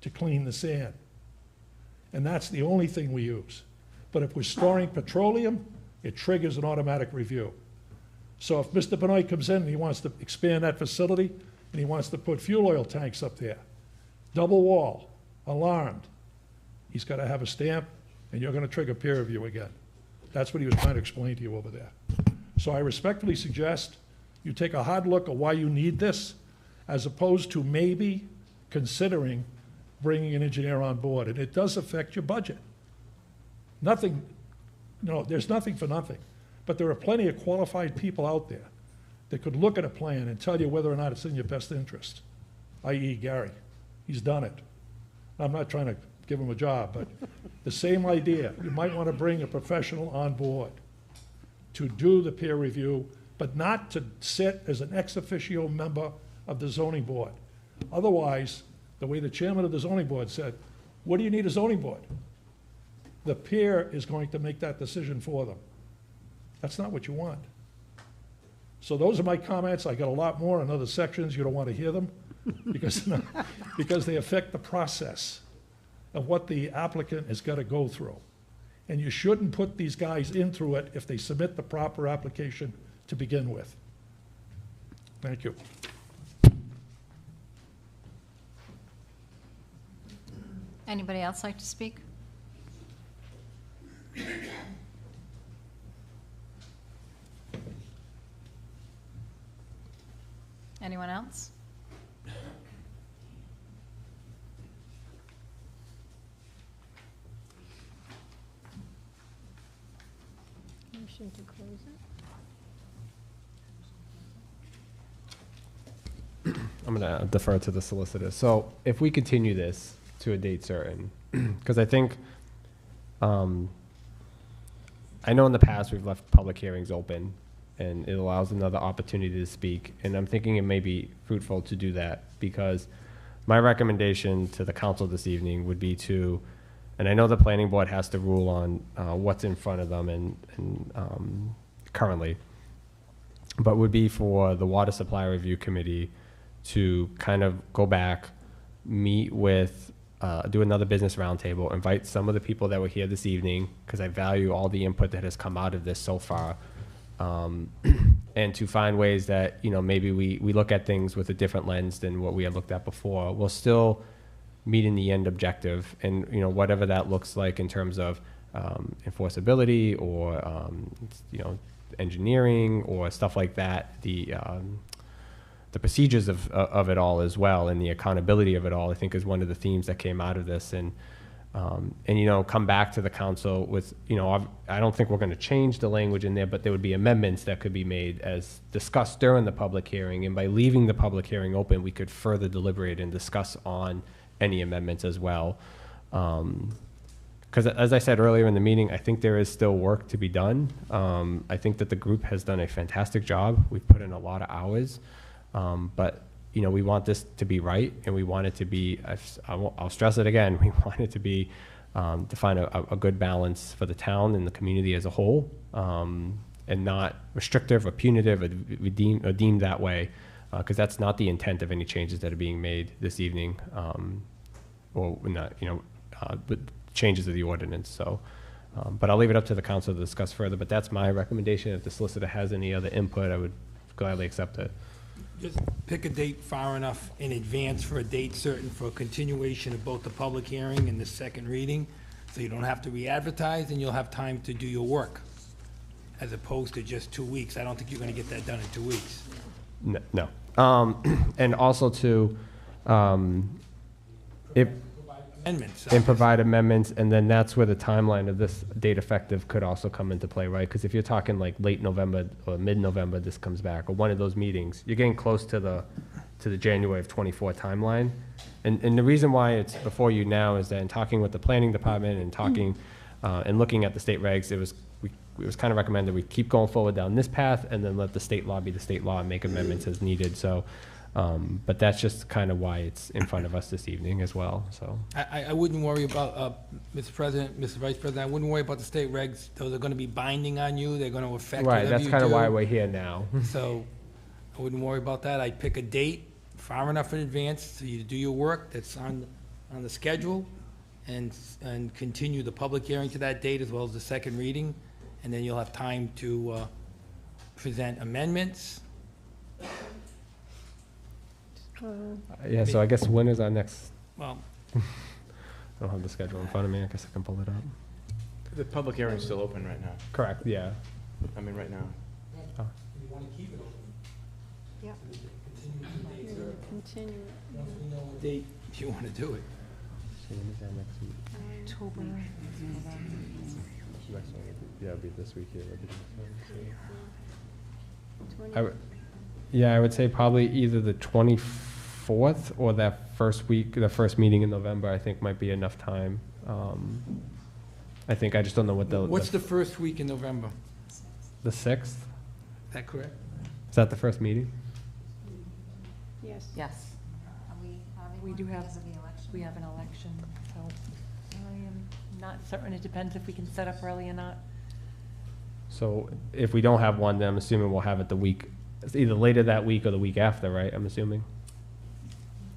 to clean the sand. And that's the only thing we use. But if we're storing petroleum, it triggers an automatic review. So if Mr. Benoit comes in and he wants to expand that facility and he wants to put fuel oil tanks up there, double wall, alarmed, he's got to have a stamp and you're going to trigger peer review again. That's what he was trying to explain to you over there. So I respectfully suggest you take a hard look at why you need this, as opposed to maybe considering bringing an engineer on board. And it does affect your budget. Nothing, no, there's nothing for nothing. But there are plenty of qualified people out there that could look at a plan and tell you whether or not it's in your best interest, i.e. Gary. He's done it. I'm not trying to give him a job, but the same idea. You might want to bring a professional on board to do the peer review, but not to sit as an ex officio member of the zoning board. Otherwise, the way the chairman of the zoning board said, what do you need a zoning board? The peer is going to make that decision for them. That's not what you want. So those are my comments. I got a lot more in other sections. You don't want to hear them because they affect the process of what the applicant has got to go through. And you shouldn't put these guys in through it if they submit the proper application to begin with. Thank you. Anybody else like to speak? Anyone else? Motion to close it. I'm going to defer to the solicitor. So if we continue this to a date certain, because I think, I know in the past we've left public hearings open and it allows another opportunity to speak. And I'm thinking it may be fruitful to do that, because my recommendation to the council this evening would be to, and I know the planning board has to rule on what's in front of them and currently, but would be for the Water Supply Review Committee to kind of go back, meet with, do another business roundtable, invite some of the people that were here this evening, because I value all the input that has come out of this so far, and to find ways that, you know, maybe we look at things with a different lens than what we had looked at before. We'll still meeting the end objective, and you know, whatever that looks like in terms of enforceability or you know, engineering or stuff like that, the procedures of it all as well, and the accountability of it all, I think, is one of the themes that came out of this. And you know, come back to the council with, you know, I don't think we're going to change the language in there, but there would be amendments that could be made as discussed during the public hearing, and by leaving the public hearing open, we could further deliberate and discuss on any amendments as well. Because as I said earlier in the meeting, I think there is still work to be done. I think that the group has done a fantastic job. We've put in a lot of hours, but you know, we want this to be right, and we want it to be, I'll stress it again, we want it to be, to find a good balance for the town and the community as a whole, and not restrictive or punitive or deemed that way, because that's not the intent of any changes that are being made this evening, or not, you know, but changes of the ordinance. So, but I'll leave it up to the council to discuss further, but that's my recommendation. If the solicitor has any other input, I would gladly accept it. Just pick a date far enough in advance for a date certain for a continuation of both the public hearing and the second reading, so you don't have to re-advertise and you'll have time to do your work, as opposed to just 2 weeks. I don't think you're going to get that done in 2 weeks. No. And also to, if, Amendments. and provide amendments, and then that's where the timeline of this date effective could also come into play, right? Because if you're talking like late November or mid-November, this comes back, or one of those meetings, you're getting close to the January of '24 timeline. And the reason why it's before you now is that in talking with the planning department and talking and looking at the state regs, it was kind of recommended we keep going forward down this path and then let the state law be the state law and make amendments as needed. So, but that's just kind of why it's in front of us this evening as well, so. I wouldn't worry about, Mr. President, Mr. Vice President, I wouldn't worry about the state regs. Those are gonna be binding on you. They're gonna affect whatever Right, you do. that's kind of why we're here now. So I wouldn't worry about that. I'd pick a date far enough in advance so you do your work that's on the schedule and continue the public hearing to that date as well as the second reading. And then you'll have time to present amendments. Yeah, so I guess when is our next? Well, I don't have the schedule in front of me. I guess I can pull it up. The public hearing's still open right now. Correct, yeah. I mean, right now. Oh. You want to keep it open? Yeah. Continue it. Once we know what date you want to do it. So when is that next week? October. Yeah, it'll be this week here. Twenty- I would say probably either the 24th or that first week, the first meeting in November, I think might be enough time. I think, I just don't know what What's the first week in November? the 6th? Is that correct? Is that the first meeting? Yes. Yes. We do have, we have an election, so I am not certain. It depends if we can set up early or not. So if we don't have one, then I'm assuming we'll have it the week, it's either later that week or the week after, right? I'm assuming.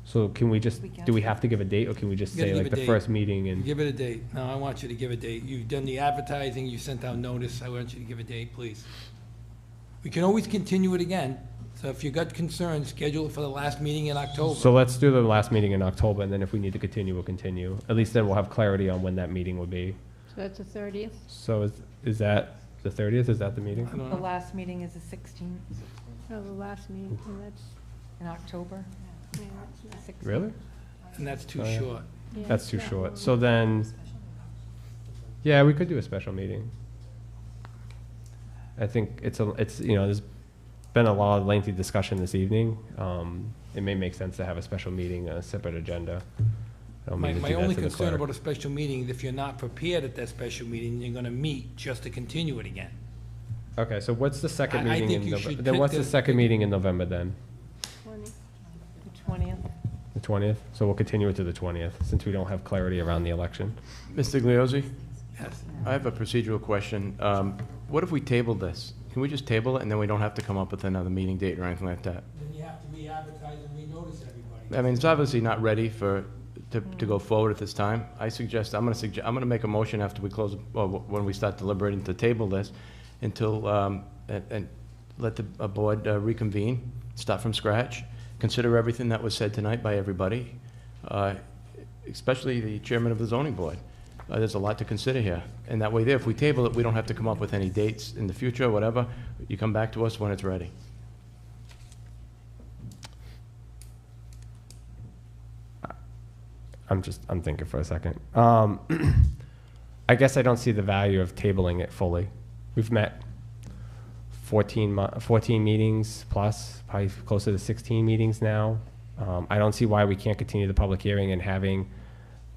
So can we just, do we have to give a date, or can we just You gotta say give like a the date. first meeting and? Give it a date. No, I want you to give a date. You've done the advertising, you sent out notice. I want you to give a date, please. We can always continue it again. So if you got concerns, schedule it for the last meeting in October. So let's do the last meeting in October, and then if we need to continue, we'll continue. At least then we'll have clarity on when that meeting would be. So that's the 30th? So is that the 30th? Is that the meeting? I don't The know. last meeting is the 16th No, the last meeting, and that's, in October. yeah, that's not- Really? And that's too Oh, yeah. short. yeah, That's it's too not short. long. So then, yeah, we could do a special meeting. I think it's, you know, there's been a lot of lengthy discussion this evening. It may make sense to have a special meeting, a separate agenda. I don't mean to My do that only to the concern clerk. about a special meeting is if you're not prepared at that special meeting, you're gonna meet just to continue it again. Okay, so what's the second I meeting think in you November? should Then pick what's the second meeting in November then? 20. The 20th. The 20th? So we'll continue it to the 20th, since we don't have clarity around the election. Mr. Gliozzi, Yes. I have a procedural question. What if we table this? Can we just table it and then we don't have to come up with another meeting date or anything like that? Then you have to re-advertise and re-notice everybody. I mean, it's obviously not ready to go forward at this time. I'm gonna make a motion after we close, well, when we start deliberating to table this until, and let the board reconvene, start from scratch, consider everything that was said tonight by everybody, especially the chairman of the zoning board. There's a lot to consider here. And that way there, if we table it, we don't have to come up with any dates in the future or whatever. You come back to us when it's ready. I'm thinking for a second. I guess I don't see the value of tabling it fully. We've met 14 meetings plus, probably closer to 16 meetings now. I don't see why we can't continue the public hearing and having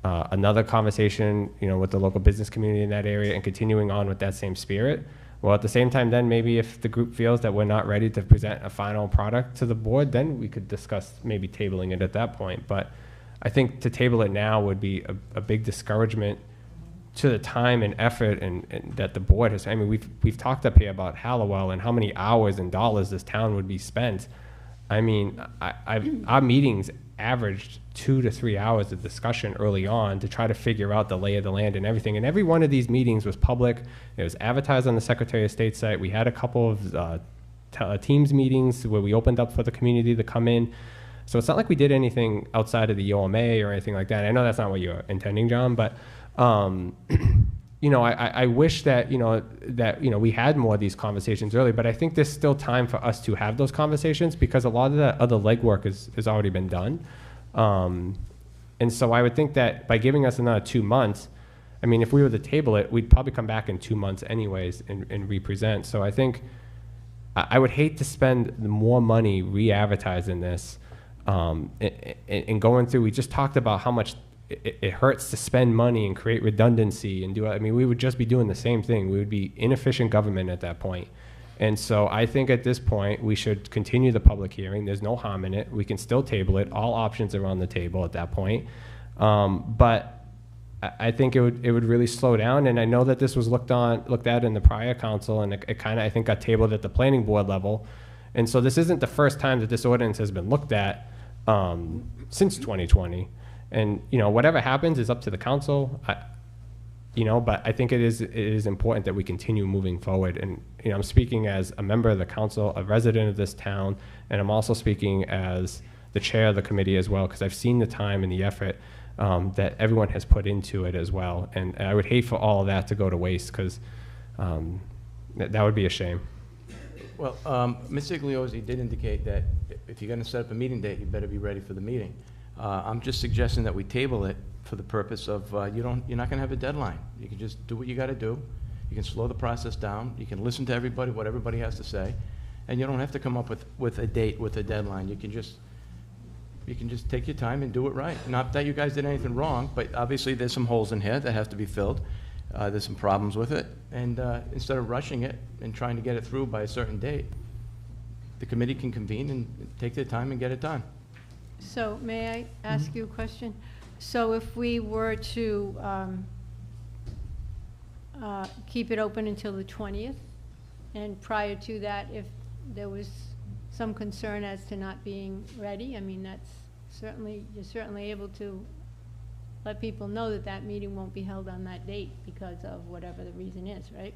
another conversation, you know, with the local business community in that area and continuing on with that same spirit. Well, at the same time, then maybe if the group feels that we're not ready to present a final product to the board, then we could discuss maybe tabling it at that point. But I think to table it now would be a big discouragement to the time and effort and that the board has. I mean, we've talked up here about Hallowell and how many hours and dollars this town would be spent. I mean, our meetings averaged 2 to 3 hours of discussion early on to try to figure out the lay of the land and everything. And every one of these meetings was public. It was advertised on the Secretary of State site. We had a couple of Teams meetings where we opened up for the community to come in. So it's not like we did anything outside of the OMA or anything like that. I know that's not what you're intending, John, but you know, I wish that we had more of these conversations early, but I think there's still time for us to have those conversations because a lot of that other legwork has already been done. And so I would think that by giving us another 2 months, I mean, if we were to table it, we'd probably come back in 2 months anyways and re-present. So I think I would hate to spend more money re-advertising this and going through. We just talked about how much it hurts to spend money and create redundancy and do, I mean, we would just be doing the same thing. We would be inefficient government at that point. And so I think at this point, we should continue the public hearing. There's no harm in it. We can still table it. All options are on the table at that point. But I think it would really slow down. And I know that this was looked at in the prior council, and it kind of, I think, got tabled at the planning board level. And so this isn't the first time that this ordinance has been looked at since 2020. And, you know, whatever happens is up to the council. But I think it is important that we continue moving forward. And, you know, I'm speaking as a member of the council, a resident of this town, and I'm also speaking as the chair of the committee as well, because I've seen the time and the effort that everyone has put into it as well. And I would hate for all of that to go to waste, because that would be a shame. Well, Mr. Igliozzi did indicate that if you're going to set up a meeting date, you better be ready for the meeting. I'm just suggesting that we table it for the purpose of you're not going to have a deadline. You can just do what you got to do. You can slow the process down. You can listen to everybody, what everybody has to say, and you don't have to come up with a date, with a deadline. You can just take your time and do it right. Not that you guys did anything wrong, but obviously there's some holes in here that have to be filled. There's some problems with it, and instead of rushing it and trying to get it through by a certain date, the committee can convene and take their time and get it done. So may I ask you a question? So if we were to keep it open until the 20th, and prior to that, if there was some concern as to not being ready, I mean, that's certainly, you're certainly able to let people know that that meeting won't be held on that date because of whatever the reason is, right?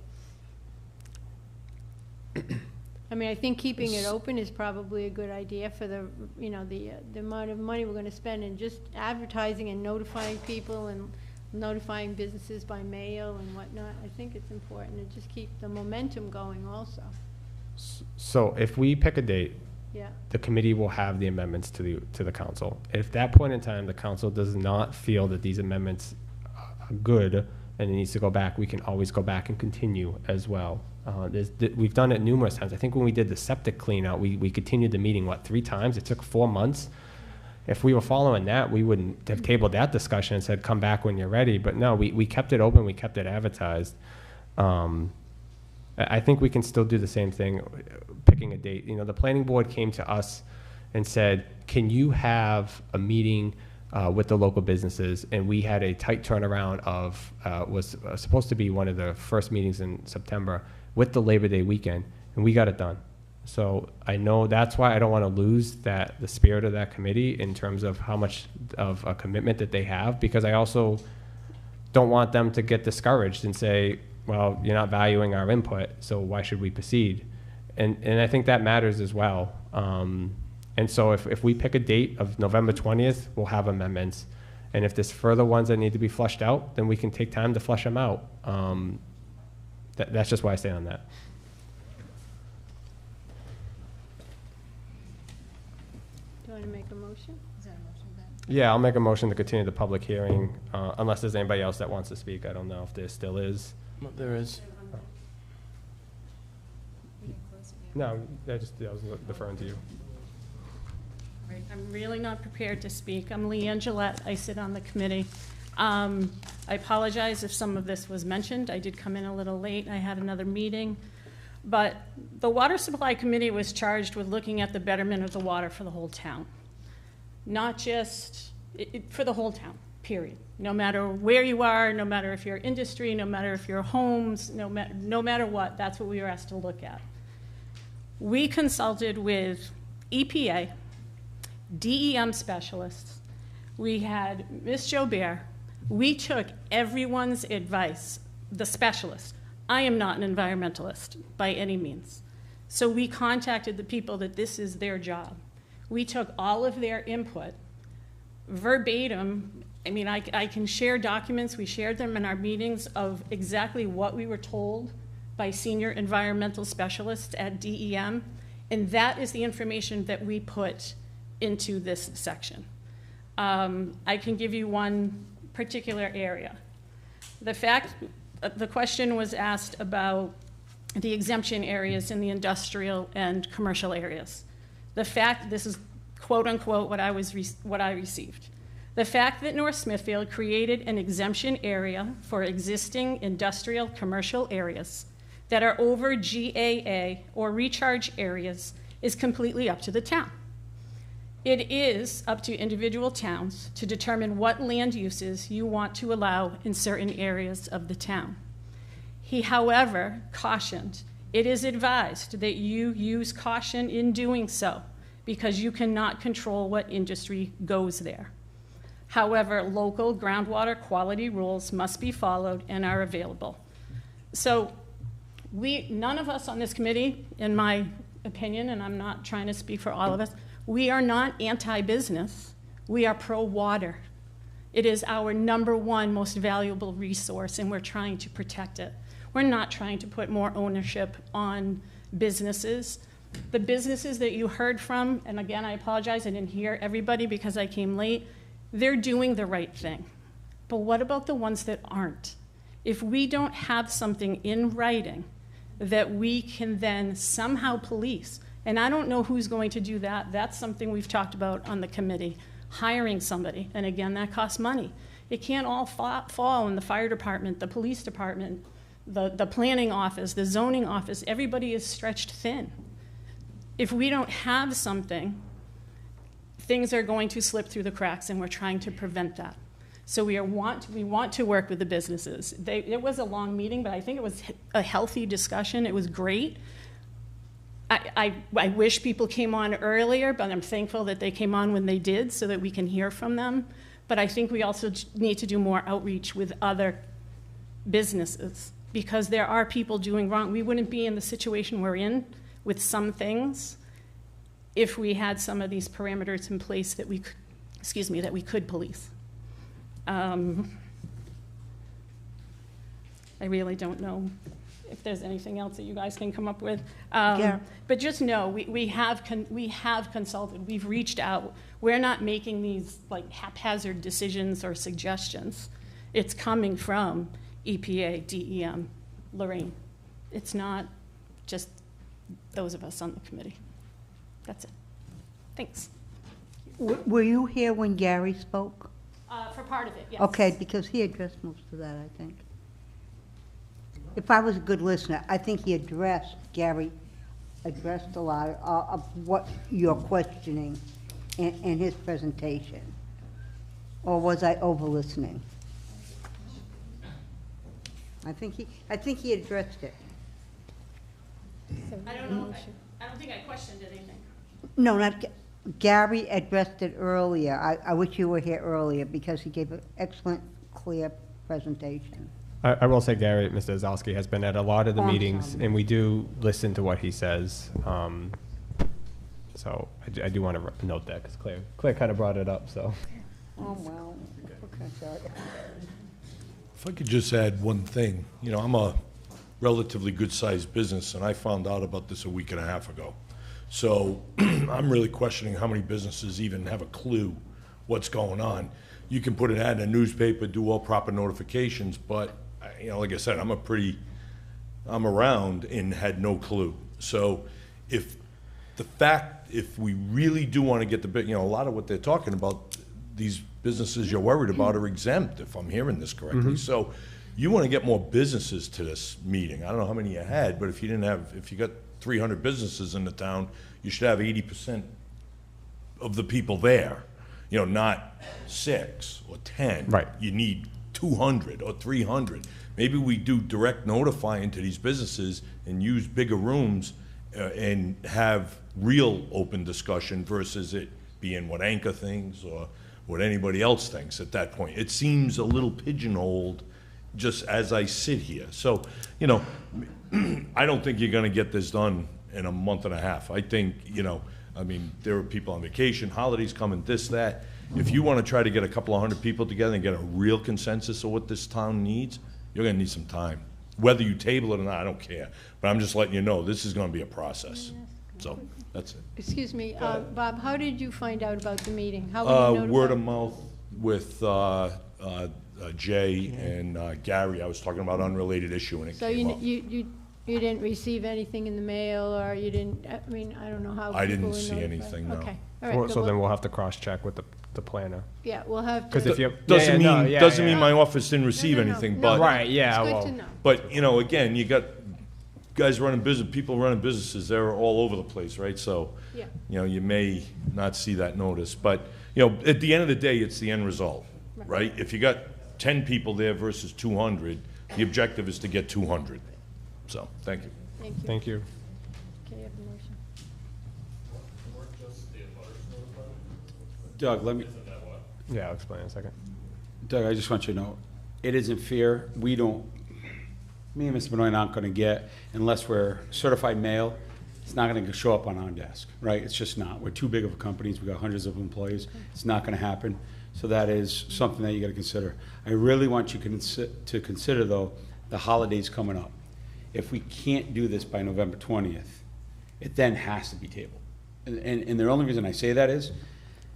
I mean, I think keeping it open is probably a good idea for the, you know, the amount of money we're going to spend in just advertising and notifying people and notifying businesses by mail and whatnot. I think it's important to just keep the momentum going also. So if we pick a date, Yeah. the committee will have the amendments to the council. If at that point in time the council does not feel that these amendments are good and it needs to go back, we can always go back and continue as well. We've done it numerous times. I think when we did the septic clean out, we continued the meeting, 3 times? It took 4 months. If we were following that, we wouldn't have tabled that discussion and said, come back when you're ready. But no, we kept it open, we kept it advertised. I think we can still do the same thing, picking a date. You know, the planning board came to us and said, can you have a meeting with the local businesses? And we had a tight turnaround of, was supposed to be one of the first meetings in September with the Labor Day weekend, and we got it done. So I know that's why I don't want to lose the spirit of that committee in terms of how much of a commitment that they have, because I also don't want them to get discouraged and say, well, you're not valuing our input, so why should we proceed? And I think that matters as well. And so if we pick a date of November 20th, we'll have amendments. And if there's further ones that need to be flushed out, then we can take time to flush them out. That's just why I say on that. Do you want to make a motion? Is that a motion then? Yeah, I'll make a motion to continue the public hearing, unless there's anybody else that wants to speak. I don't know if there still is. Well, there is. No, I was deferring to you. Right, I'm really not prepared to speak. I'm Leanne Gillette. I sit on the committee. I apologize if some of this was mentioned. I did come in a little late. I had another meeting. But the Water Supply Committee was charged with looking at the betterment of the water for the whole town. Not just for the whole town, period. No matter where you are, no matter if you're industry, no matter if you're homes, no matter what, that's what we were asked to look at. We consulted with EPA, DEM specialists. We had Ms. Jobert. We took everyone's advice, the specialists. I am not an environmentalist by any means. So we contacted the people that this is their job. We took all of their input, verbatim. I mean, I can share documents. We shared them in our meetings of exactly what we were told by senior environmental specialists at DEM. And that is the information that we put into this section. I can give you one particular area. The question was asked about the exemption areas in the industrial and commercial areas. The fact, this is quote unquote what I received. The fact that North Smithfield created an exemption area for existing industrial commercial areas that are over GAA or recharge areas is completely up to the town. It is up to individual towns to determine what land uses you want to allow in certain areas of the town. He, however, cautioned, it is advised that you use caution in doing so because you cannot control what industry goes there. However, local groundwater quality rules must be followed and are available. So none of us on this committee, in my opinion, and I'm not trying to speak for all of us, we are not anti-business. We are pro-water. It is our #1 most valuable resource, and we're trying to protect it. We're not trying to put more ownership on businesses. The businesses that you heard from, and again, I apologize, I didn't hear everybody because I came late, they're doing the right thing. But what about the ones that aren't? If we don't have something in writing that we can then somehow police, and I don't know who's going to do that. That's something we've talked about on the committee, hiring somebody. And again, that costs money. It can't all fall in the fire department, the police department, the planning office, the zoning office. Everybody is stretched thin. If we don't have something, things are going to slip through the cracks, and we're trying to prevent that. So we want to work with the businesses. It was a long meeting, but I think it was a healthy discussion. It was great. I wish people came on earlier, but I'm thankful that they came on when they did so that we can hear from them. But I think we also need to do more outreach with other businesses because there are people doing wrong. We wouldn't be in the situation we're in with some things if we had some of these parameters in place that we could police. I really don't know if there's anything else that you guys can come up with. Yeah. But just know, we have consulted, we've reached out. We're not making these like haphazard decisions or suggestions. It's coming from EPA, DEM, Lorraine. It's not just those of us on the committee. That's it. Thanks. Were you here when Gary spoke? For part of it, yes. Okay, because he addressed most of that, I think. If I was a good listener, I think Gary addressed a lot of what you're questioning in his presentation. Or was I over-listening? I think he addressed it. I don't know. I don't think I questioned anything. No, not Gary addressed it earlier. I wish you were here earlier because he gave an excellent, clear presentation. I will say Gary, Mr. Ozalski, has been at a lot of the Oh, I'm meetings, sorry. and we do listen to what he says. So I do want to note that, because Claire kind of brought it up, so. Oh, well, okay, sorry. If I could just add one thing, you know, I'm a relatively good-sized business, and I found out about this a week and a half ago. So I'm really questioning how many businesses even have a clue what's going on. You can put an ad in a newspaper, do all proper notifications, but, you know, like I said, I'm around and had no clue. So if we really do want to get the, you know, a lot of what they're talking about, these businesses you're worried about are exempt, if I'm hearing this correctly. Mhm. So you want to get more businesses to this meeting. I don't know how many you had, but if you got 300 businesses in the town, you should have 80% of the people there. You know, not 6 or 10. Right. You need 200 or 300. Maybe we do direct notifying to these businesses and use bigger rooms and have real open discussion versus it being what Anchor thinks or what anybody else thinks at that point. It seems a little pigeonholed just as I sit here. So, you know, I don't think you're going to get this done in a month and a half. I think, you know, I mean, there are people on vacation, holidays coming, this, that. If you want to try to get a couple of hundred people together and get a real consensus of what this town needs, you're going to need some time. Whether you table it or not, I don't care. But I'm just letting you know, this is going to be a process. So, that's it. Excuse me, Bob, how did you find out about the meeting? How were you notified? Word of mouth with Jay and Gary. I was talking about unrelated issue and it So came up. you didn't receive anything in the mail, or you didn't, I mean, I don't know how. I didn't people were see notified. anything, no. Okay, all right. So then we'll have to cross-check with the planner. Yeah, we'll have to. Because if you Doesn't yeah, mean, no, doesn't yeah. mean my office didn't receive No, no, no. anything, No, but. Right, yeah, It's well, good to know. But, you know, again, you got guys running business, people running businesses, they're all over the place, right? So, Yeah. you know, you may not see that notice, but, you know, at the end of the day, it's the end result, right? If you got 10 people there versus 200, the objective is to get 200. So, thank you. Thank you. Thank you. Okay, you have a motion. Doug, let me, Yeah, I'll explain in a second. Doug, I just want you to know, it isn't fair. We don't, me and Mr. Benoit aren't gonna get, unless we're certified mail, it's not gonna show up on our desk, right? It's just not. We're too big of a company. We got hundreds of employees. It's not gonna happen. So that is something that you gotta consider. I really want you to consider, though, the holidays coming up. If we can't do this by November 20th, it then has to be tabled. And the only reason I say that is,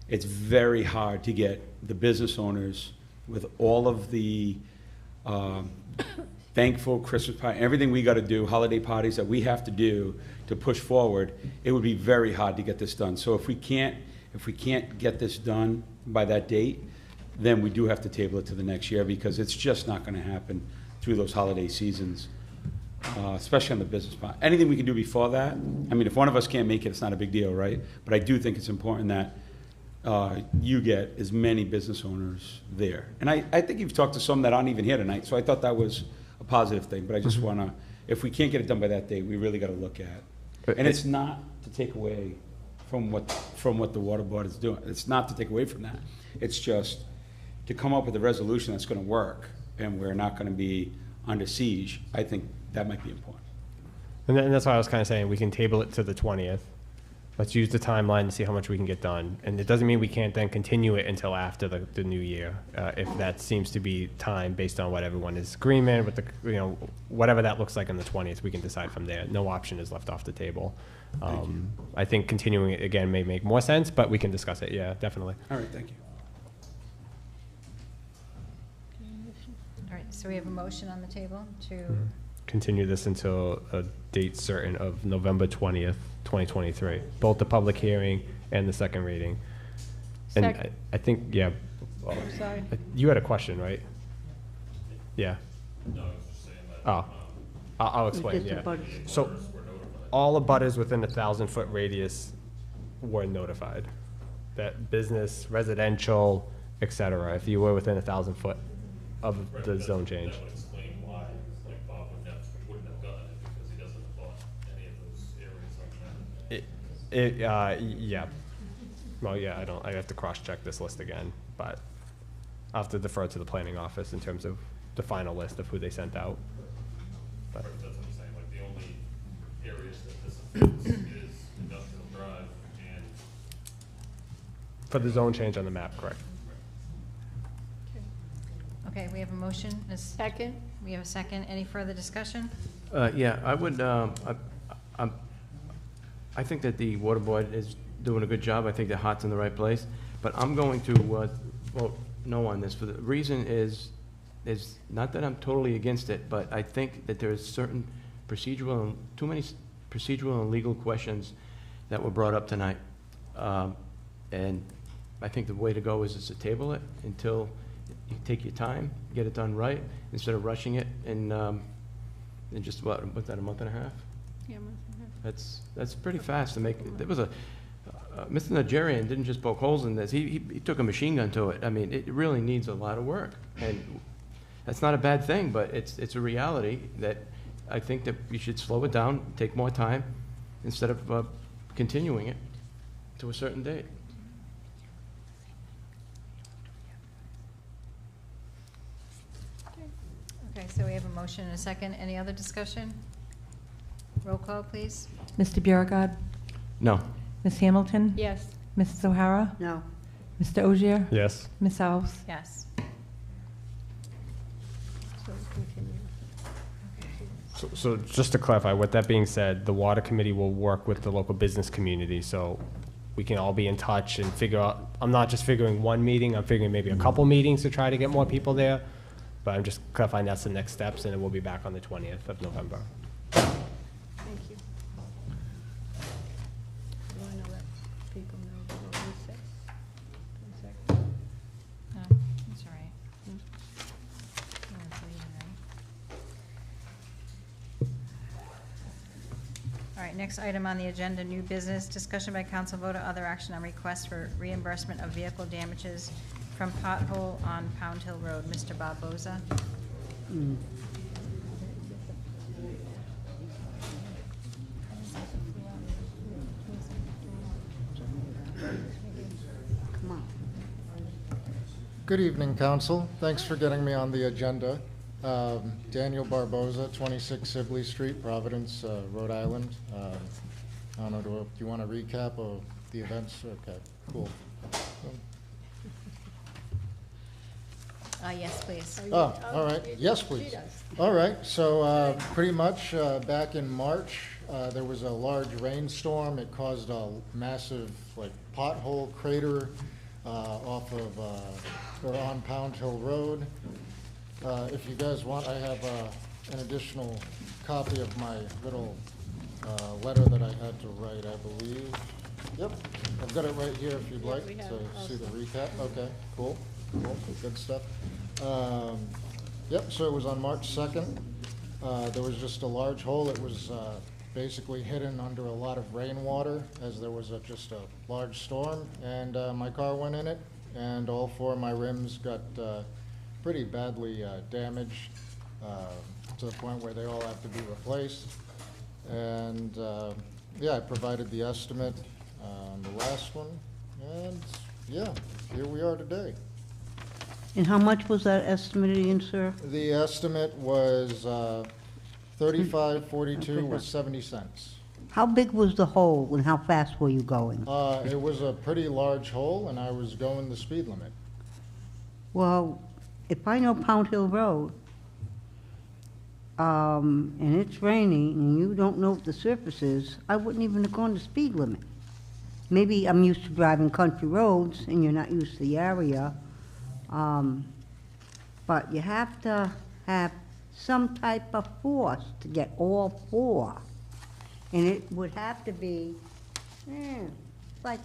it's very hard to get the business owners with all of the thankful Christmas party, everything we gotta do, holiday parties that we have to do to push forward, it would be very hard to get this done. So if we can't get this done by that date, then we do have to table it to the next year, because it's just not gonna happen through those holiday seasons, especially on the business part. Anything we can do before that, I mean, if one of us can't make it, it's not a big deal, right? But I do think it's important that you get as many business owners there. And I think you've talked to some that aren't even here tonight, so I thought that was a positive thing. But I just wanna, if we can't get it done by that date, we really gotta look at. And it's not to take away from what the water board is doing. It's not to take away from that. It's just to come up with a resolution that's gonna work, and we're not gonna be under siege. I think that might be important. And that's why I was kind of saying we can table it to the 20th. Let's use the timeline to see how much we can get done. And it doesn't mean we can't then continue it until after the new year, if that seems to be time based on what everyone is agreement with whatever that looks like on the 20th, we can decide from there. No option is left off the table. I think continuing it again may make more sense, but we can discuss it. Yeah, definitely. All right, thank you. All right, so we have a motion on the table to, Continue this until a date certain of November 20th, 2023, both the public hearing and the second reading. And Second. I think, yeah. Oh, sorry. You had a question, right? Yeah. No, I was just saying that. Oh, I'll explain, Just yeah. abutters. So, all the butters within a 1,000-foot radius were notified. That business, residential, et cetera, if you were within 1,000 foot of the zone change. That would explain why, like, Bob wouldn't have gotten it, because he doesn't have bought any of those areas like that. Yeah. Well, yeah, I have to cross-check this list again, but I'll have to defer to the planning office in terms of the final list of who they sent out. But That's what I'm saying, like, the only areas that this affects is Industrial Drive and. for the zone change on the map, correct? okay, we have a motion. Second? We have a second. Any further discussion? Yeah, I would, I think that the water board is doing a good job. I think their heart's in the right place. But I'm going to vote no on this. For the reason is not that I'm totally against it, but I think that there's certain too many procedural and legal questions that were brought up tonight. And I think the way to go is to table it until you take your time, get it done right, instead of rushing it in just, what's that, a month and a half? Yeah, That's pretty fast to make. There was Mr. Nigerian didn't just poke holes in this. He took a machine gun to it. I mean, it really needs a lot of work, and that's not a bad thing. But it's a reality that I think that you should slow it down, take more time, instead of continuing it to a certain date. Okay, so we have a motion and a second. Any other discussion? Roll call, please. Mr. Biragad. No. Ms. Hamilton? Yes. Mrs. O'Hara? No. Mr. Ogier? Yes. Ms. Alves? Yes. So continue. So just to clarify, with that being said, the water committee will work with the local business community, so we can all be in touch and figure out, I'm not just figuring one meeting, I'm figuring maybe a couple meetings to try to get more people there, but I'm just clarifying that's the next steps, and then we'll be back on the 20th of November. Thank you. Do I know that people know what we say? 1 second. All right, next item on the agenda, new business, discussion by council vote or other action on request for reimbursement of vehicle damages from pothole on Pound Hill Road. Mr. Bob Boza. Come on. Good evening, council. Thanks for getting me on the agenda. Daniel Barboza, 26 Sibley Street, Providence, Rhode Island. I don't know, do you want to recap of the events? Okay, cool. Yes, please. Oh, all right. Yes, please. All right. So pretty much back in March, there was a large rainstorm. It caused a massive pothole crater off of or on Pound Hill Road. If you guys want, I have an additional copy of my little letter that I had to write, I believe. Yep, I've got it right here if you'd like to see the recap. Okay, cool, good stuff. Yep, so it was on March 2nd. There was just a large hole. It was basically hidden under a lot of rainwater as there was just a large storm, and my car went in it, and all four of my rims got pretty badly damaged to the point where they all have to be replaced. And yeah, I provided the estimate on the last one, and yeah, here we are today. And how much was that estimated again, sir? The estimate was $35.42 with 70 cents. How big was the hole and how fast were you going? It was a pretty large hole, and I was going the speed limit. Well, if I know Pound Hill Road, and it's raining, and you don't know what the surface is, I wouldn't even have gone the speed limit. Maybe I'm used to driving country roads, and you're not used to the area, but you have to have some type of force to get all four. And it would have to be, like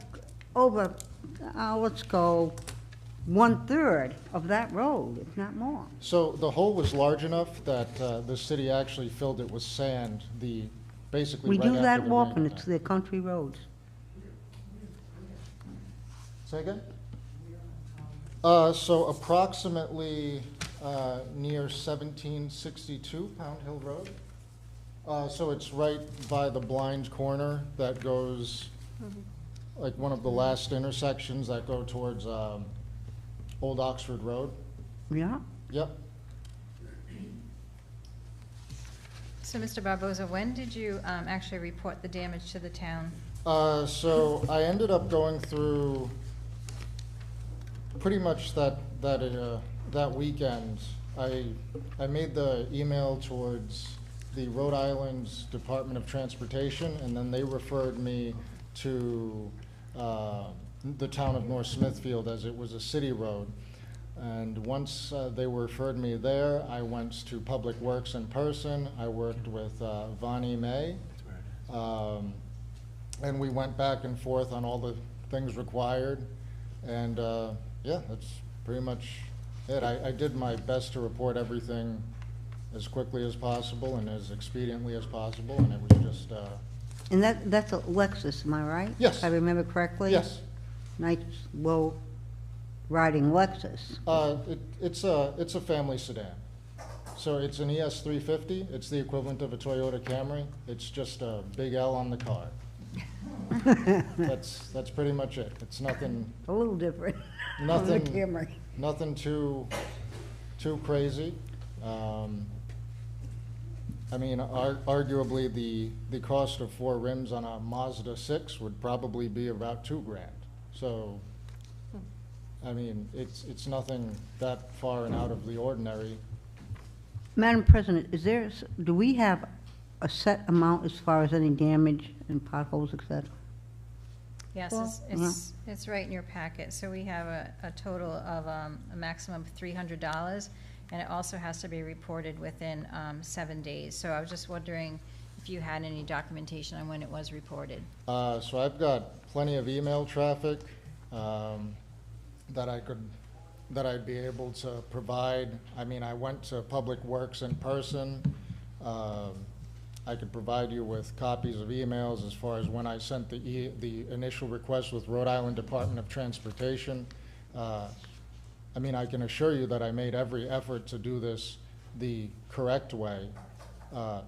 over, let's go, 1/3 of that road, if not more. So the hole was large enough that the city actually filled it with sand, basically We right do after that the often, rain. it's the country roads. Say again? So approximately near 1762 Pound Hill Road. So it's right by the blind corner that goes, like one of the last intersections that go towards Old Oxford Road. Yeah? Yep. So, Mr. Barboza, when did you actually report the damage to the town? So I ended up going through pretty much that weekend. I made the email towards the Rhode Island Department of Transportation, and then they referred me to the town of North Smithfield, as it was a city road. And once they referred me there, I went to Public Works in person. I worked with Vonnie May, and we went back and forth on all the things required. And yeah, that's pretty much it. I did my best to report everything as quickly as possible and as expediently as possible, and it was just... And that's a Lexus, am I right? Yes. If I remember correctly? Yes. Nice, low-riding Lexus. It's a family sedan. So it's an ES350. It's the equivalent of a Toyota Camry. It's just a big L on the car. That's pretty much it. It's nothing... A little different Nothing... on the Camry. Nothing too crazy. I mean, arguably, the cost of 4 rims on a Mazda 6 would probably be about $2,000. So, I mean, it's nothing that far and out of the ordinary. Madam President, do we have a set amount as far as any damage and potholes, et cetera? Yes, it's right in your packet. So we have a total of a maximum of $300, and it also has to be reported within 7 days. So I was just wondering if you had any documentation on when it was reported. So I've got plenty of email traffic that I'd be able to provide. I mean, I went to Public Works in person. I could provide you with copies of emails as far as when I sent the initial request with Rhode Island Department of Transportation. I mean, I can assure you that I made every effort to do this the correct way. I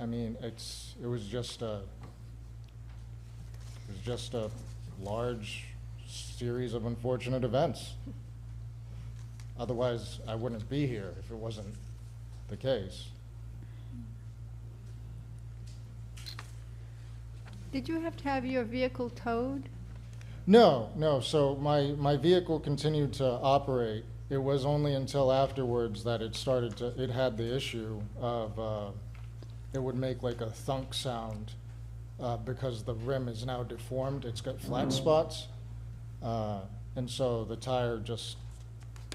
mean, it was just a large series of unfortunate events. Otherwise, I wouldn't be here if it wasn't the case. Did you have to have your vehicle towed? No, no, so my vehicle continued to operate. It was only until afterwards that it had the issue of, it would make like a thunk sound because the rim is now deformed. It's got flat spots. And so the tire just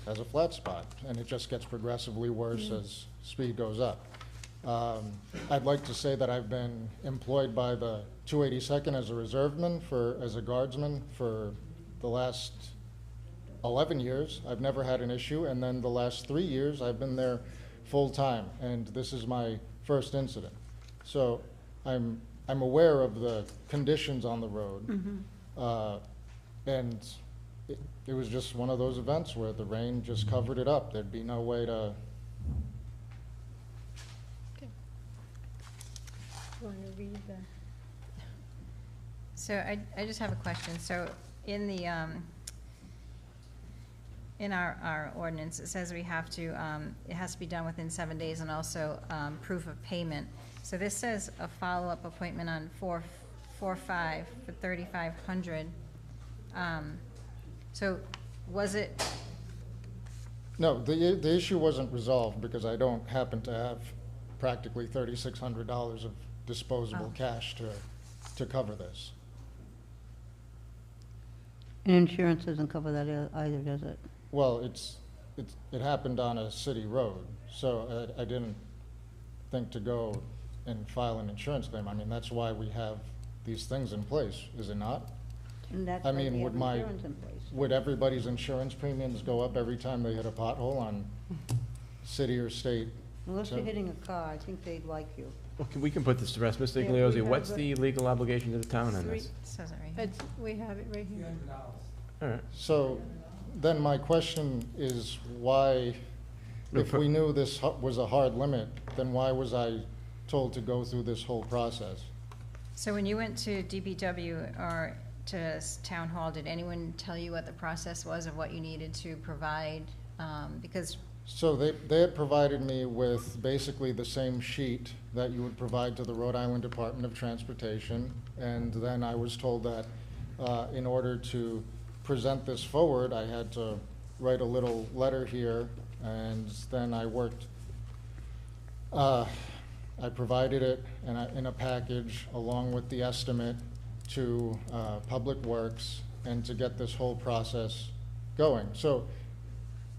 has a flat spot, and it just gets progressively worse as speed goes up. I'd like to say that I've been employed by the 282nd as a reserveman, as a guardsman for the last 11 years. I've never had an issue, and then the last 3 years I've been there full time, and this is my first incident. So I'm aware of the conditions on the road, and it was just one of those events where the rain just covered it up. There'd be no way to. Want to read the? So I just have a question. So in the, in our ordinance, it says we have to, it has to be done within 7 days, and also proof of payment. So this says a follow-up appointment on 4/5 for $3,500. So was it? No, the issue wasn't resolved because I don't happen to have practically $3,600 of disposable cash to cover this. And insurance doesn't cover that either, does it? Well, it happened on a city road, so I didn't think to go and file an insurance claim. I mean, that's why we have these things in place, is it not? And that's I why we mean, have insurance in place. would everybody's insurance premiums go up every time they hit a pothole on city or state? Unless you're hitting a car, I think they'd like you. Well, we can put this to rest. Mr. Yeah, we Igliozzi, have what's a- the legal obligation to the town on this? Says it right here. We have it right here. All right. So then my question is why, if we knew this was a hard limit, then why was I told to go through this whole process? So when you went to DPW or to town hall, did anyone tell you what the process was of what you needed to provide? Because So they had provided me with basically the same sheet that you would provide to the Rhode Island Department of Transportation, and then I was told that in order to present this forward, I had to write a little letter here, and then I worked, I provided it in a package along with the estimate to Public Works and to get this whole process going. So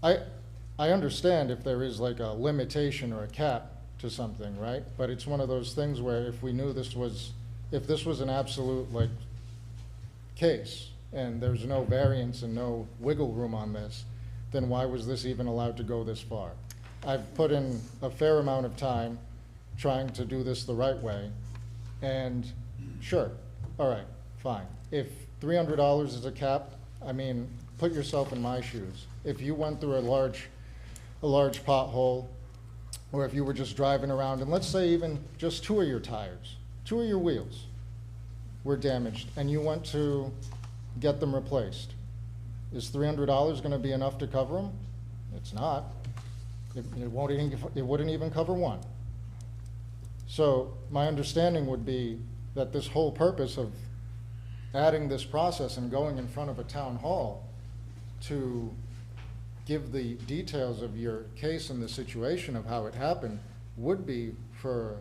I understand if there is like a limitation or a cap to something, right? But it's one of those things where if we knew if this was an absolute like case and there's no variance and no wiggle room on this, then why was this even allowed to go this far? I've put in a fair amount of time trying to do this the right way, and sure, all right, fine. If $300 is a cap, I mean, put yourself in my shoes. If you went through a large pothole, or if you were just driving around, and let's say even just two of your tires, two of your wheels were damaged, and you went to get them replaced, is $300 going to be enough to cover them? It's not. It wouldn't even cover one. So my understanding would be that this whole purpose of adding this process and going in front of a town hall to give the details of your case and the situation of how it happened would be for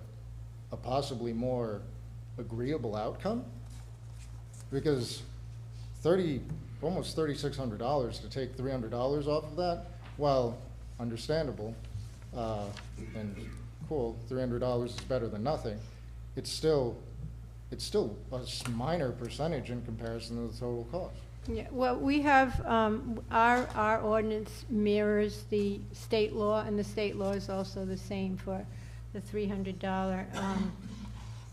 a possibly more agreeable outcome. Because almost $3,600 to take $300 off of that, while understandable and cool, $300 is better than nothing, it's still a minor percentage in comparison to the total cost. Yeah, well, we have, our ordinance mirrors the state law, and the state law is also the same for the $300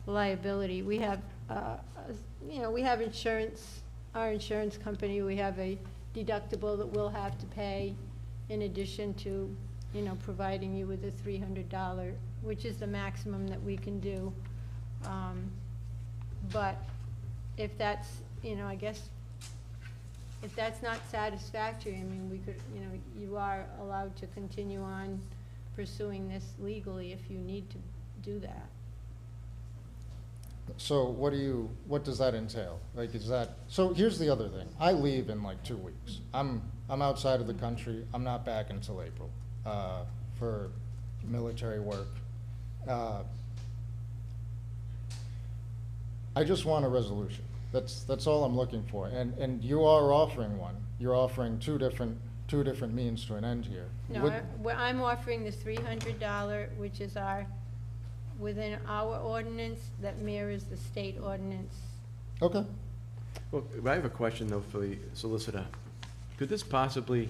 liability. We have, we have insurance, our insurance company, we have a deductible that we'll have to pay in addition to, providing you with the $300, which is the maximum that we can do. But if that's, I guess, if that's not satisfactory, I mean, we could, you are allowed to continue on pursuing this legally if you need to do that. So what does that entail? Like, so here's the other thing. I leave in like 2 weeks. I'm outside of the country. I'm not back until April, for military work. I just want a resolution. That's all I'm looking for. And you are offering one. You're offering two different means to an end here. No, I'm offering the $300, which is within our ordinance that mirrors the state ordinance. Okay. Well, I have a question though for the solicitor. Could this possibly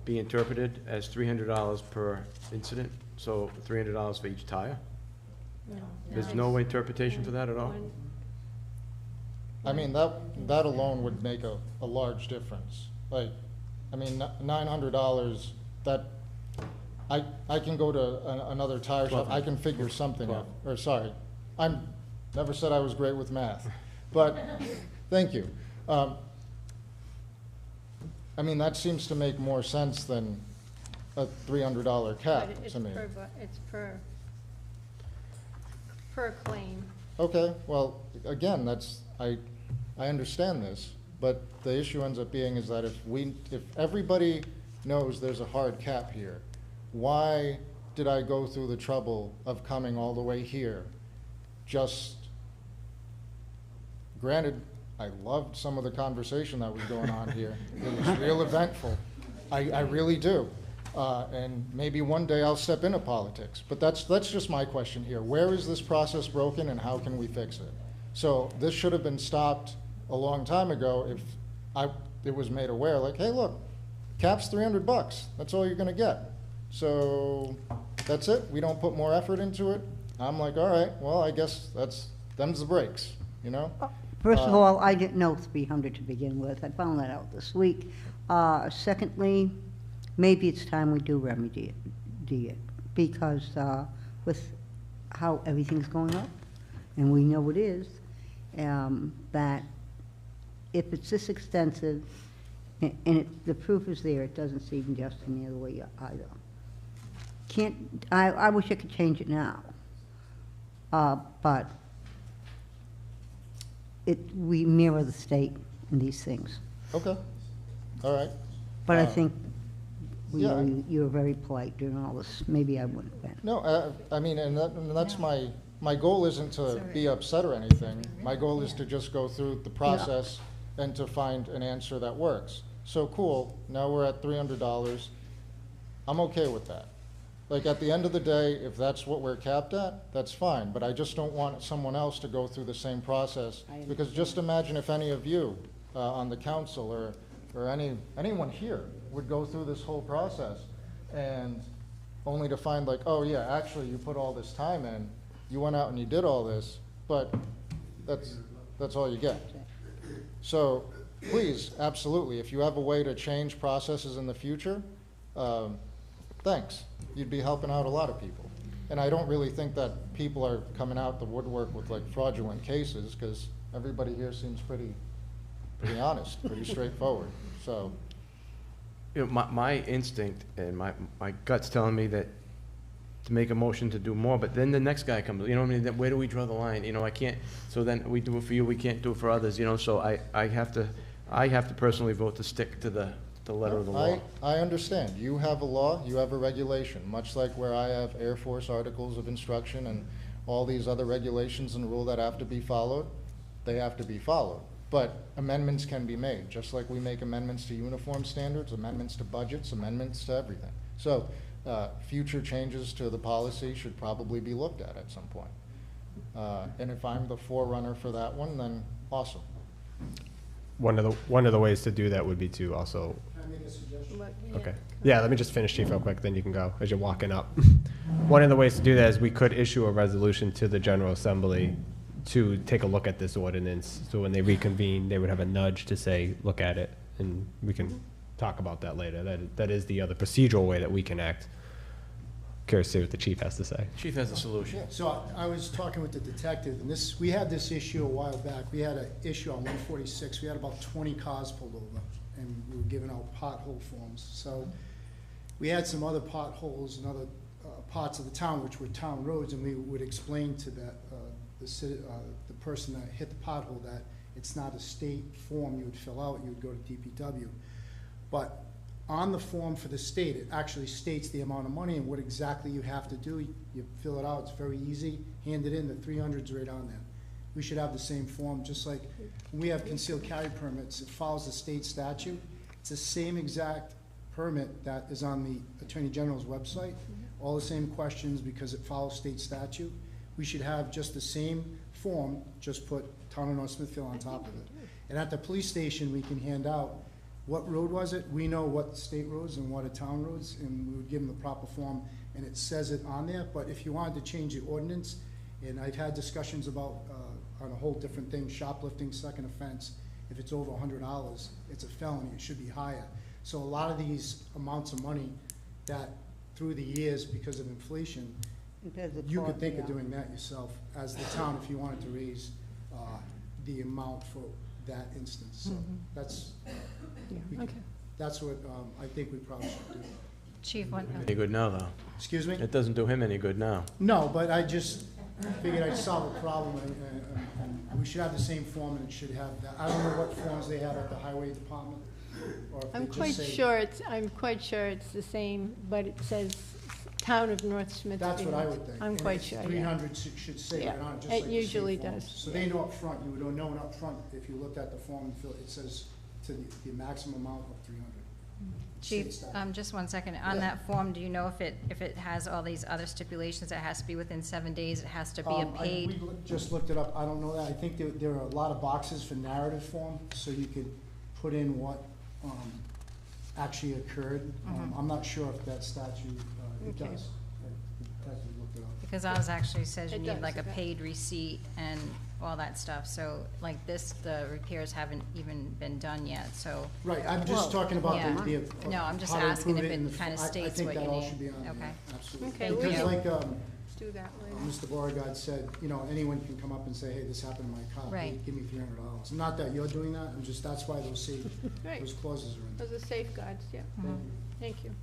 be interpreted as $300 per incident? So $300 for each tire? No. There's no interpretation for that at all? I mean, that alone would make a large difference. Like, I mean, $900, that, I can go to another tire shop, I can figure something out. Or, sorry, never said I was great with math, but, thank you. I mean, that seems to make more sense than a $300 cap But to me. It's per claim. Okay, well, again, I understand this, but the issue ends up being is that if everybody knows there's a hard cap here, why did I go through the trouble of coming all the way here? Granted, I loved some of the conversation that was going on here. It was real eventful. I really do. And maybe one day I'll step into politics. But that's just my question here. Where is this process broken and how can we fix it? So this should have been stopped a long time ago if it was made aware, like, hey, look, cap's $300. That's all you're gonna get. So that's it. We don't put more effort into it. I'm like, all right, well, I guess them's the breaks, First of all, I didn't know 300 to begin with. I found that out this week. Secondly, maybe it's time we do remedy it because with how everything's going up, and we know it is, that if it's this extensive, and the proof is there, it doesn't seem just any other way either. I wish I could change it now, but we mirror the state in these things. Okay, all right. But I think yeah. you were very polite during all this. Maybe I wouldn't have been. No, I mean, and that's my goal isn't to be upset or anything. My goal is to just go through the process and to find an answer that works. So cool, now we're at $300. I'm okay with that. Like, at the end of the day, if that's what we're capped at, that's fine, but I just don't want someone else to go through the same process. Because just imagine if any of you on the council or anyone here would go through this whole process and only to find like, oh yeah, actually you put all this time in, you went out and you did all this, but that's all you get. So please, absolutely, if you have a way to change processes in the future, thanks. You'd be helping out a lot of people. And I don't really think that people are coming out the woodwork with like fraudulent cases because everybody here seems pretty honest, pretty straightforward. So, my instinct and my gut's telling me that to make a motion to do more, but then the next guy comes, what I mean? Where do we draw the line? I can't, so then we do it for you, we can't do it for others, so I have to personally vote to stick to the letter of the law. I understand. You have a law, you have a regulation, much like where I have Air Force articles of instruction and all these other regulations and rules that have to be followed, they have to be followed. But amendments can be made, just like we make amendments to uniform standards, amendments to budgets, amendments to everything. So future changes to the policy should probably be looked at some point. And if I'm the forerunner for that one, then awesome. One of the ways to do that would be to also I make a suggestion? Okay. Yeah, let me just finish, Chief, real quick, then you can go as you're walking up. One of the ways to do that is we could issue a resolution to the General Assembly to take a look at this ordinance. So when they reconvene, they would have a nudge to say, look at it, and we can talk about that later. That is the other procedural way that we can act. Curious to see what the chief has to say. Chief has a solution. So I was talking with the detective, and we had this issue a while back. We had an issue on 146. We had about 20 cars pulled over, and we were giving out pothole forms. So we had some other potholes in other parts of the town, which were town roads, and we would explain to that the person that hit the pothole that it's not a state form you would fill out. You would go to DPW. But on the form for the state, it actually states the amount of money and what exactly you have to do. You fill it out, it's very easy, hand it in, the 300's right on there. We should have the same form, just like when we have concealed carry permits, it follows the state statute. It's the same exact permit that is on the Attorney General's website, all the same questions because it follows state statute. We should have just the same form, just put Town of North Smithfield on top of it. And at the police station, we can hand out what road was it? We know what state roads and what are town roads, and we would give them the proper form, and it says it on there. But if you wanted to change the ordinance, and I've had discussions about on a whole different thing, shoplifting, second offense, if it's over $100, it's a felony, it should be higher. So a lot of these amounts of money that through the years, because of inflation, you could think of doing that yourself as the town if you wanted to raise the amount for that instance. So that's that's what I think we probably should do. Chief, what? Any good now, though? Excuse me? It doesn't do him any good now. No, but I just figured I'd solve a problem, and we should have the same form, and it should have that. I don't know what forms they have at the highway department, or if I'm they just quite say. sure it's the same, but it says Town of North Smithfield. That's what I would think. I'm And quite it's sure, yeah. 300 should say Yeah, right on it, just it like the usually state forms. does, So they know up front, you would know up front, if you looked at the form, it says to the maximum amount of 300. Chief, just 1 second. On that form, do you know if it has all these other stipulations? It has to be within 7 days, it has to be a paid? We just looked it up, I don't know that. I think there are a lot of boxes for narrative form, so you could put in what actually occurred. I'm not sure if that statute, it Okay. does. I looked it up. Because ours actually says you It need does, like a okay. paid receipt and all that stuff. So like this, the repairs haven't even been done yet, so. Right, I'm just talking about Yeah. the. No, I'm just how to asking if improve in it the kind of I states think what that you all need. should be on there, Okay. absolutely. Okay, Because we- like, Let's do that later. Mr. Beauregard said, you know, anyone can come up and say, hey, this happened to my car. Right. Give me $300. Not that you're doing that, I'm just, that's why those Right. those clauses are in there. Those are safeguards, yeah. Thank you.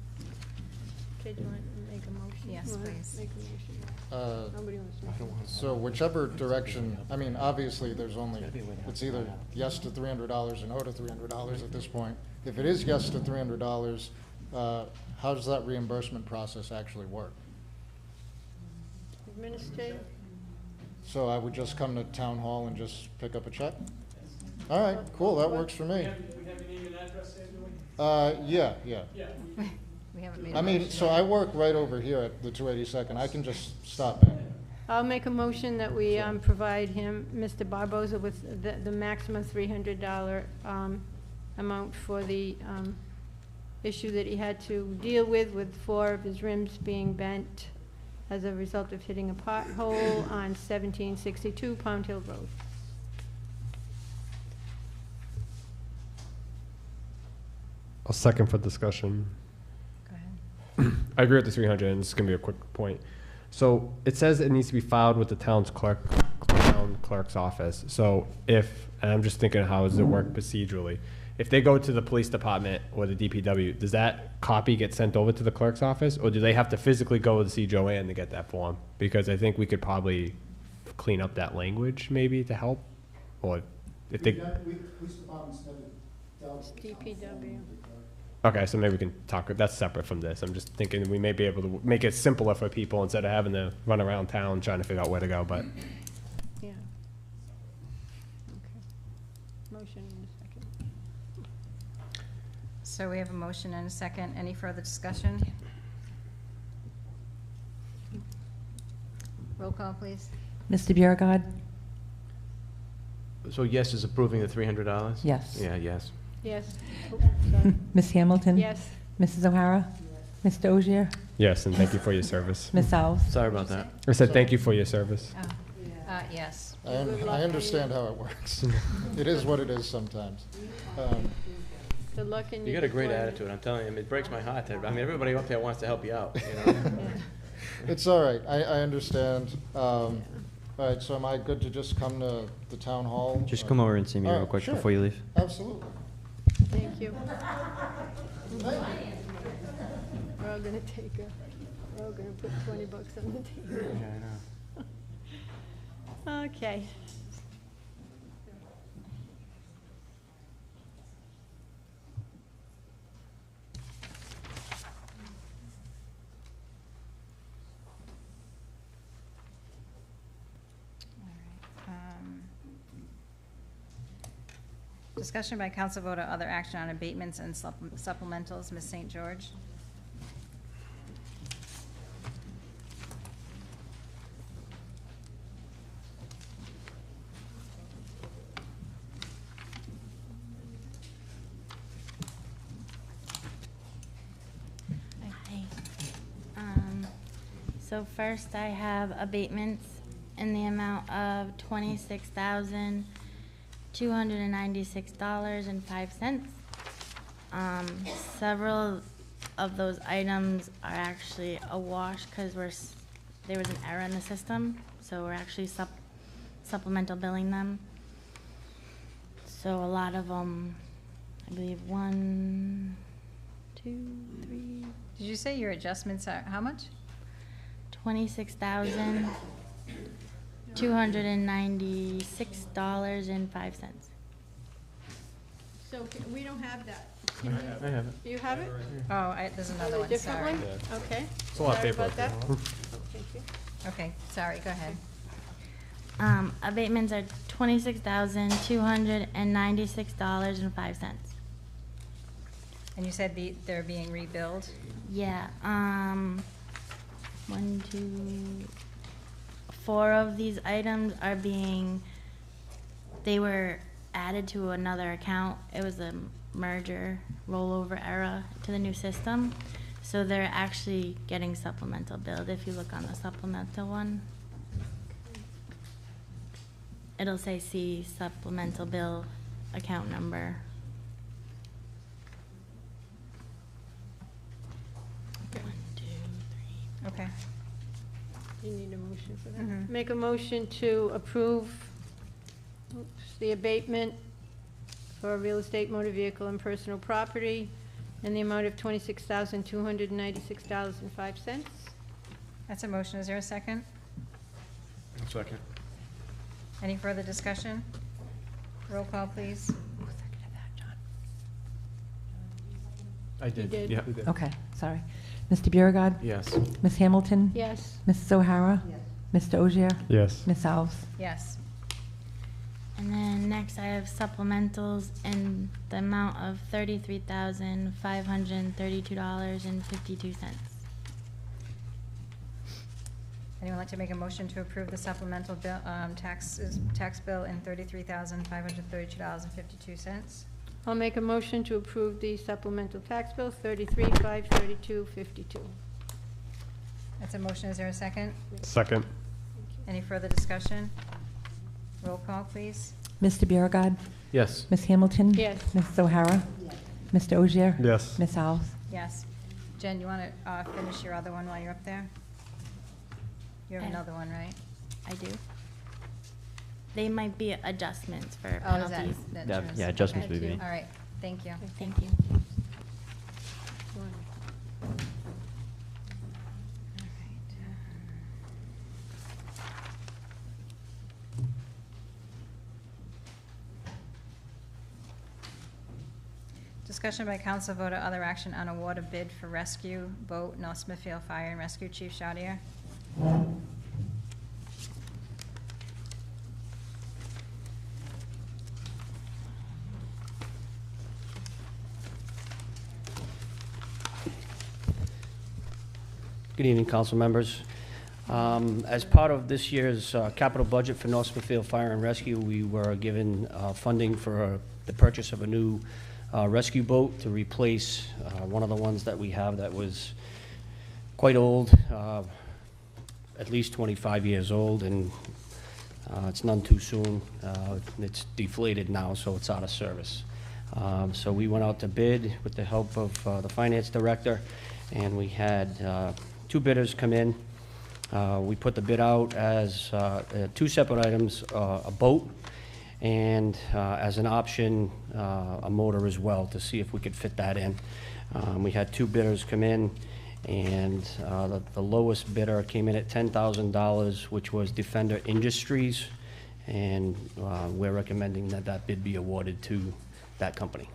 Okay, do you want to make a motion? Yes, You wanna please. Make a motion. Nobody wants to make a motion. So whichever direction, I mean, obviously, there's only, it's either yes to $300 or no to $300 at this point. If it is yes to $300, how does that reimbursement process actually work? Administrative? So I would just come to town hall and just pick up a check? All right, cool, that works for me. We have your name and address there, do we? Yeah. We haven't made I a mean, motion so yet. I work right over here at the 282nd. I can just stop in. I'll make a motion that we provide him, Mr. Barboza, with the maximum $300 amount for the issue that he had to deal with 4 of his rims being bent as a result of hitting a pothole on 1762 Pound Hill Road. I'll second for discussion. Go ahead. I agree with the 300, and this is going to be a quick point. So it says it needs to be filed with the town clerk's office. So if, and I'm just thinking, how does it work procedurally? If they go to the police department or the DPW, does that copy get sent over to the clerk's office, or do they have to physically go to see Joanne to get that form? Because I think we could probably clean up that language maybe to help, or if they. Police departments never dealt with the town DPW. Okay, so maybe we can talk, that's separate from this. I'm just thinking we may be able to make it simpler for people instead of having to run around town trying to figure out where to go, but. Yeah. Okay. Motion in a second. So we have a motion and a second. Any further discussion? Roll call, please. Mr. Beauregard? So yes is approving the $300? Yes. Yeah, yes. Yes. Oh, sorry. Ms. Hamilton? Yes. Mrs. O'Hara? Mr. Ogier? Yes, and thank you for your service. Ms. Alves? Sorry about that. I said thank you for your service. Yes. I understand how it works. It is what it is sometimes. Good luck in You your got a great deployment. attitude, I'm telling you, it breaks my heart. I mean, everybody up there wants to help you out, you know? It's all right, I understand. All right, so am I good to just come to the town hall? Just come over and see me All real right, quick sure. before you leave. Absolutely. Thank you. We're all gonna we're all gonna put 20 bucks on the table. Yeah, I know. Okay. Discussion by council vote or other action on abatements and supplementals. Ms. St. George? Hi. So first I have abatements in the amount of $26,296.05. Several of those items are actually a wash because there was an error in the system, so we're actually supplemental billing them. So a lot of them, I believe 1, 2, 3. Did you say your adjustments are how much? $26,296.05. So we don't have that. I have it. You have it? Oh, there's another A one, different sorry. one? Okay. It's a lot of Sorry paper about that. up there. Thank you. Okay, sorry, go ahead. Abatements are $26,296.05. And you said they're being rebilled? Yeah, 4 of these items are they were added to another account. It was a merger rollover error to the new system. So they're actually getting supplemental billed. If you look on the supplemental one, it'll say see supplemental bill account number. Okay. You need a motion for that? Mhm. Make a motion to approve the abatement for real estate, motor vehicle, and personal property in the amount of $26,296.05. That's a motion. Is there a second? Second. Any further discussion? Roll call, please. I did. did. Yeah. Okay, sorry. Mr. Biragad? Yes. Ms. Hamilton? Yes. Mrs. O'Hara? Mr. Ogier? Yes. Ms. Alves? Yes. And then next I have supplementals in the amount of $33,532.52. Anyone like to make a motion to approve the supplemental bill, tax bill in $33,532.52? I'll make a motion to approve the supplemental tax bill, 33,532.52. That's a motion. Is there a second? Second. Any further discussion? Roll call, please. Mr. Biragad? Yes. Ms. Hamilton? Yes. Mrs. O'Hara? Mr. Ogier? Yes. Ms. Alves? Yes. Jen, you want to finish your other one while you're up there? You have another one, right? I do. They might be adjustments for Oh, is penalties. that Yeah, yours? yeah, adjustments Okay. would be me. All right, thank you. Thank you. Discussion by council vote or other action on award of bid for rescue boat, North Smithfield Fire and Rescue. Chief Chaudier. Good evening, council members. As part of this year's capital budget for North Smithfield Fire and Rescue, we were given funding for the purchase of a new rescue boat to replace one of the ones that we have that was quite old, at least 25 years old, and it's none too soon. It's deflated now, so it's out of service. So we went out to bid with the help of the finance director, and we had 2 bidders come in. We put the bid out as 2 separate items, a boat, and as an option, a motor as well, to see if we could fit that in. We had 2 bidders come in, and the lowest bidder came in at $10,000, which was Defender Industries, and we're recommending that that bid be awarded to that company.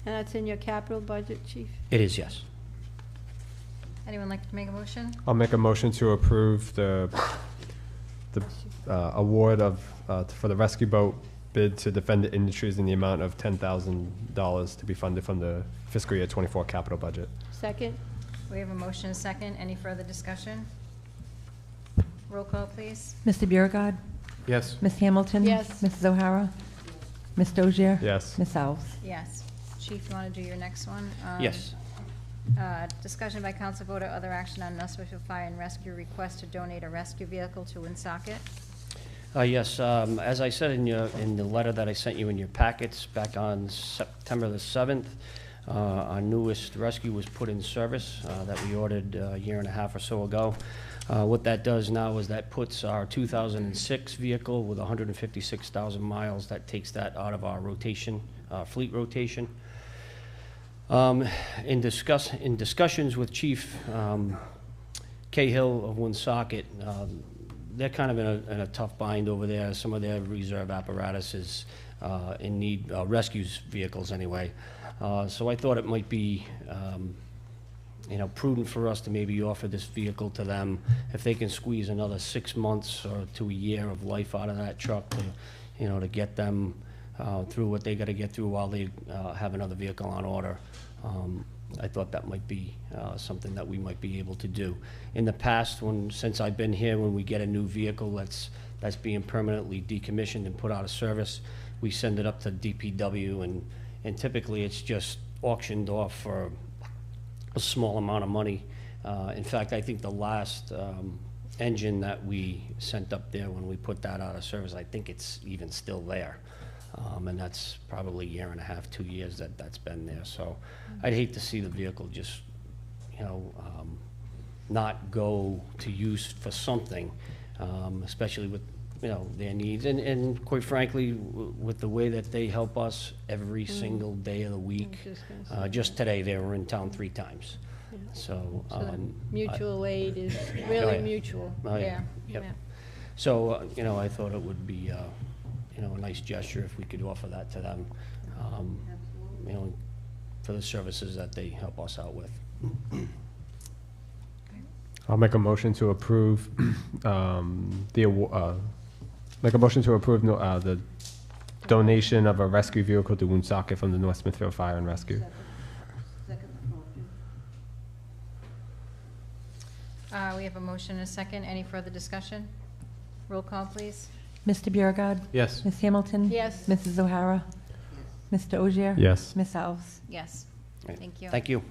And that's in your capital budget, Chief? It is, yes. Anyone like to make a motion? I'll make a motion to approve the award of, for the rescue boat bid to Defender Industries in the amount of $10,000 to be funded from the fiscal year '24 capital budget. Second? We have a motion and a second. Any further discussion? Roll call, please. Mr. Biragad. Yes. Ms. Hamilton. Yes. Mrs. O'Hara. Ms. Dozier. Yes. Ms. Alves. Yes. Chief, you want to do your next one? Yes. Discussion by council vote or other action on Smithfield Fire and Rescue request to donate a rescue vehicle to Woonsocket. Yes, as I said in the letter that I sent you in your packets back on September the 7th, our newest rescue was put in service that we ordered a year and a half or so ago. What that does now is that puts our 2006 vehicle with 156,000 miles, that takes that out of our rotation, fleet rotation. In discussions with Chief Cahill of Woonsocket, they're kind of in a tough bind over there. Some of their reserve apparatus is in need, rescues vehicles anyway. So I thought it might be prudent for us to maybe offer this vehicle to them if they can squeeze another 6 months or to a year of life out of that truck to get them through what they got to get through while they have another vehicle on order. I thought that might be something that we might be able to do. In the past, since I've been here, when we get a new vehicle that's being permanently decommissioned and put out of service, we send it up to DPW, and typically it's just auctioned off for a small amount of money. In fact, I think the last engine that we sent up there when we put that out of service, I think it's even still there. And that's probably a year and a half, 2 years that's been there. So I'd hate to see the vehicle just, not go to use for something, especially with, their needs. And quite frankly, with the way that they help us every single day of the week. Just today, they were in town 3 times. Yeah. So, mutual aid is really mutual. Oh, yeah. Yeah. Yep. So, I thought it would be, a nice gesture if we could offer that to them, for the services that they help us out with. I'll make a motion to approve the donation of a rescue vehicle to Woonsocket from the North Smithfield Fire and Rescue. We have a motion and a second. Any further discussion? Roll call, please. Mr. Biragad. Yes. Ms. Hamilton. Yes. Mrs. O'Hara. Ms. Dozier. Yes. Ms. Alves. Yes. Right. Thank you. Thank you.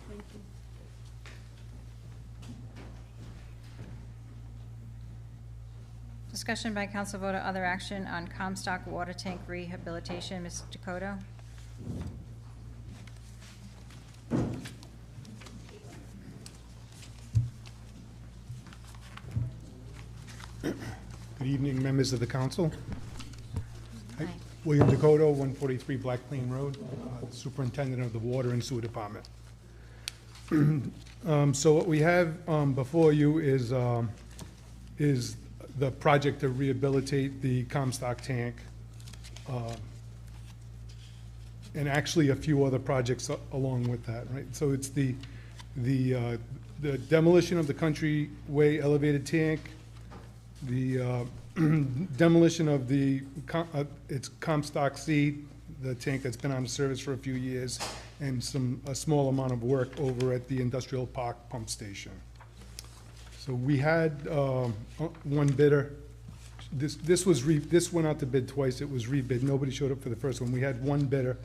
Discussion by council vote or other action on Comstock water tank rehabilitation. Mr. Dakota? Good evening, members of the council. Hi. William Dakota, 143 Black Plain Road, Superintendent of the Water and Sewer Department. So what we have before you is the project to rehabilitate the Comstock tank, and actually a few other projects along with that, right? So it's the demolition of the Countryway elevated tank, the demolition of its Comstock C, the tank that's been out of service for a few years, and a small amount of work over at the Industrial Park Pump Station. So we had one bidder, This went out to bid twice. It was rebid. Nobody showed up for the first one. We had one bidder.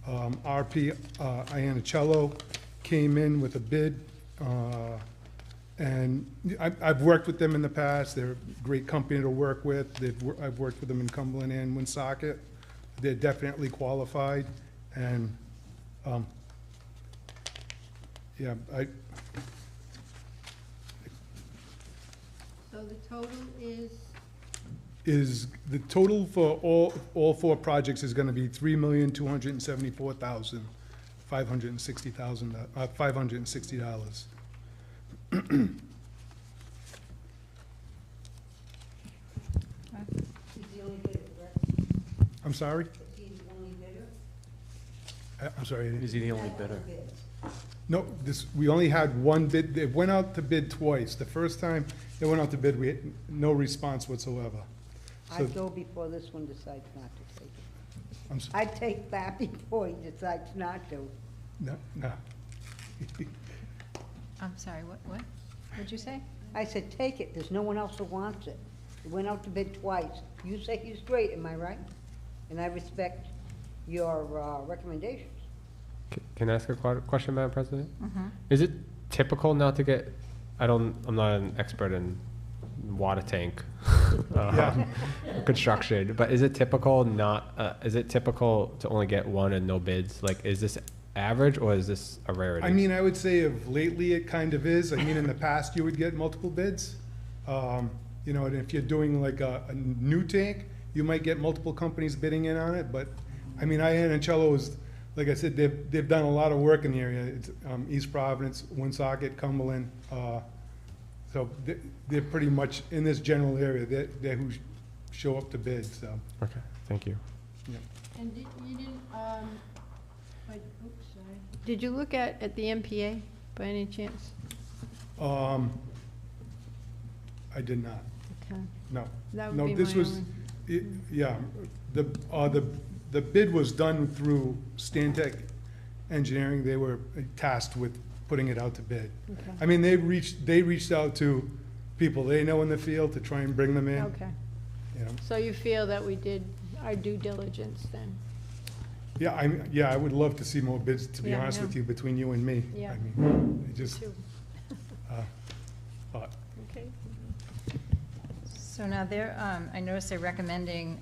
RP Iannicello came in with a bid, and I've worked with them in the past. They're a great company to work with. I've worked with them in Cumberland and Woonsocket. They're definitely qualified, and yeah, So the total is the total for all four projects is gonna be $3,274,560. I'm sorry? I'm sorry. Is he the only bidder? No, we only had one bid. It went out to bid twice. The first time it went out to bid, we had no response whatsoever. So- I'd go before this one decides not to take it. I'm I'd take that before he decides not to. No. I'm sorry, what did you say? I said, take it, there's no one else who wants it. It went out to bid twice. You say he's great, am I right? And I respect your recommendations. Can I ask a question, Madam President? Mhm. Is it typical not to get, I'm not an expert in water tank construction, but is it typical to only get one and no bids? Like, is this average or is this a rarity? I mean, I would say of lately it kind of is. I mean, in the past, you would get multiple bids. You know, and if you're doing like a new tank, you might get multiple companies bidding in on it, but, I mean, Iannicello is, like I said, they've done a lot of work in the area. It's East Providence, Woonsocket, Cumberland, so they're pretty much in this general area. They're who show up to bid, so. Okay, thank you. Yeah. And you didn't, oops, sorry. Did you look at the MPA by any chance? I did not. Okay. No. That would No, be this my was, only- yeah, the bid was done through Stantec Engineering. They were tasked with putting it out to bid. Okay. I mean, they reached out to people they know in the field to try and bring them in. Okay. You know. So you feel that we did our due diligence then? Yeah, I would love to see more bids, to be Yeah, honest yeah. with you, between you and me. Yeah. I mean, it just, Too. but, Okay. So now they're, I noticed they're recommending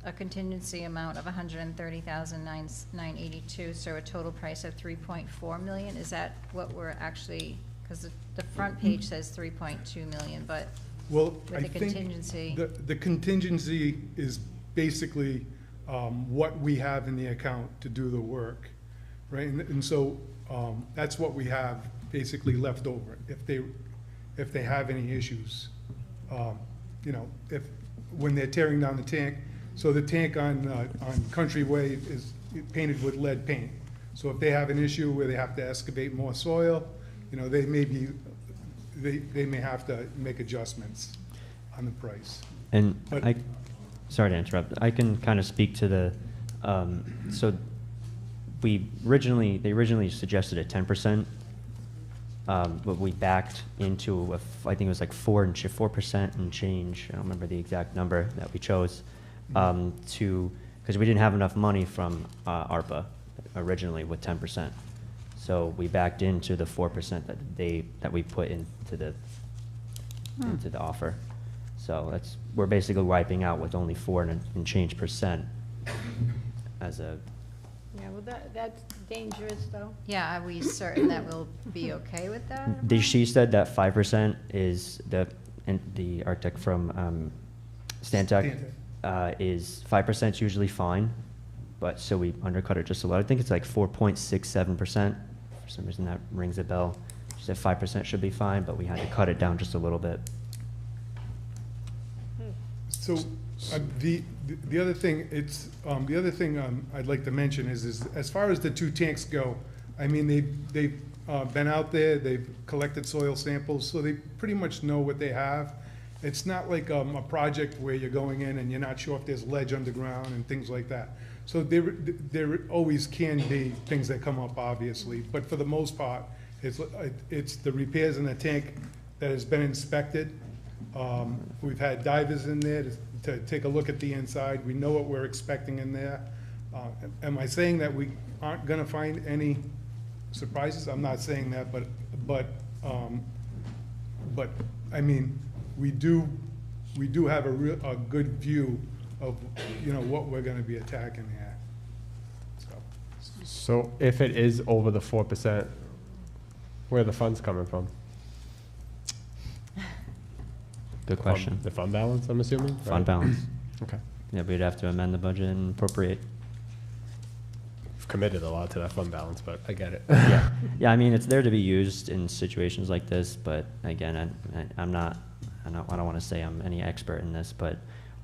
a contingency amount of $130,982, so a total price of $3.4 million. Is that what we're actually, because the front page says $3.2 million, but well, with I the think contingency. the contingency is basically what we have in the account to do the work, right? And so that's what we have basically left over. If they have any issues, you know, when they're tearing down the tank. So the tank on Country Way is painted with lead paint. So if they have an issue where they have to excavate more soil, you know, they may have to make adjustments on the price. And But- sorry to interrupt, I can kind of speak to the, so they originally suggested a 10%, but we backed into, I think it was like 4% and change, I don't remember the exact number that we chose, because we didn't have enough money from ARPA originally with 10%. So we backed into the 4% that we put into the offer. So we're basically wiping out with only 4 and change percent as a. Yeah, well, that's dangerous, though. Yeah, are we certain that we'll be okay with that? She said that 5% is the architect from Stantec is 5% usually fine, but so we undercut it just a little. I think it's like 4.67%. For some reason that rings a bell. She said 5% should be fine, but we had to cut it down just a little bit. So the other thing I'd like to mention is as far as the two tanks go, I mean they've been out there, they've collected soil samples, so they pretty much know what they have. It's not like a project where you're going in and you're not sure if there's ledge underground and things like that. So there always can be things that come up, obviously, but for the most part, it's the repairs in the tank that has been inspected. We've had divers in there to take a look at the inside. We know what we're expecting in there. Am I saying that we aren't gonna find any surprises? I'm not saying that, but I mean, we do have a good view of, you know, what we're gonna be attacking here. So if it is over the 4%, where are the funds coming from? Good question. The fund balance, I'm assuming? Fund right? balance. Okay. Yeah, we'd have to amend the budget and appropriate. I've committed a lot to that fund balance, but I get it. Yeah, yeah. I mean, it's there to be used in situations like this, but again, I don't want to say I'm any expert in this, but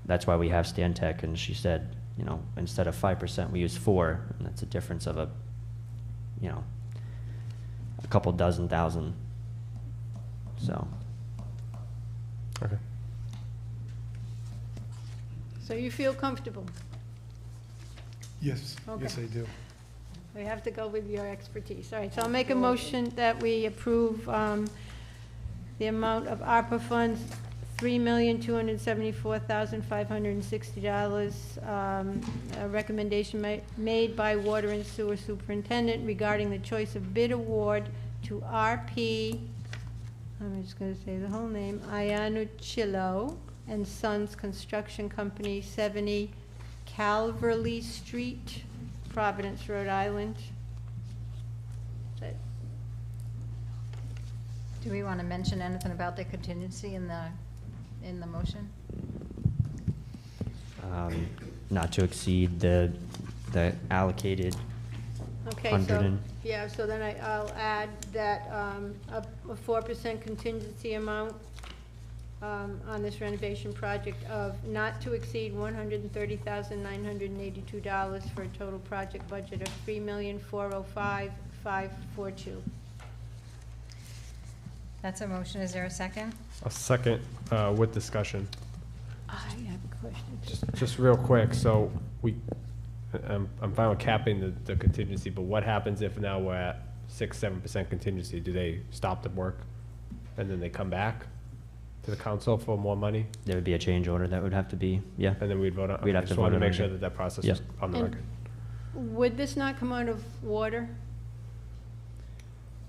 that's why we have Stan Tech, and she said, you know, instead of 5%, we use 4%, and that's a difference of a couple dozen thousand. So. Okay. So you feel comfortable? Yes, yes, Okay. I do. We have to go with your expertise. All right, so I'll make a motion that we approve the amount of ARPA funds, $3,274,560. A recommendation made by Water and Sewer Superintendent regarding the choice of bid award to RP, I'm just going to say the whole name, Ianucillo and Sons Construction Company, 70 Calverley Street, Providence, Rhode Island. Do we want to mention anything about the contingency in the motion? Not to exceed the allocated Okay, 100 so, and, yeah, so then I'll add that a 4% contingency amount on this renovation project of not to exceed $130,982 for a total project budget of $3,405,542. That's a motion. Is there a second? A second with discussion. I have a question. Just real quick, so I'm fine with capping the contingency, but what happens if now we're at 6-7% contingency? Do they stop the work and then they come back to the council for more money? there would be a change order that would have to be, yeah. And then we'd vote on, We'd have I to just wanted vote to on make sure it. that that process Yeah. is on the And record. would this not come out of water?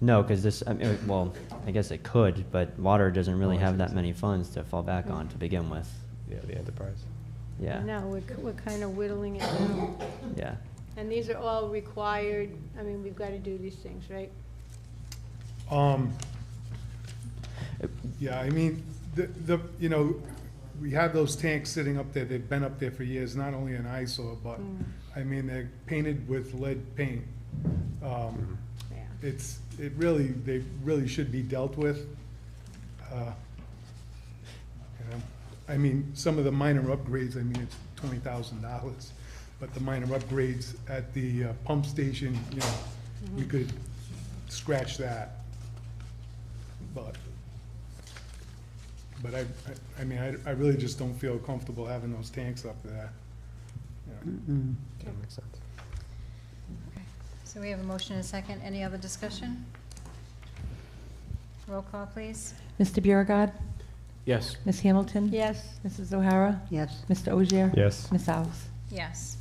No, because this, I mean, well, I guess it could, but water doesn't really have that many funds to fall back on to begin with. Yeah, the enterprise. Yeah, No, we're kind of whittling it down. yeah. And these are all required, I mean, we've got to do these things, right? Yeah, I mean, you know, we have those tanks sitting up there, they've been up there for years, not only an eyesore, but, I mean, they're painted with lead paint. They really should be dealt with. You know, I mean, some of the minor upgrades, I mean, it's $20,000, but the minor upgrades at the pump station, you know, we could scratch that. But I mean, I really just don't feel comfortable having those tanks up there. You know. That makes sense. So we have a motion and a second. Any other discussion? Roll call, please. Mr. Biragad. Yes. Ms. Hamilton. Yes. Mrs. O'Hara. Yes. Mr. Ogier. Yes. Ms. Alves. Yes.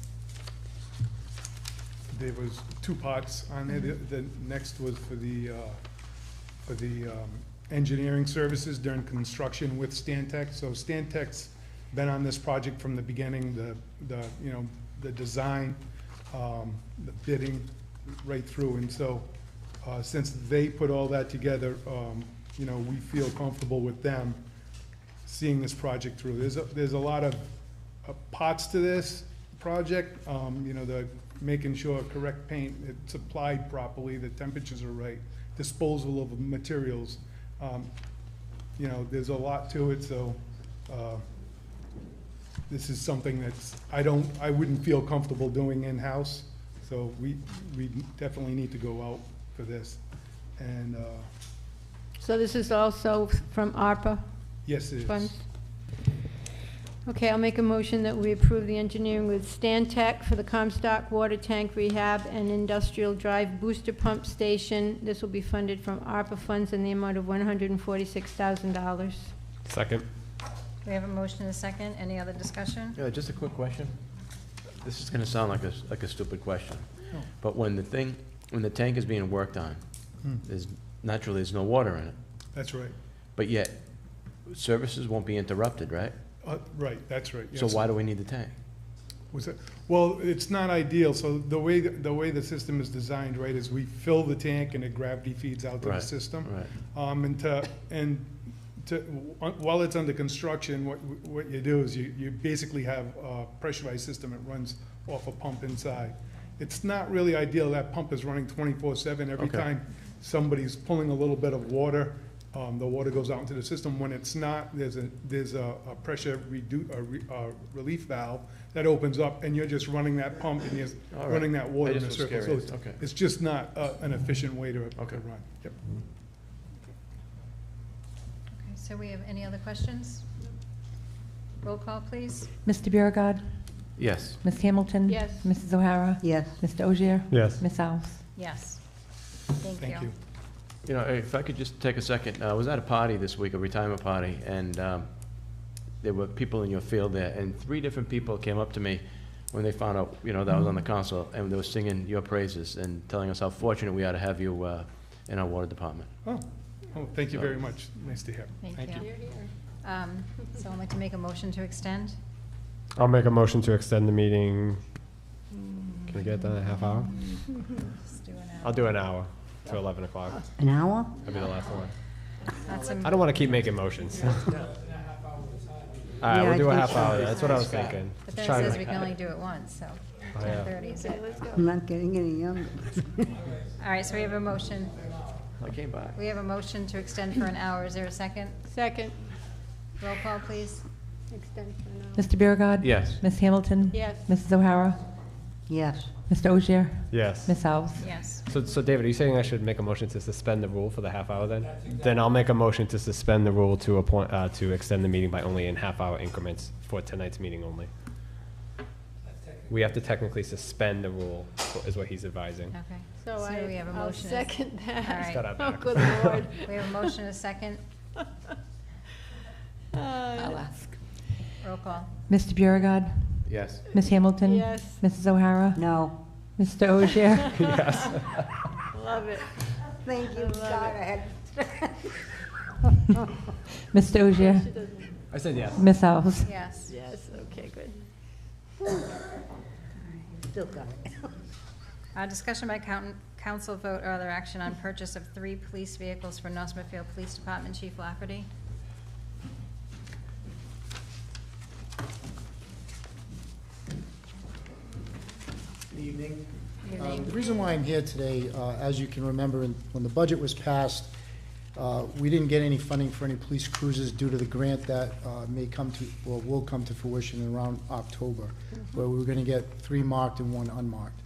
There was two parts on there. The next was for the engineering services during construction with Stantec. So Stantec's been on this project from the beginning, you know, the design, the bidding, right through. And so, since they put all that together, you know, we feel comfortable with them seeing this project through. There's a lot of parts to this project, you know, the making sure correct paint, it's applied properly, the temperatures are right, disposal of materials. You know, there's a lot to it, so this is something that's, I wouldn't feel comfortable doing in-house, so we definitely need to go out for this. And So this is also from ARPA yes, it funds? is. Okay, I'll make a motion that we approve the engineering with Stantec for the Comstock water tank rehab and industrial drive booster pump station. This will be funded from ARPA funds in the amount of $146,000. Second. We have a motion and a second. Any other discussion? Yeah, just a quick question. This is gonna sound like a stupid question, but when the tank is being worked on, there's no water in it, That's right. but yet services won't be interrupted, right? Right, that's right, yes. So why do we need the tank? Was it, well, it's not ideal, so the way the system is designed, right, is we fill the tank and it gravity feeds out to the Right, system. right. While it's under construction, what you do is you basically have a pressurized system that runs off a pump inside. It's not really ideal, that pump is running 24/7. Every Okay. time somebody's pulling a little bit of water, the water goes out into the system. When it's not, there's a pressure relief valve that opens up, and you're just running that pump and you're All right. running that water I in a just was circle. So curious. it's, Okay. it's just not an efficient way to run. Yep. Okay, so we have any other questions? Roll call, please. Mr. Biragad. Yes. Ms. Hamilton. Yes. Mrs. O'Hara. Yes. Mr. Ogier. Yes. Ms. Alves. Yes. Thank Thank you. You know, if I could just take a second, I was at a party this week, a retirement party, and there were people in your field there, and 3 different people came up to me when they found out, you know, that I was on the council, and they were singing your praises and telling us how fortunate we are to have you in our water department. Oh, thank you very much. Nice to hear. Thank you. Someone like to make a motion to extend? I'll make a motion to extend the meeting. Can we get it done in a half hour? Just do an hour. I'll do an hour to 11 o'clock. An hour? That'll be the last one. That's I don't want to keep making motions. All right, Yeah, we'll I do a think half so. hour. That's what I was thinking. But Just then it trying to says make- we can only do it once, so Oh, yeah. 10:30 is it? I'm not getting any younger. All right, so we have a motion. I came by. We have a motion to extend for an hour. Is there a second? Second. Roll call, please. Extend for now. Mr. Biragad. Yes. Ms. Hamilton. Yes. Mrs. O'Hara. Yes. Mr. Ogier. Yes. Ms. Alves. Yes. So David, are you saying I should make a motion to suspend the rule for the half hour then? Then I'll make a motion to suspend the rule to appoint, to extend the meeting by only in half-hour increments for tonight's meeting only. We have to technically suspend the rule, is what he's advising. Okay. So we have a I'll motion. second that. All right. Got our Oh, back. good Lord. We have a motion and a second. I'll ask. Roll call. Mr. Biragad. Yes. Ms. Hamilton. Yes. Mrs. O'Hara. No. Mr. Ogier. Yes. Love it. Thank you, love God, I had. Mr. Ogier. She doesn't. I said yes. Ms. Alves. Yes. Yes, okay, good. Still got it. Discussion by council vote or other action on purchase of 3 police vehicles for North Smithfield Police Department. Chief Lafferty. Good evening. Good evening. The reason why I'm here today, as you can remember, when the budget was passed, we didn't get any funding for any police cruisers due to the grant that may come to, or will come to fruition around October, where we were going to get 3 marked and 1 unmarked.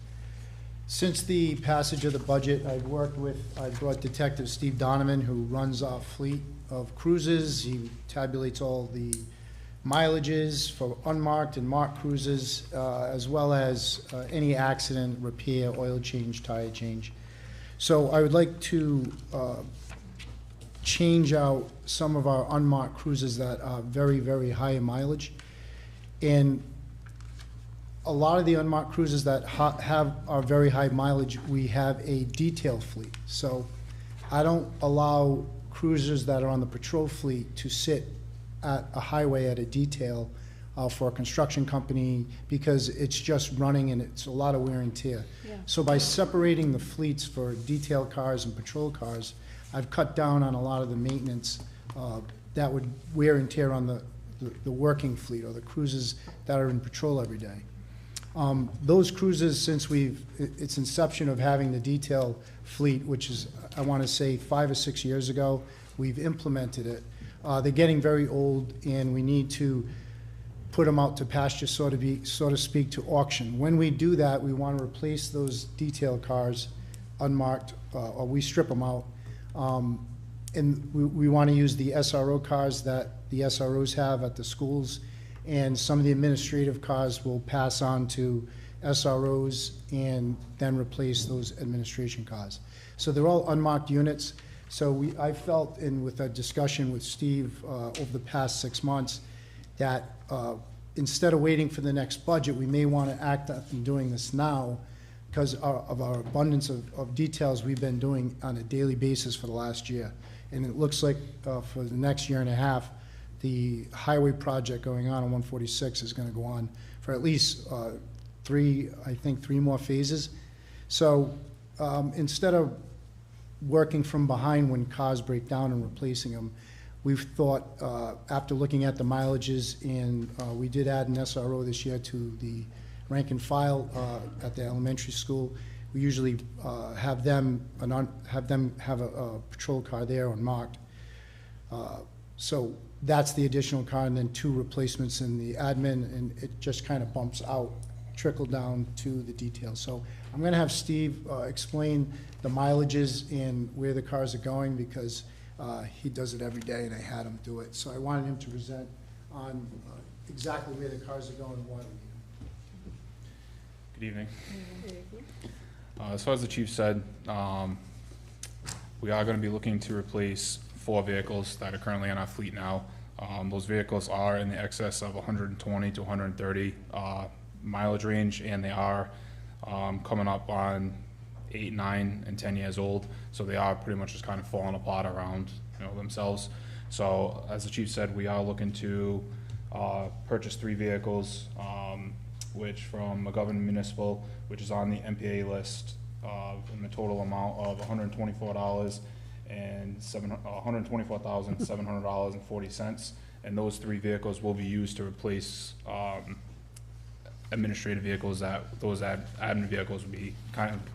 Since the passage of the budget, I brought Detective Steve Donovan, who runs our fleet of cruises. He tabulates all the mileages for unmarked and marked cruises, as well as any accident, repair, oil change, tire change. So I would like to change out some of our unmarked cruises that are very, very high in mileage. And a lot of the unmarked cruises that have our very high mileage, we have a detail fleet. So I don't allow cruisers that are on the patrol fleet to sit at a highway at a detail for a construction company, because it's just running and it's a lot of wear and tear. Yeah. So by separating the fleets for detail cars and patrol cars, I've cut down on a lot of the maintenance that would wear and tear on the working fleet or the cruises that are in patrol every day. Those cruises, since its inception of having the detail fleet, which is, I want to say, 5 or 6 years ago, we've implemented it. They're getting very old, and we need to put them out to pasture, so to speak, to auction. When we do that, we want to replace those detail cars unmarked, or we strip them out. And we want to use the SRO cars that the SROs have at the schools, and some of the administrative cars will pass on to SROs and then replace those administration cars. So they're all unmarked units. So I felt, and with a discussion with Steve over the past 6 months, that instead of waiting for the next budget, we may want to act on doing this now because of our abundance of details we've been doing on a daily basis for the last year. And it looks like for the next year and a half, the highway project going on 146 is going to go on for at least three more phases. So instead of working from behind when cars break down and replacing them, we've thought, after looking at the mileages, and we did add an SRO this year to the rank and file at the elementary school. We usually have them have a patrol car there unmarked. So that's the additional car, and then 2 replacements in the admin, and it just kind of bumps out, trickle down to the details. So I'm going to have Steve explain the mileages and where the cars are going, because he does it every day, and I had him do it. So I wanted him to present on exactly where the cars are going and why we need them. Good evening. As far as the chief said, we are going to be looking to replace 4 vehicles that are currently in our fleet now. Those vehicles are in the excess of 120 to 130 mileage range, and they are coming up on 8, 9, and 10 years old. So they are pretty much just kind of falling apart around, themselves. So as the chief said, we are looking to purchase 3 vehicles, which from McGovern Municipal, which is on the MPA list, in the total amount of $124 and $124,700.40. And those 3 vehicles will be used to replace administrative vehicles. Those admin vehicles will be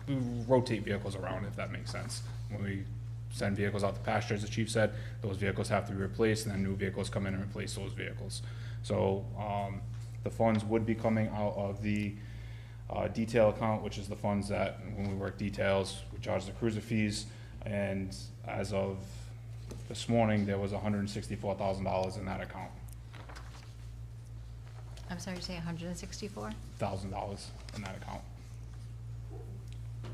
we rotate vehicles around, if that makes sense. When we send vehicles out to pasture, as the chief said, those vehicles have to be replaced, and then new vehicles come in and replace those vehicles. So the funds would be coming out of the detail account, which is the funds that when we work details, we charge the cruiser fees. And as of this morning, there was $164,000 in that account. I'm sorry, you say $164,000 in that account.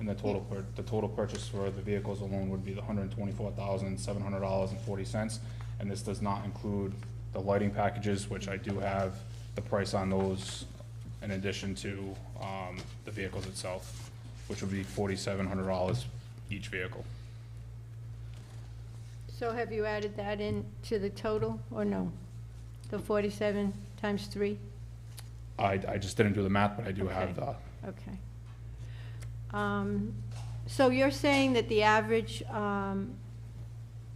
And the total purchase for the vehicles alone would be the $124,700.40. And this does not include the lighting packages, which I do have the price on those in addition to the vehicles itself, which would be $4,700 each vehicle. So have you added that in to the total, or no? The 47 times 3? I just didn't do the math, but I do have the. Okay. So you're saying that the average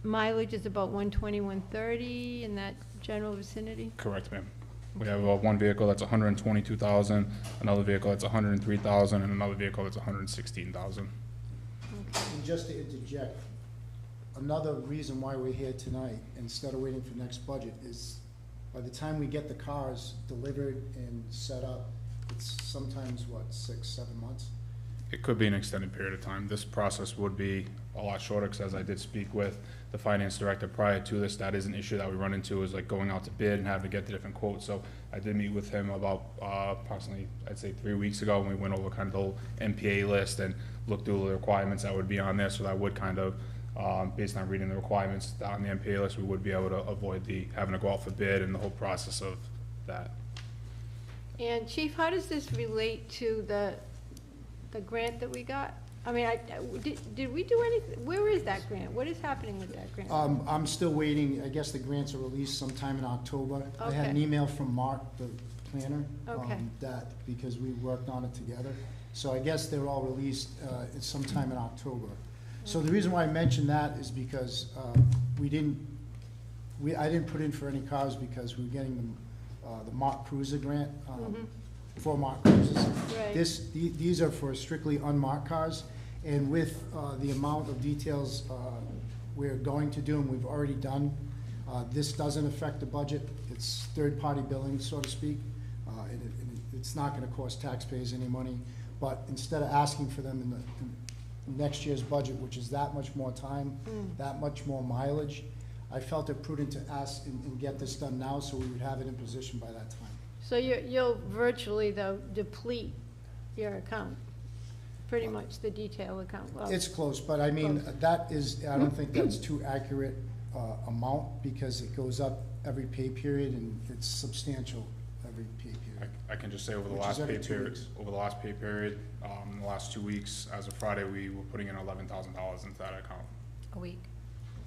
mileage is about 120, 130 in that general vicinity? Correct, ma'am. We have one vehicle that's 122,000, another vehicle that's 103,000, and another vehicle that's 116,000. And just to interject, another reason why we're here tonight, instead of waiting for next budget, is by the time we get the cars delivered and set up, it's sometimes, 6, 7 months? It could be an extended period of time. This process would be a lot shorter, because as I did speak with the finance director prior to this, that is an issue that we run into, is like going out to bid and having to get the different quotes. So I did meet with him about approximately, I'd say 3 weeks ago, and we went over kind of the whole MPA list and looked through the requirements that would be on there. So that would kind of, based on reading the requirements on the MPA list, we would be able to avoid having to go out for bid and the whole process of that. And Chief, how does this relate to the grant that we got? I mean, did we do anything? Where is that grant? What is happening with that grant? I'm still waiting. I guess the grants are released sometime in October. I had an email from Mark, the planner, that because we worked on it together. So I guess they're all released sometime in October. So the reason why I mentioned that is because I didn't put in for any cars because we were getting the Mark Cruiser grant. For marked cruisers. Right. These are for strictly unmarked cars, and with the amount of details we're going to do and we've already done, this doesn't affect the budget. It's third-party billing, so to speak. It's not going to cost taxpayers any money, but instead of asking for them in next year's budget, which is that much more time, that much more mileage, I felt it prudent to ask and get this done now so we would have it in position by that time. So you'll virtually, though, deplete your account? pretty much the detail account. Well, It's close, but I mean, that is, I don't think that's too accurate amount, because it goes up every pay period, and it's substantial every pay period. I can just say over the Which is last every pay 2 period, weeks. over the last pay period, in the last 2 weeks, as of Friday, we were putting in $11,000 into that account A week,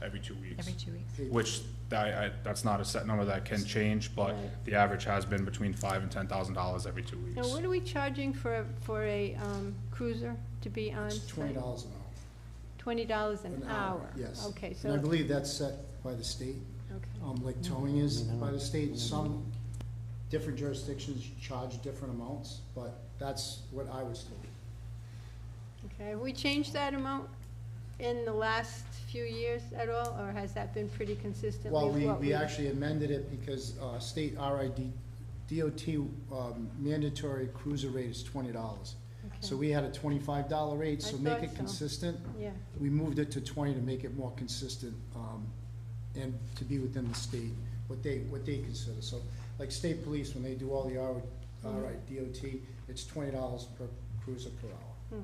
every 2 weeks. every 2 weeks. Which, that's not a set number, that can change, but Right. the average has been between $5,000 and $10,000 every 2 weeks. Now, what are we charging for a cruiser to be on? It's $20 an hour. $20 an hour? Yes. Okay, And I so, believe that's set by the state. okay. Like towing is by the state. Some different jurisdictions charge different amounts, but that's what I was told. Okay, have we changed that amount in the last few years at all, or has that been pretty consistently Well, what we actually amended it because state DOT mandatory cruiser rate is $20. So we had a $25 rate, so I make thought it so. consistent. Yeah. We moved it to 20 to make it more consistent, and to be within the state, what they consider. So, like state police, when they do all the DOT, it's $20 per cruiser per hour. Yeah,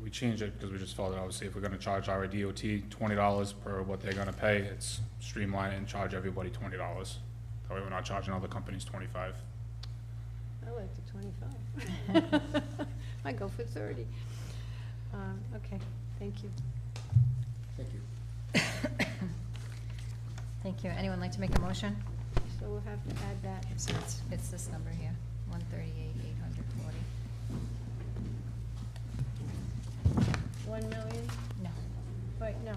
we changed it because we just felt that obviously if we're gonna charge our DOT $20 per what they're gonna pay, it's streamline it and charge everybody $20. That way we're not charging other companies $25. I like the 25. I go for 30. Okay, thank you. Thank you. Thank you. Anyone like to make a motion? So we'll have to add that. So it's this number here, 138,840. 1 million? No. Wait, no.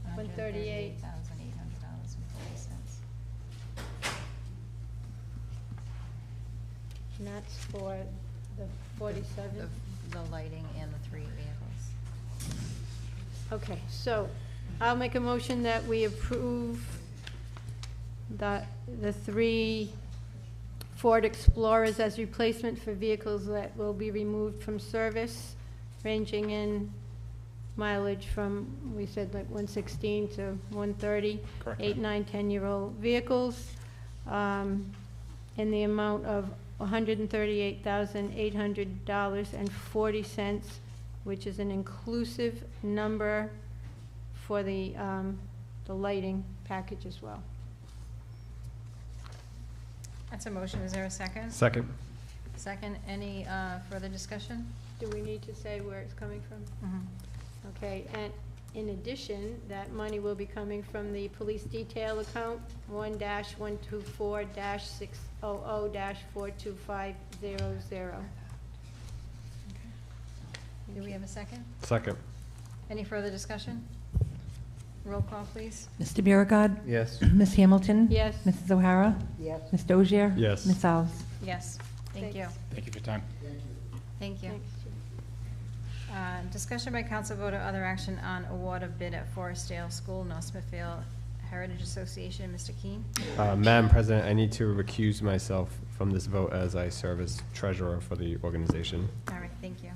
138. $138,800.40. And that's for the 47? The lighting and the 3 vehicles. Okay, so I'll make a motion that we approve the 3 Ford Explorers as replacement for vehicles that will be removed from service, ranging in mileage from, we said like 116 to 130. Correct. 8, 9, 10-year-old vehicles, in the amount of $138,800.40, which is an inclusive number for the lighting package as well. That's a motion. Is there a second? Second. Second. Any further discussion? Do we need to say where it's coming from? Okay, and in addition, that money will be coming from the police detail account, 1-124-600-42500. Do we have a second? Second. Any further discussion? Roll call, please. Mr. Biragad. Yes. Ms. Hamilton. Yes. Mrs. O'Hara. Yes. Ms. Dozier. Yes. Ms. Alves. Yes. Thank you. Thank you for your time. Thank you. Thanks. Discussion by council vote or other action on award of bid at Forestdale School, North Smithfield Heritage Association. Mr. Keen? Madam President, I need to recuse myself from this vote as I serve as treasurer for the organization. All right, thank you.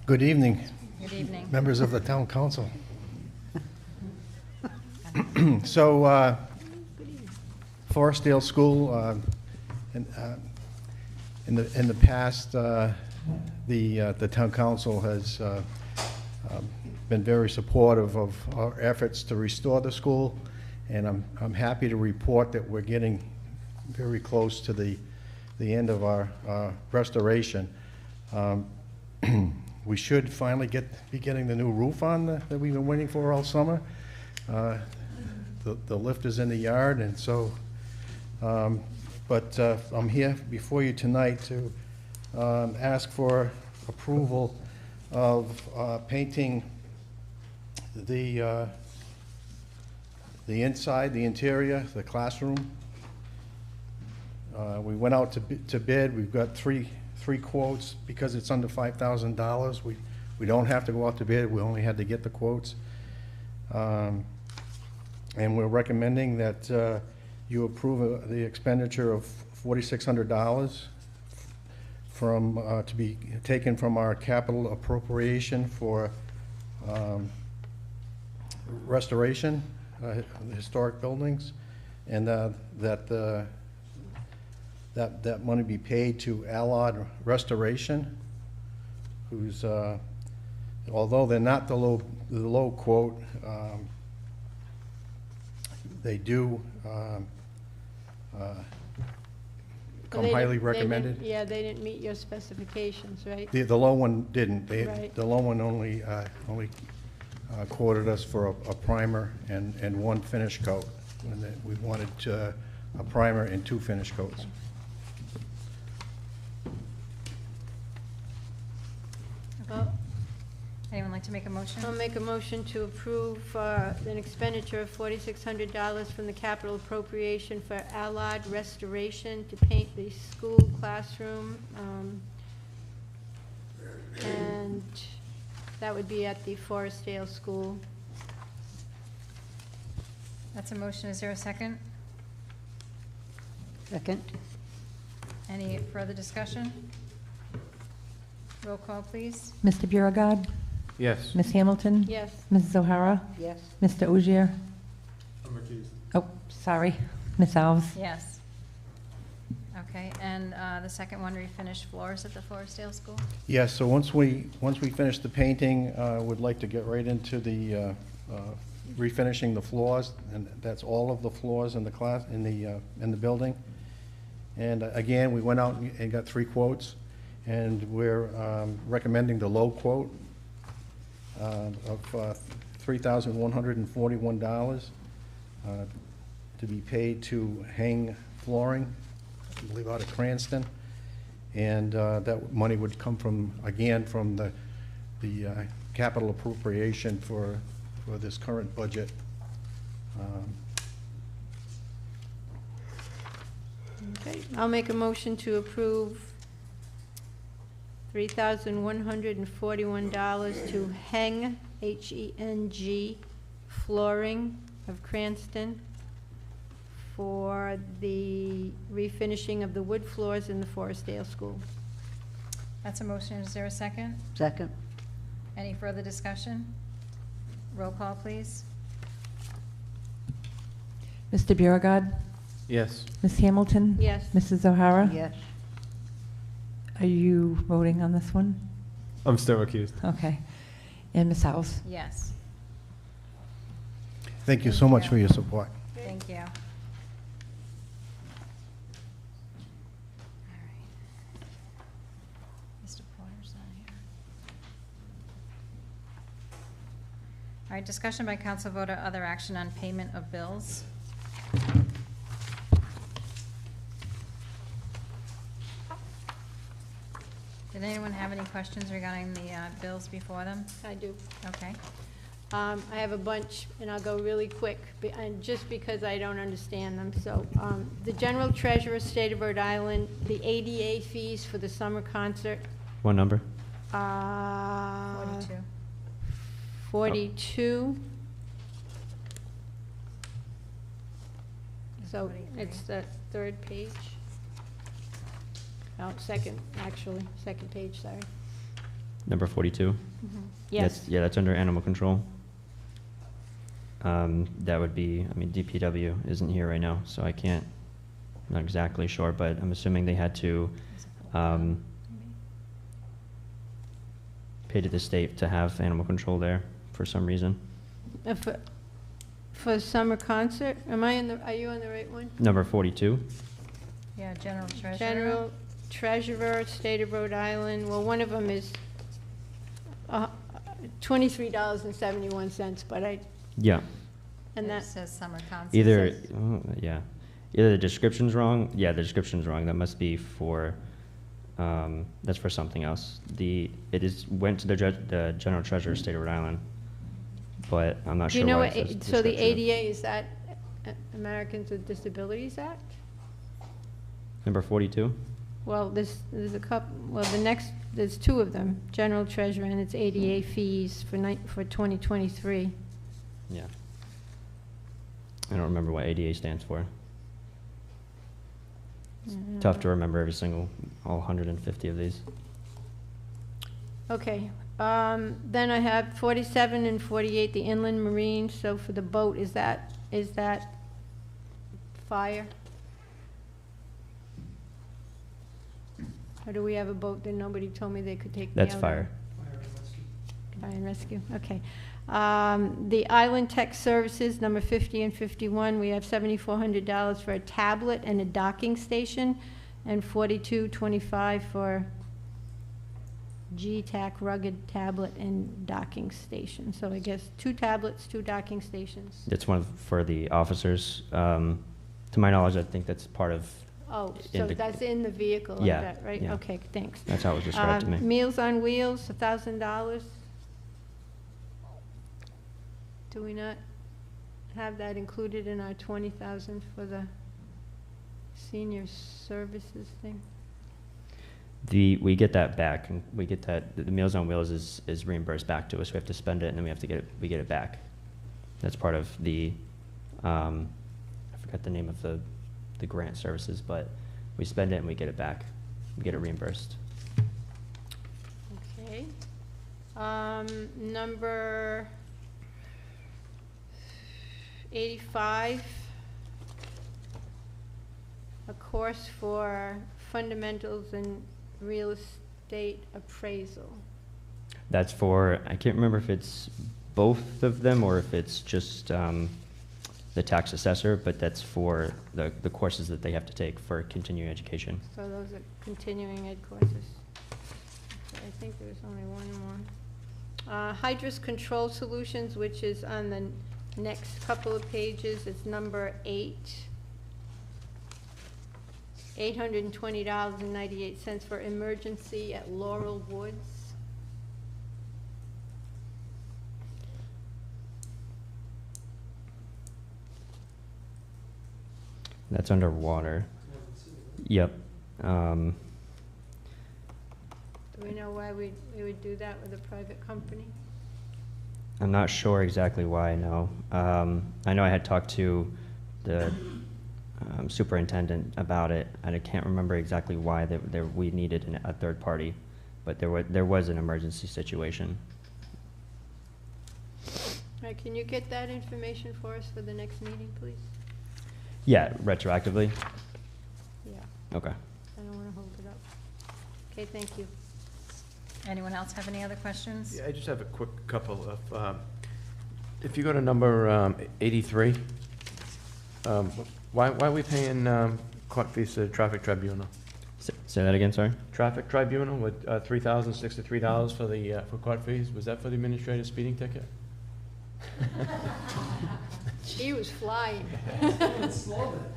Good evening. Good evening. Members of the town council. So, Forestdale School, in the past, the town council has been very supportive of our efforts to restore the school, and I'm happy to report that we're getting very close to the end of our restoration. We should finally be getting the new roof on that we've been waiting for all summer. The lift is in the yard, and so, but I'm here before you tonight to ask for approval of painting the inside, the interior, the classroom. We went out to bid. We've got three quotes. Because it's under $5,000, we don't have to go out to bid. We only had to get the quotes. And we're recommending that you approve the expenditure of $4,600 to be taken from our capital appropriation for restoration, historic buildings, and that that money be paid to Allied Restoration, who's, although they're not the low quote, they do come highly recommended. Yeah, they didn't meet your specifications, right? The low one didn't. Right. The low one only quoted us for a primer and one finish coat. And then we wanted a primer and 2 finish coats. Well, Anyone like to make a motion? I'll make a motion to approve an expenditure of $4,600 from the capital appropriation for Allied Restoration to paint the school classroom. And that would be at the Forestdale School. That's a motion. Is there a second? Second. Any further discussion? Roll call, please. Mr. Biragad. Yes. Ms. Hamilton. Yes. Mrs. O'Hara. Yes. Mr. Ogier. Oh, sorry. Ms. Alves. Yes. Okay, and the second one, refinish floors at the Forestdale School? Yes, so once we finish the painting, we'd like to get right into the refinishing the floors, and that's all of the floors in the class, in the building. And again, we went out and got 3 quotes, and we're recommending the low quote of $3,141 to be paid to Hang Flooring, I believe out of Cranston. And that money would come from, again, from the capital appropriation for this current budget. Okay, I'll make a motion to approve $3,141 to Heng, H-E-N-G, Flooring of Cranston for the refinishing of the wood floors in the Forestdale School. That's a motion. Is there a second? Second. Any further discussion? Roll call, please. Mr. Biragad. Yes. Ms. Hamilton. Yes. Mrs. O'Hara. Yes. Are you voting on this one? I'm still recused. Okay. And Ms. Alves. Yes. Thank you so much for your support. Thank you. All right. Mr. Porter's not here. All right, discussion by council vote or other action on payment of bills. Did anyone have any questions regarding the bills before them? I do. Okay. I have a bunch, and I'll go really quick, and just because I don't understand them. So, the General Treasurer, State of Rhode Island, the ADA fees for the summer concert. What number? 42. 42. So, 43. it's the 3rd page. Oh, second page, sorry. Number 42? Yes. Yeah, that's under animal control. That would be, I mean, DPW isn't here right now, so I'm not exactly sure, but I'm assuming they had to pay to the state to have animal control there for some reason. For summer concert, are you on the right one? Number 42? Yeah, General Treasurer. General Treasurer, State of Rhode Island, well, one of them is $23.71, but Yeah. and It that, says summer concert. Either the description's wrong. Yeah, the description's wrong. That must be for, that's for something else. Went to the General Treasurer, State of Rhode Island, but I'm not do sure you know why what, it says so the description. ADA, is that Americans with Disabilities Act? Number 42? Well, there's a couple, well, there's 2 of them, General Treasurer, and it's ADA fees for 2023. Yeah. I don't remember what ADA stands for. It's tough to remember all 150 of these. Okay, then I have 47 and 48, the inland marine, so for the boat, is that fire? Or do we have a boat that nobody told me they could take me That's out on? fire. Fire and rescue, okay. The Island Tech Services, number 50 and 51, we have $7,400 for a tablet and a docking station, and $42.25 for GTAC rugged tablet and docking station. So I guess 2 tablets, 2 docking stations. That's one for the officers. To my knowledge, I think that's part of. Oh, in so the- that's in the vehicle, like Yeah, that, right? yeah. Okay, thanks. That's how it was described to me. Meals on Wheels, $1,000. Do we not have that included in our 20,000 for the senior services thing? We get that back, and we get that, the Meals on Wheels is reimbursed back to us. We have to spend it, and then we get it back. That's part of the, I forgot the name of the grant services, but we spend it and we get it back. We get it reimbursed. Okay. Number 85, a course for fundamentals in real estate appraisal. That's for, I can't remember if it's both of them or if it's just the tax assessor, but that's for the courses that they have to take for continuing education. So those are continuing ed courses. I think there's only one more. Hydrus Control Solutions, which is on the next couple of pages, it's number 8. $820.98 for emergency at Laurel Woods. That's underwater. Yep. Do we know why we would do that with a private company? I'm not sure exactly why, no. I know I had talked to the superintendent about it, and I can't remember exactly why we needed a third party, but there was an emergency situation. All right, can you get that information for us for the next meeting, please? Yeah, retroactively? Yeah, Okay. I don't want to hold it up. Okay, thank you. Anyone else have any other questions? Yeah, I just have a quick couple of, if you go to number 83, why are we paying court fees to the traffic tribunal? Say that again, sorry? Traffic tribunal with $3,063 for the for court fees. Was that for the administrative speeding ticket? He was flying.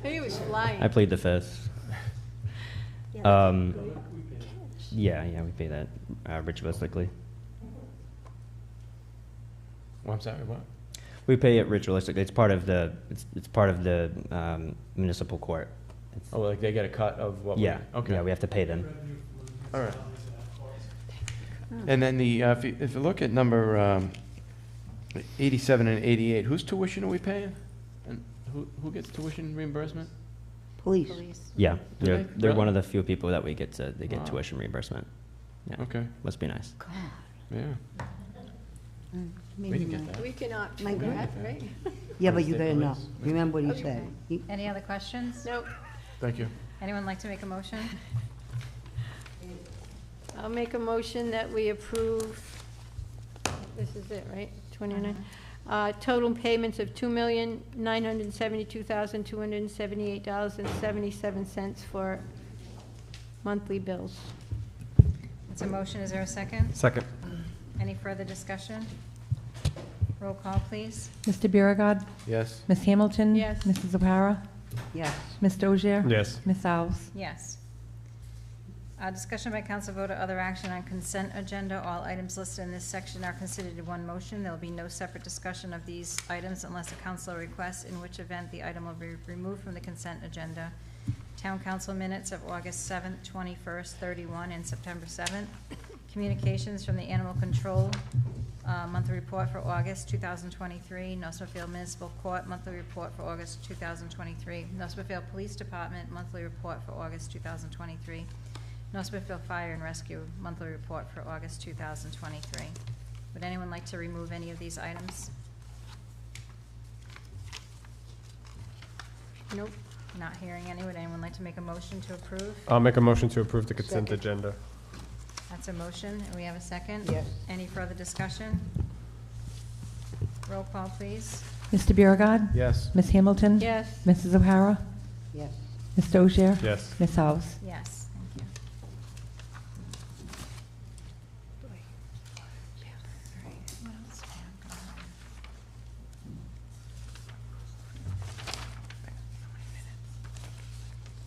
He was flying. I plead the fifth. Yeah, we pay that ritualistically. Well, I'm sorry, what? We pay it ritualistically. It's part of the it's part of the municipal court. Oh, like they get a cut of what? Yeah. Okay. Yeah, we have to pay them. All right. And then the if you look at number 87 and 88, whose tuition are we paying? And who gets tuition reimbursement? Police. Yeah, they're Really? one of the few people that they get Wow. tuition reimbursement. Yeah. Okay. Must be nice. Yeah. We didn't get that. We can opt My for that, God. right? Yeah, but you better know. Police. Remember what he Okay. said. He- Any other questions? Nope. Thank you. Anyone like to make a motion? I'll make a motion that we approve, this is it, right? 29. Total payments of $2,972,278.77 for monthly bills. It's a motion, is there a second? Second. Any further discussion? Roll call, please. Mr. Biragad. Yes. Ms. Hamilton. Yes. Mrs. O'Hara. Yes. Ms. Dozier. Yes. Ms. Alves. Yes. Discussion by council vote or other action on consent agenda. All items listed in this section are considered in one motion. There will be no separate discussion of these items unless a councilor requests, in which event the item will be removed from the consent agenda. Town council minutes of August 7th, 21st, 31, and September 7th. Communications from the Animal Control monthly report for August 2023. North Smithfield Municipal Court monthly report for August 2023. North Smithfield Police Department monthly report for August 2023. North Smithfield Fire and Rescue monthly report for August 2023. Would anyone like to remove any of these items? Nope. Not hearing any. Would anyone like to make a motion to approve? I'll make a motion to approve the consent Second. agenda. That's a motion, and we have a second? Yes. Any further discussion? Roll call, please. Mr. Biragad. Yes. Ms. Hamilton. Yes. Mrs. O'Hara. Yes. Mr. Ogier. Yes. Ms. Alves. Yes, thank you.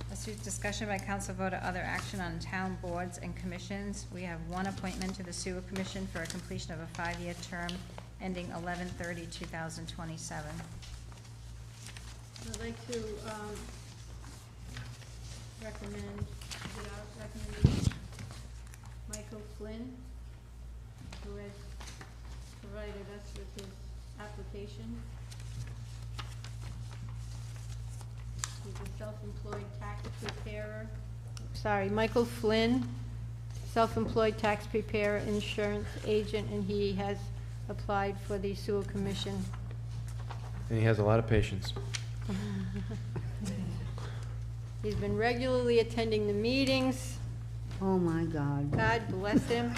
Let's do discussion by council vote or other action on town boards and commissions. We have one appointment to the sewer commission for a completion of a 5-year term ending 11/30/2027. I'd like to recommend Michael Flynn, who has provided us with his application. He's a self-employed tax preparer. Sorry, Michael Flynn, self-employed tax preparer, insurance agent, and he has applied for the sewer commission. And he has a lot of patience. He's been regularly attending the meetings. Oh, my God. God bless him.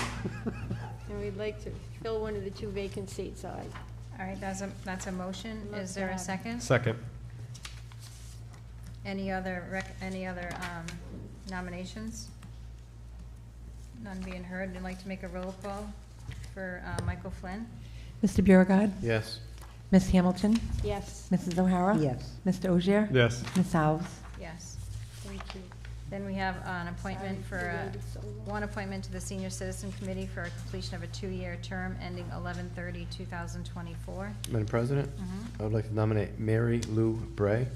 And we'd like to fill one of the 2 vacant seats. All right, that's a motion. Is there a second? Second. Any other nominations? None being heard. I'd like to make a roll call for Michael Flynn. Mr. Biragad. Yes. Ms. Hamilton. Yes. Mrs. O'Hara. Yes. Mr. Ogier. Yes. Ms. Alves. Yes. Thank you. Then we have an appointment Sorry, for, we waited so long. one appointment to the Senior Citizen Committee for a completion of a 2-year term ending 11/30/2024. Madam President, I would like to nominate Mary Lou Bray,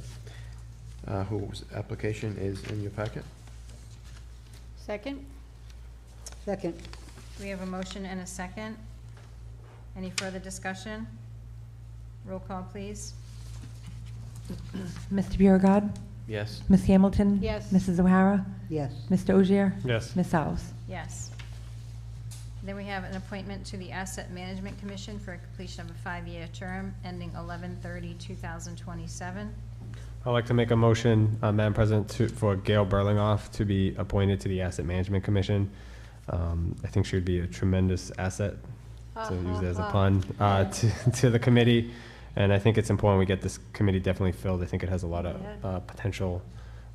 whose application is in your packet. Second? Second. We have a motion and a second. Any further discussion? Roll call, please. Mr. Biragad. Yes. Ms. Hamilton. Yes. Mrs. O'Hara. Yes. Mr. Ogier. Yes. Ms. Alves. Yes. Then we have an appointment to the Asset Management Commission for a completion of a 5-year term ending 11/30/2027. I'd like to make a motion, Madam President, for Gail Berlingoff to be appointed to the Asset Management Commission. I think she would be a tremendous asset, to use it as a pun, to the committee. And I think it's important we get this committee definitely filled. I think it has a lot of potential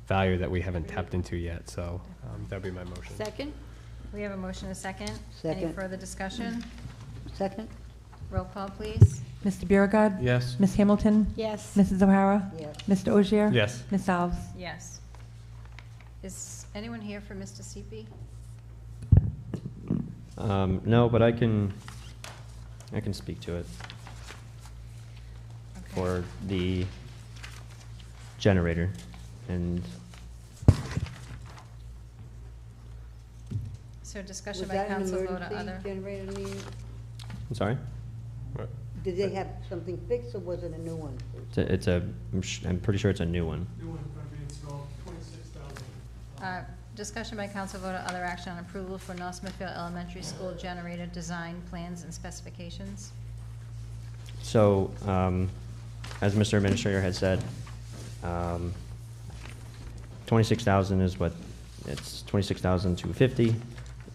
value that we haven't tapped into yet. So that'd be my motion. Second? We have a motion and a second. Any Second. further discussion? Second. Roll call, please. Mr. Biragad. Yes. Ms. Hamilton. Yes. Mrs. O'Hara. Yes. Mr. Ogier. Yes. Ms. Alves. Yes. Is anyone here for Mr. Seepy? No, but I can speak to it. Okay. For the generator and So discussion Was by that an council vote or emergency other. generator meeting? I'm sorry. Did they have something fixed, or was it a new one? I'm pretty sure it's a new one. New one going to be installed, 26,000. Discussion by council vote or other action on approval for North Smithfield Elementary School generator design plans and specifications. So, as Mr. Administrator had said, 26,000 is what, it's 26,250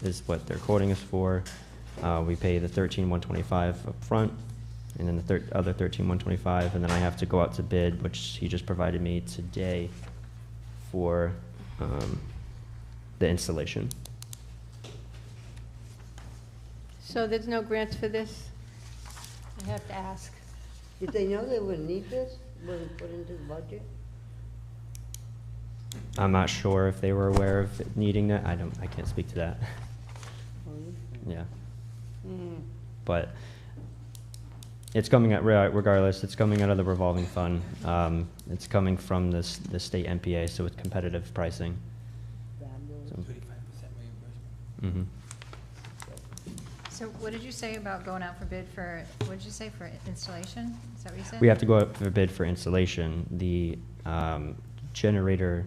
is what they're quoting us for. We pay the 13,125 up front, and then the other 13,125, and then I have to go out to bid, which he just provided me today for the installation. So there's no grants for this? I have to ask. Did they know they would need this? Was it put into the budget? I'm not sure if they were aware of it needing that. I can't speak to that. Yeah. But it's coming at, regardless, it's coming out of the revolving fund. It's coming from the state MPA, so it's competitive pricing. So, 35% reimbursement. So what did you say about going out for bid for, what did you say, for installation? Is that what you said? we have to go out for bid for installation. The generator,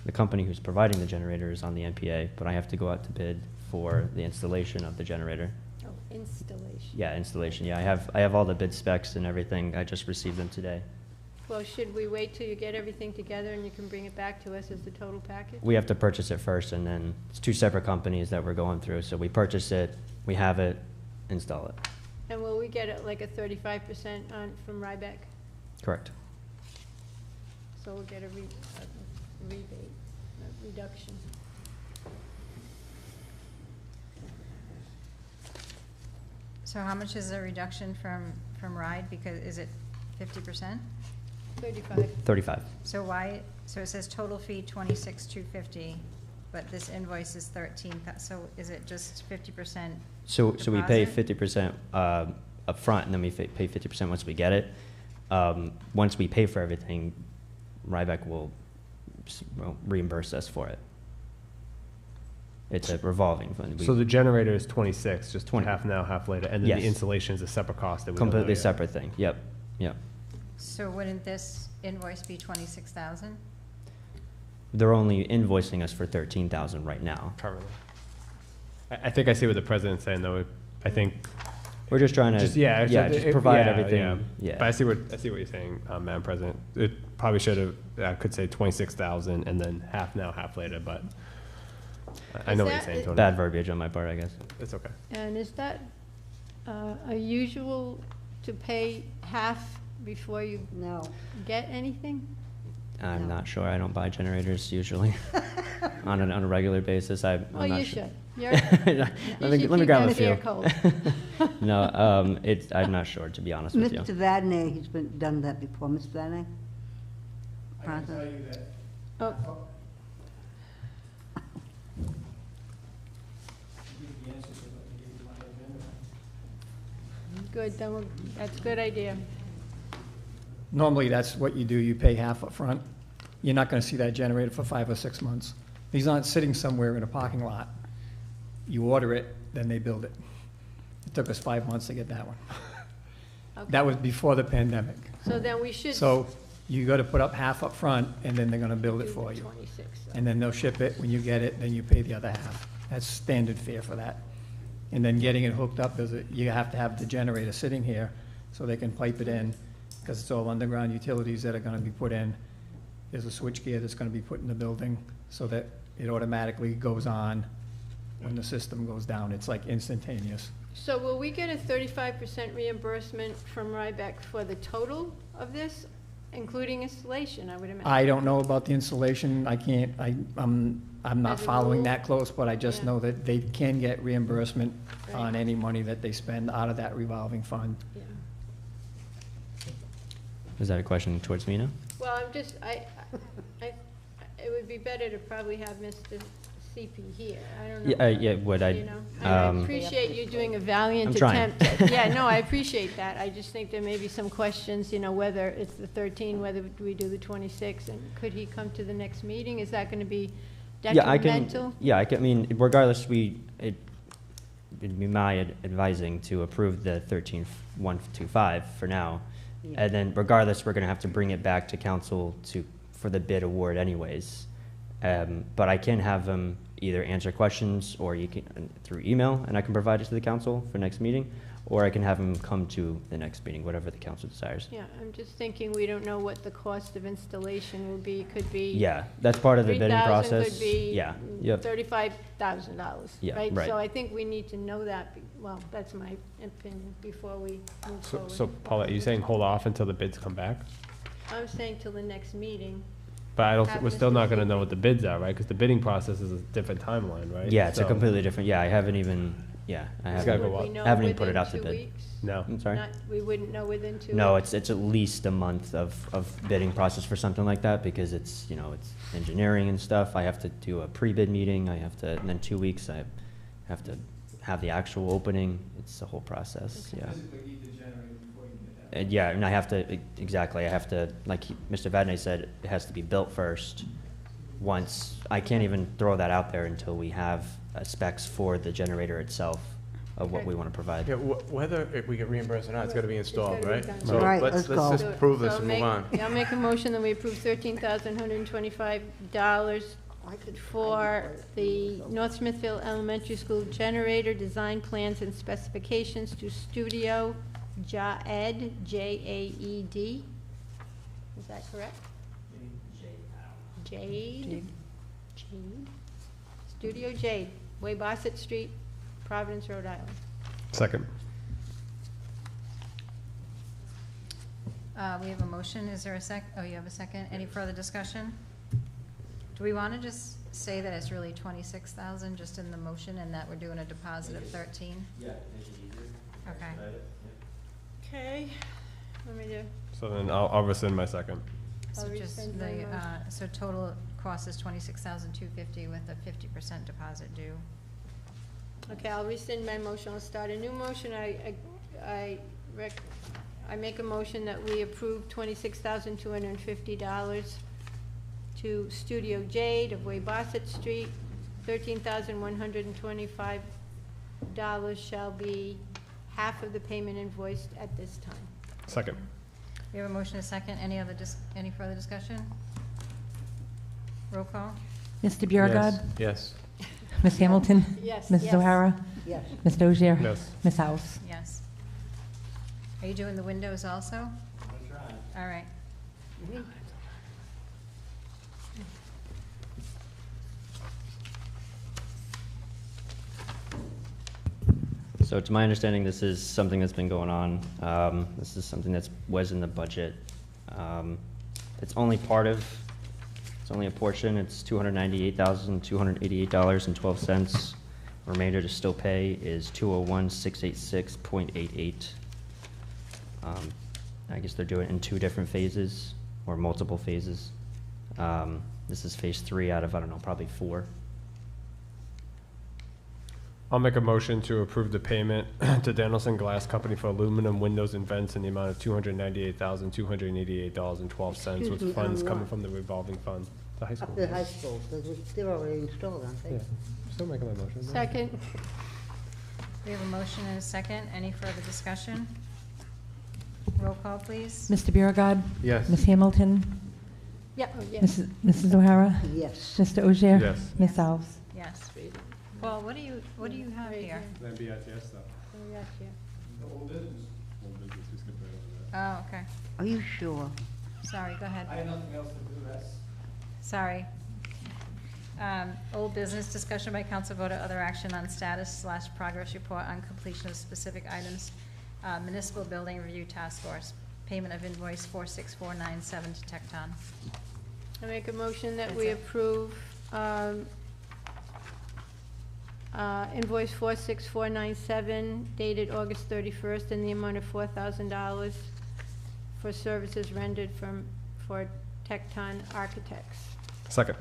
the company who's providing the generator is on the MPA, but I have to go out to bid for the installation of the generator. Oh, installation. Yeah, installation. Yeah, I have all the bid specs and everything. I just received them today. Well, should we wait till you get everything together and you can bring it back to us as the total package? We have to purchase it first, and then it's two separate companies that we're going through. So we purchase it, we have it, install it. And will we get like a 35% on, from Ryback? Correct. So we'll get a rebate, a reduction. So how much is the reduction from RIDE? Because, is it 50%? 35. 35. So why, so it says total fee 26,250, but this invoice is 13, so is it just 50%? So we pay deposit? 50% upfront, and then we pay 50% once we get it. Once we pay for everything, Ryback will reimburse us for it. It's a revolving fund. So the generator is 26, just 20. half now, half later, and then Yes. the installation is a separate cost that we don't know Completely yet. separate thing. Yep. Yep. So wouldn't this invoice be 26,000? They're only invoicing us for 13,000 right now. Currently. I think I see what the president's saying, though. I think We're just trying to just provide yeah, everything. Yeah. Yeah. But I see what you're saying, Madam President. It probably should have. I could say 26,000 and then half now, half later. But I know what you're saying, Tony. Bad verbiage on my part, I guess. It's okay. And is that a usual to pay half before you get anything? I'm not sure. I don't buy generators usually on a regular basis. I'm Well, not you sure. should. You're, let me keep grab a that ear few. cold. No, I'm not sure, to be honest with you. Mr. Vadney, he's done that before. Mr. Vadney? I can tell you that. Oh. Good, then that's a good idea. Normally, that's what you do. You pay half up front. You're not going to see that generator for 5 or 6 months. These aren't sitting somewhere in a parking lot. You order it, then they build it. It took us 5 months to get that one. Okay. That was before the pandemic. So then we should. So you got to put up half up front, and then they're going to build it do for the you. 26, so. And then they'll ship it. When you get it, then you pay the other half. That's standard fare for that. And then getting it hooked up, you have to have the generator sitting here so they can pipe it in, because it's all underground utilities that are going to be put in. There's a switchgear that's going to be put in the building so that it automatically goes on when the system goes down. It's like instantaneous. So will we get a 35% reimbursement from Ryback for the total of this, including installation, I would imagine? I don't know about the installation. I can't, I'm not As a following rule? that close, but I just Yeah. know that they can get reimbursement Right. on any money that they spend out of that revolving fund. Yeah. Is that a question towards me now? Well, I'm just, it would be better to probably have Mr. CP here. I don't know. Yeah, would I? You know, I appreciate you doing a valiant I'm trying. attempt. Yeah, no, I appreciate that. I just think there may be some questions, you know, whether it's the 13, whether we do the 26, and could he come to the next meeting? Is that going to be Yeah, I detrimental? can. Yeah, I mean, regardless, it'd be my advising to approve the 13,125 for now, Yeah. and then regardless, we're going to have to bring it back to council for the bid award anyways. But I can have them either answer questions, or you can through email, and I can provide it to the council for next meeting, or I can have them come to the next meeting, whatever the council desires. Yeah, I'm just thinking we don't know what the cost of installation will be. Could be. Yeah, that's part of the bidding 3,000, process. could be Yeah, yep. $35,000, Yeah, right? right. So I think we need to know that, well, that's my opinion, before we move forward. So Paulette, are you saying hold off until the bids come back? I'm saying till the next meeting. But Have we're still Mr. not going to CP. know what the bids are, right? Because the bidding process is a different timeline, right? Yeah, it's a So- completely different, I haven't even, I It's gotta go Would we up. know haven't even put it within out to 2 bid. weeks? No. I'm sorry? We wouldn't know within 2 weeks? No, it's at least a month of bidding process for something like that, because it's, it's engineering and stuff. I have to do a pre-bid meeting, and then 2 weeks, I have to have the actual opening. It's the whole process, yeah. Yeah, and I have to, exactly, I have to, like Mr. Vadney said, it has to be built first. Once, I can't even throw that out there until we have specs for the generator itself of what Okay. we want to provide. Yeah, whether if we get reimbursed or not, it's got to be installed, gotta be right? done. So Right, let's let's go. just approve this So and move on. I'll make a motion that we approve $13,125 for the North Smithfield Elementary School generator design plans and specifications to Studio Jaed, Jaed. Is that correct? Jade? Jade? Studio Jade, Way-Bassett Street, Providence, Rhode Island. Second. We have a motion. Is there a oh, you have a second? Any further discussion? Do we want to just say that it's really 26,000 just in the motion and that we're doing a deposit of 13? Yeah, make it easier. Okay. Okay, let me do. So then I'll rescind my second. So I'll just rescind my motion. so total cost is 26,250 with a 50% deposit due. Okay, I'll rescind my motion. I'll start a new motion. I make a motion that we approve $26,250 to Studio Jade of Way-Bassett Street. $13,125 shall be half of the payment invoiced at this time. Second. We have a motion, a second. Any further discussion? Roll call? Mr. Biragad. Yes. Ms. Hamilton? Yes. Mrs. Yes. O'Hara? Yes. Mr. Ogier? Yes. Ms. House? Yes. Are you doing the windows also? I'm trying. All right. So it's my understanding this is something that's been going on. This is something that was in the budget. It's only it's only a portion. It's $298,288.12. Remainder to still pay is $201,686.88. I guess they're doing it in 2 different phases or multiple phases. This is phase 3 out of, I don't know, probably 4. I'll make a motion to approve the payment to Danielson Glass Company for aluminum windows and vents in the amount of $298,288.12, Excuse with me, funds on coming what? from the revolving fund. The high school. The high school, because they're already installed, aren't they? Yeah. Still making my motion. no? Second. We have a motion and a second. Any further discussion? Roll call, please. Mr. Biragad. Yes. Ms. Hamilton? Yeah, oh, yes. Mrs. O'Hara? Yes. Mr. Ogier? Yes. Ms. House? Yes. Paul, what do you have Right here? Then BITS stuff. Oh, yes, yeah. Old business. Old business, we skipped right over that. Oh, okay. Are you sure? Sorry, go ahead. I have nothing else to do, that's. Sorry. Old business, discussion by council vote or other action on status/progress report on completion of specific items. Municipal Building Review Task Force, payment of invoice 46497 to Tecton. I make a motion that That's we it. approve invoice 46497 dated August 31st in the amount of $4,000 for services rendered for Tecton Architects. Second.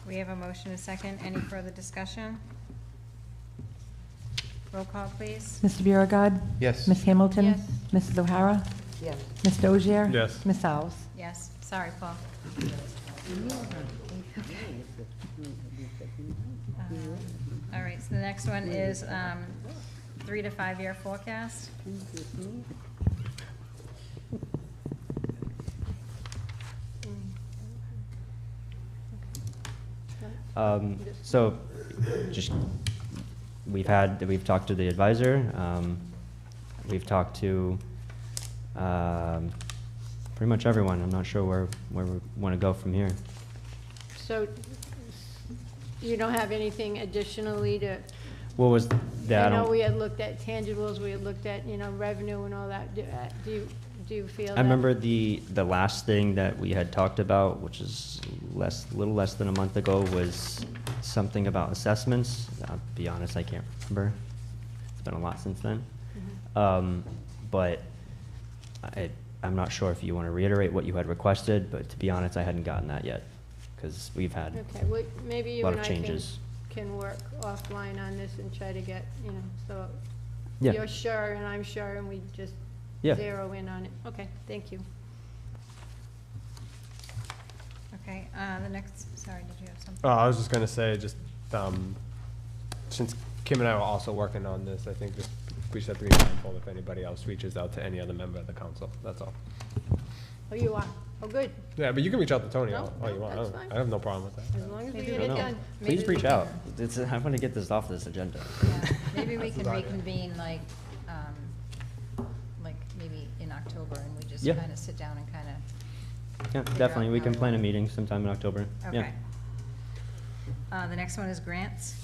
We have a motion, a second. Any further discussion? Roll call, please. Mr. Biragad. Yes. Ms. Hamilton? Yes. Mrs. O'Hara? Yes. Mr. Ogier? Yes. Ms. House? Yes. Sorry, Paul. All right, so the next one is 3 to 5 year forecast. So, just, we've talked to the advisor, we've talked to, pretty much everyone. I'm not sure where we want to go from here. So you don't have anything additionally to, What was that? I know we had looked at tangibles, we had looked at, revenue and all that. Do you feel that? I remember the last thing that we had talked about, which is a little less than a month ago, was something about assessments. I'll be honest, I can't remember. It's been a lot since then. But I'm not sure if you want to reiterate what you had requested, but to be honest, I hadn't gotten that yet, because we've had Okay, well, maybe a you lot and of I changes. can work offline on this and try to get, so Yeah. you're sure and I'm sure and we just Yeah. zero in on it. Okay, thank you. Okay, the next, sorry, did you have something? I was just gonna say, since Kim and I were also working on this, I think we should have to be mindful if anybody else reaches out to any other member of the council, that's all. Oh, you are? Oh, good. Yeah, but you can reach out to Tony No, all you want. that's fine. I have no problem with that. As long as we Maybe get we it can- done. Please maybe reach we out. can- I want to get this off this agenda. Yeah, maybe we can reconvene like maybe in October and we just Yeah. kind of sit down and kind of Yeah, figure definitely. out We how can we plan a want- meeting sometime in October. Yeah. Okay. The next one is grants.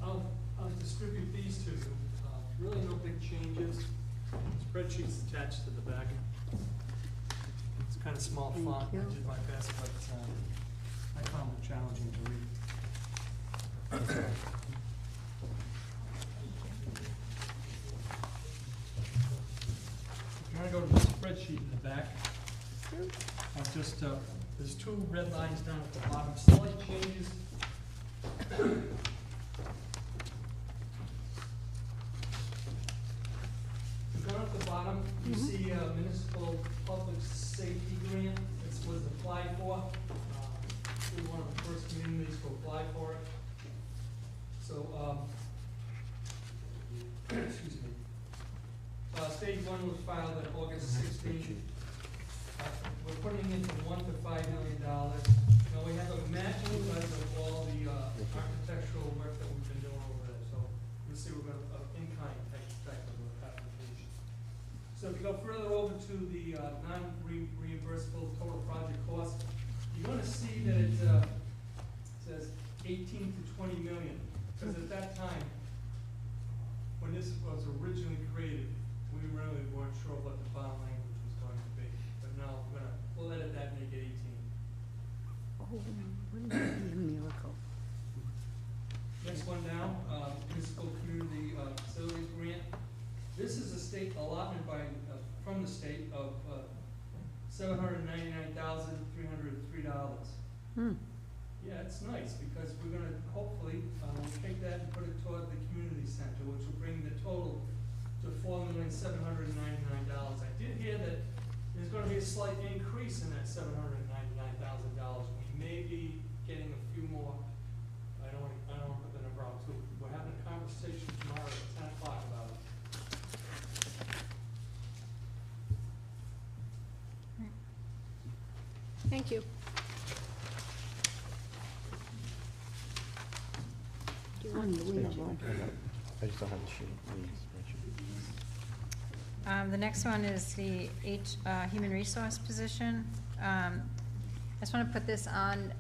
I'll distribute these to you. Really no big changes. Spreadsheet's attached to the back. It's kind of small font. I did my best, but I found it challenging to read. If you want to go to the spreadsheet in the back, I'll just, there's two red lines down at the bottom, slight changes. Down at the bottom, you see municipal public safety grant. This was applied for. We were one of the first communities to apply for it. So, excuse me. Stage one was filed on August 16th. We're putting in from $1 to $5 million. Now, we have a match because of all the architectural work that we've been doing over there. So, you'll see we're going to, in-kind type of application. So if you go further over to the non-reimbursable total project cost, you're going to see that it says 18 to 20 million. Because at that time, when this was originally created, we really weren't sure what the bond language was going to be. But now we'll edit that and make it 18. Oh, wouldn't that be a miracle? Next one down, municipal community facilities grant. This is a state allotment by, from the state of $799,303. Yeah, it's nice because we're gonna hopefully, take that and put it toward the community center, which will bring the total to $4,799,000. I did hear that there's gonna be a slight increase in that $799,000. We may be getting a few more. I don't wanna put the number out too. We're having a conversation tomorrow at 10 o'clock about it. Thank you. Do you want to wait? I just don't have the sheet. The next one is the human resource position. I just want to put this on,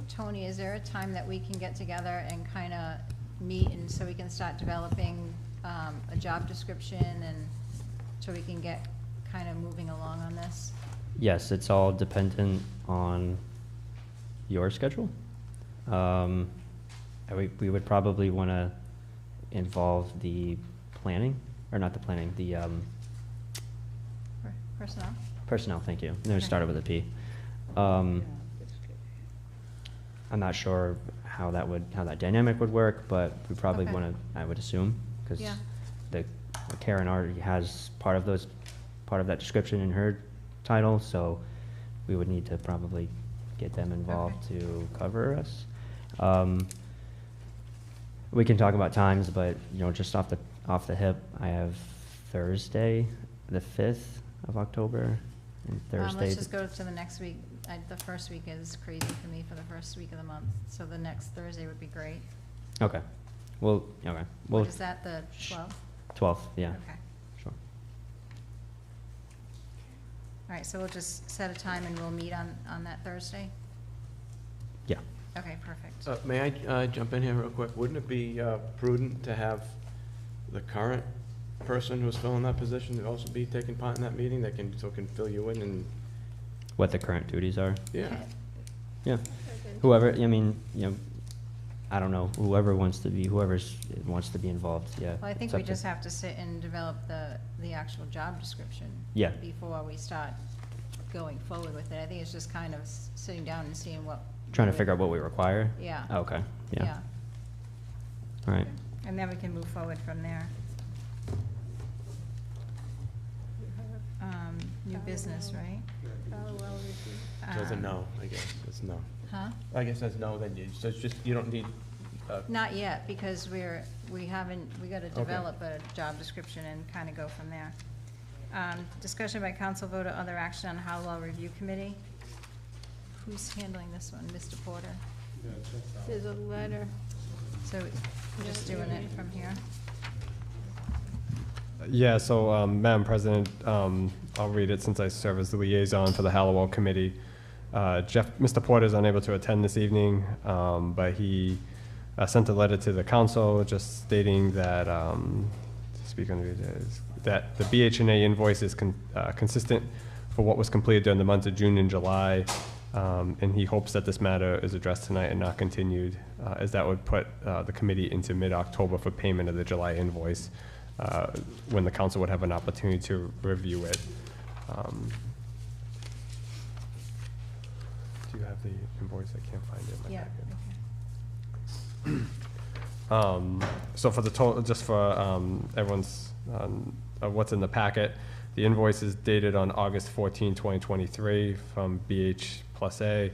Tony, is there a time that we can get together and kind of meet and so we can start developing a job description and so we can get kind of moving along on this? Yes, it's all dependent on your schedule. We would probably want to involve the planning, or not the planning, the Personnel? personnel, thank you. They Okay. started with a P. I'm not sure how that dynamic would work, but we probably Okay. want to, I would assume, because Yeah. Karen already has part of that description in her title, so we would need to probably get them involved to cover us. We can talk about times, but just off the hip, I have Thursday, the 5th of October, and Thursday. Let's just go to the next week. The first week is crazy for me for the first week of the month, so the next Thursday would be great. Okay. Well, okay. Well, What is that, the 12th? 12th, yeah. Okay. Sure. All right, so we'll just set a time and we'll meet on that Thursday? Yeah. Okay, perfect. May I jump in here real quick? Wouldn't it be prudent to have the current person who's filling that position to also be taking part in that meeting that can fill you in and? What the current duties are? Yeah. Yeah. Whoever, I don't know, whoever wants to be involved, yeah. Well, I think It's we up to- just have to sit and develop the actual job description. Yeah. Before we start going forward with it. I think it's just kind of sitting down and seeing what. Trying we to figure would- out what we require? Yeah. Okay, yeah. Yeah. All right. And then we can move forward from there. New business, right? So it's a no, I guess, it's no. Huh? I guess that's no, then so it's just, you don't need, Not yet, because we gotta develop a job description and kind of go from there. Discussion by council vote or other action on How Law Review Committee. Who's handling this one, Mr. Porter? There's a letter. So we're just doing it from here? Yeah, so Madam President, I'll read it since I serve as the liaison for the Hallowell Committee. Mr. Porter is unable to attend this evening, but he sent a letter to the council just stating that, that the BH&A invoice is consistent for what was completed during the months of June and July, and he hopes that this matter is addressed tonight and not continued, as that would put the committee into mid-October for payment of the July invoice, when the council would have an opportunity to review it. Do you have the invoice? I can't find it in my packet. So for the total, just for everyone's, what's in the packet, the invoice is dated on August 14, 2023 from BH plus A.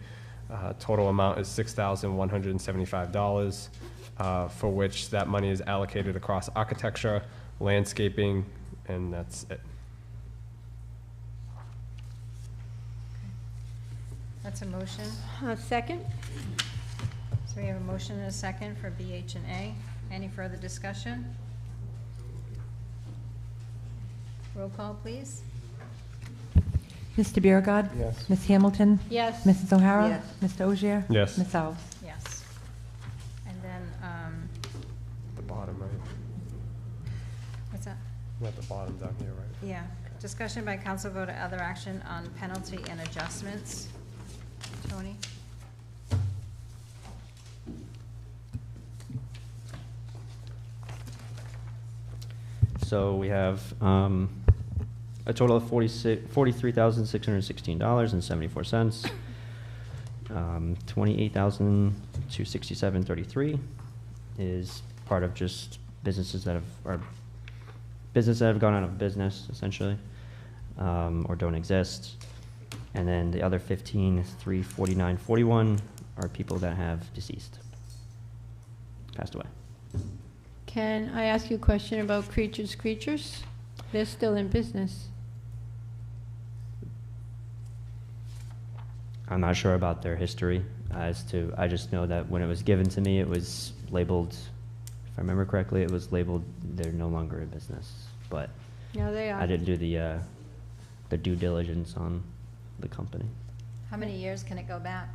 Total amount is $6,175, for which that money is allocated across architecture, landscaping, and that's it. That's a motion. Second? So we have a motion and a second for BH&A. Any further discussion? Roll call, please. Mr. Biragad. Yes. Ms. Hamilton. Yes. Mrs. O'Hara. Yes. Mr. Ogier. Yes. Ms. Alves. Yes. And then, The bottom, right? what's that? At the bottom down here, right? Yeah. Discussion by council vote or other action on penalty and adjustments. Tony? So we have a total of $43,616.74. $28,267.33 is part of just businesses that have gone out of business, essentially, or don't exist. And then the other 15,349.41 are people that have deceased, passed away. Can I ask you a question about Creatures? They're still in business. I'm not sure about their history I just know that when it was given to me, it was labeled, if I remember correctly, it was labeled they're no longer in business. But No, they are. I didn't do the due diligence on the company. How many years can it go back?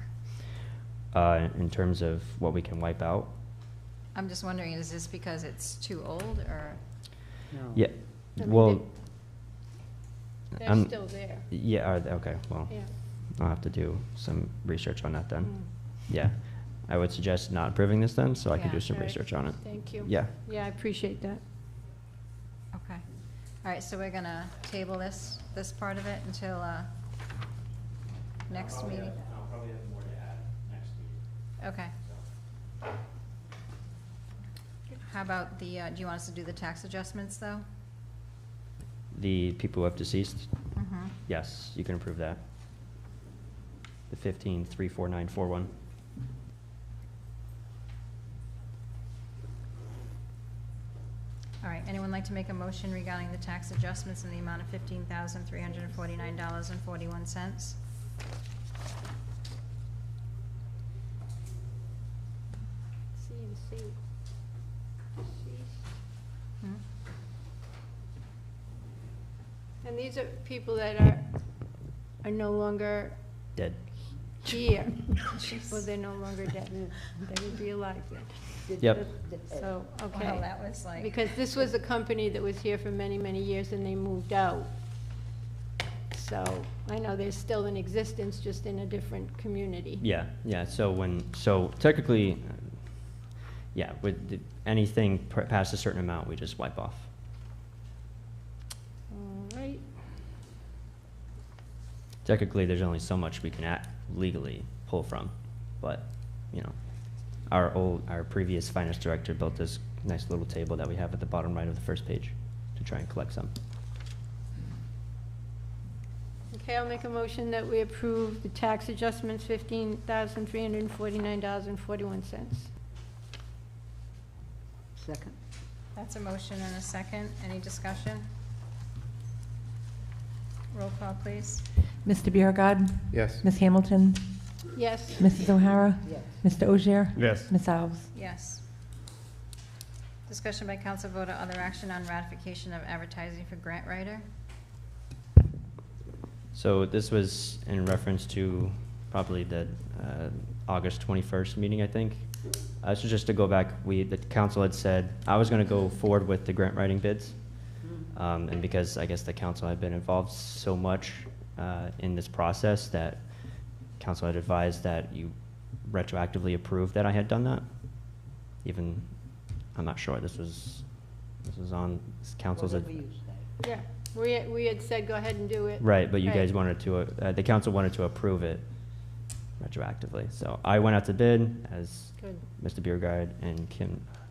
In terms of what we can wipe out. I'm just wondering, is this because it's too old, or? Yeah, I mean, well. They're still there. Yeah, are they? Okay, well, Yeah. I'll have to do some research on that then. Mm. Yeah, I would suggest not approving this then, so I can Yeah. do some Right. research on it. Thank you. Yeah. Yeah, I appreciate that. Okay. All right, so we're gonna table this part of it until, next meeting? I'll probably have more to add next week. Okay. How about the, do you want us to do the tax adjustments, though? The people who have deceased? Mm-hmm. Yes, you can approve that. The 15,34941. All right, anyone like to make a motion regarding the tax adjustments in the amount of $15,349.41? C and C. Hmm? And these are people that are no longer Dead. here. Well, they're no longer dead. They would be alive then. Yep. So, okay. Wow, that was like. Because this was a company that was here for many, many years and they moved out. So I know they're still in existence, just in a different community. Yeah, yeah, so technically, yeah, anything past a certain amount, we just wipe off. All right. Technically, there's only so much we can legally pull from, but, you know, our previous finance director built this nice little table that we have at the bottom right of the first page to try and collect some. Okay, I'll make a motion that we approve the tax adjustments, $15,349.41. Second. That's a motion and a second. Any discussion? Roll call, please. Mr. Biragad. Yes. Ms. Hamilton. Yes. Mrs. O'Hara. Yes. Mr. Ogier. Yes. Ms. Alves. Yes. Discussion by council vote or other action on ratification of advertising for grant writer. So this was in reference to probably the August 21st meeting, I think. So just to go back, the council had said, I was going to go forward with the grant writing bids. And because I guess the council had been involved so much in this process that council had advised that you retroactively approved that I had done that. Even, I'm not sure, this was on council's. Whatever you say. Yeah, we had said go ahead and do it. Right, but you guys wanted to, the council wanted to approve it retroactively. So I went out to bid, as Good. Mr. Biergard and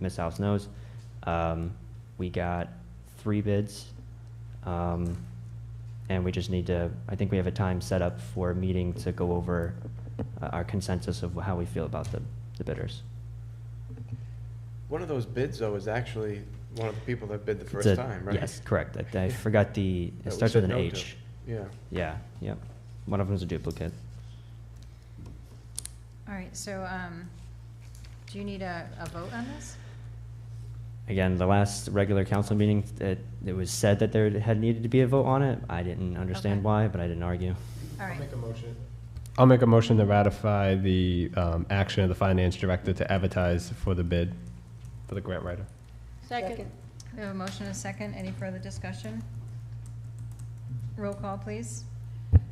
Ms. House knows. We got 3 bids, and we just need to, I think we have a time set up for a meeting to go over our consensus of how we feel about the bidders. One of those bids, though, is actually one of the people that bid the first time, right? Yes, correct. I forgot it That we starts said with an no H. to. Yeah. Yeah, yep. One of them is a duplicate. All right, so, do you need a vote on this? Again, the last regular council meeting, it was said that there had needed to be a vote on it. I didn't understand why, but I didn't argue. All right. I'll make a motion to ratify the action of the finance director to advertise for the bid for the grant writer. Second. We have a motion and a second. Any further discussion? Roll call, please.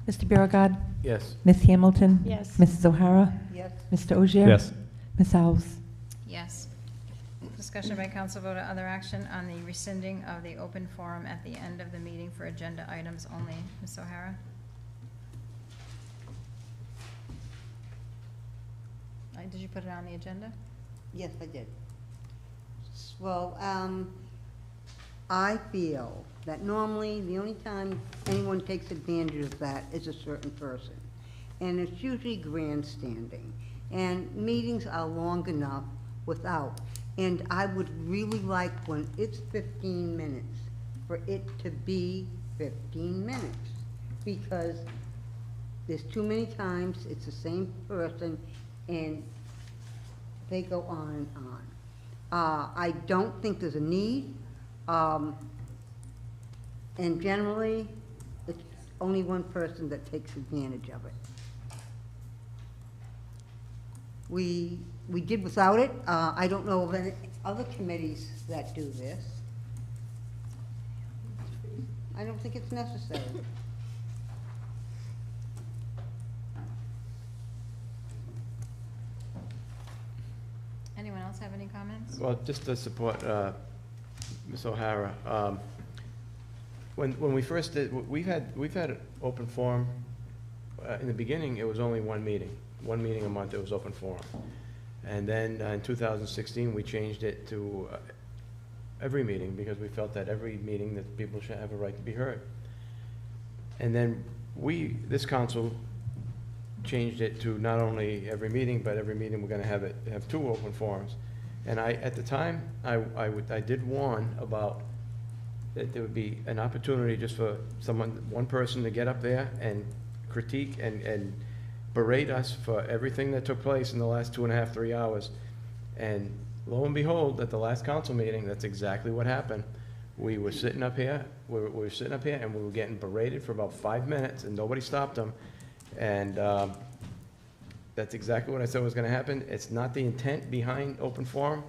Mr. Biragad. Yes. Ms. Hamilton. Yes. Mrs. O'Hara. Yes. Mr. Ogier. Yes. Ms. House. Yes. Discussion by council vote or other action on the rescinding of the open forum at the end of the meeting for agenda items only. Ms. O'Hara? Did you put it on the agenda? Yes, I did. Well, I feel that normally the only time anyone takes advantage of that is a certain person. And it's usually grandstanding. And meetings are long enough without. And I would really like, when it's 15 minutes, for it to be 15 minutes. Because there's too many times it's the same person and they go on and on. I don't think there's a need. And generally, it's only one person that takes advantage of it. We did without it. I don't know of any other committees that do this. I don't think it's necessary. Anyone else have any comments? Well, just to support Ms. O'Hara, when we first did, we've had an open forum. In the beginning, it was only one meeting a month. It was open forum, and then in 2016 we changed it to every meeting because we felt that every meeting that people should have a right to be heard. And then this council changed it to not only every meeting, but every meeting we're going to have 2 open forums. And at the time, I did warn about that there would be an opportunity just for one person to get up there and critique and berate us for everything that took place in the last 2.5, 3 hours. And lo and behold, at the last council meeting, that's exactly what happened. We were sitting up here, we were sitting up here, and we were getting berated for about 5 minutes, and nobody stopped them. And that's exactly what I said was going to happen. It's not the intent behind open forum.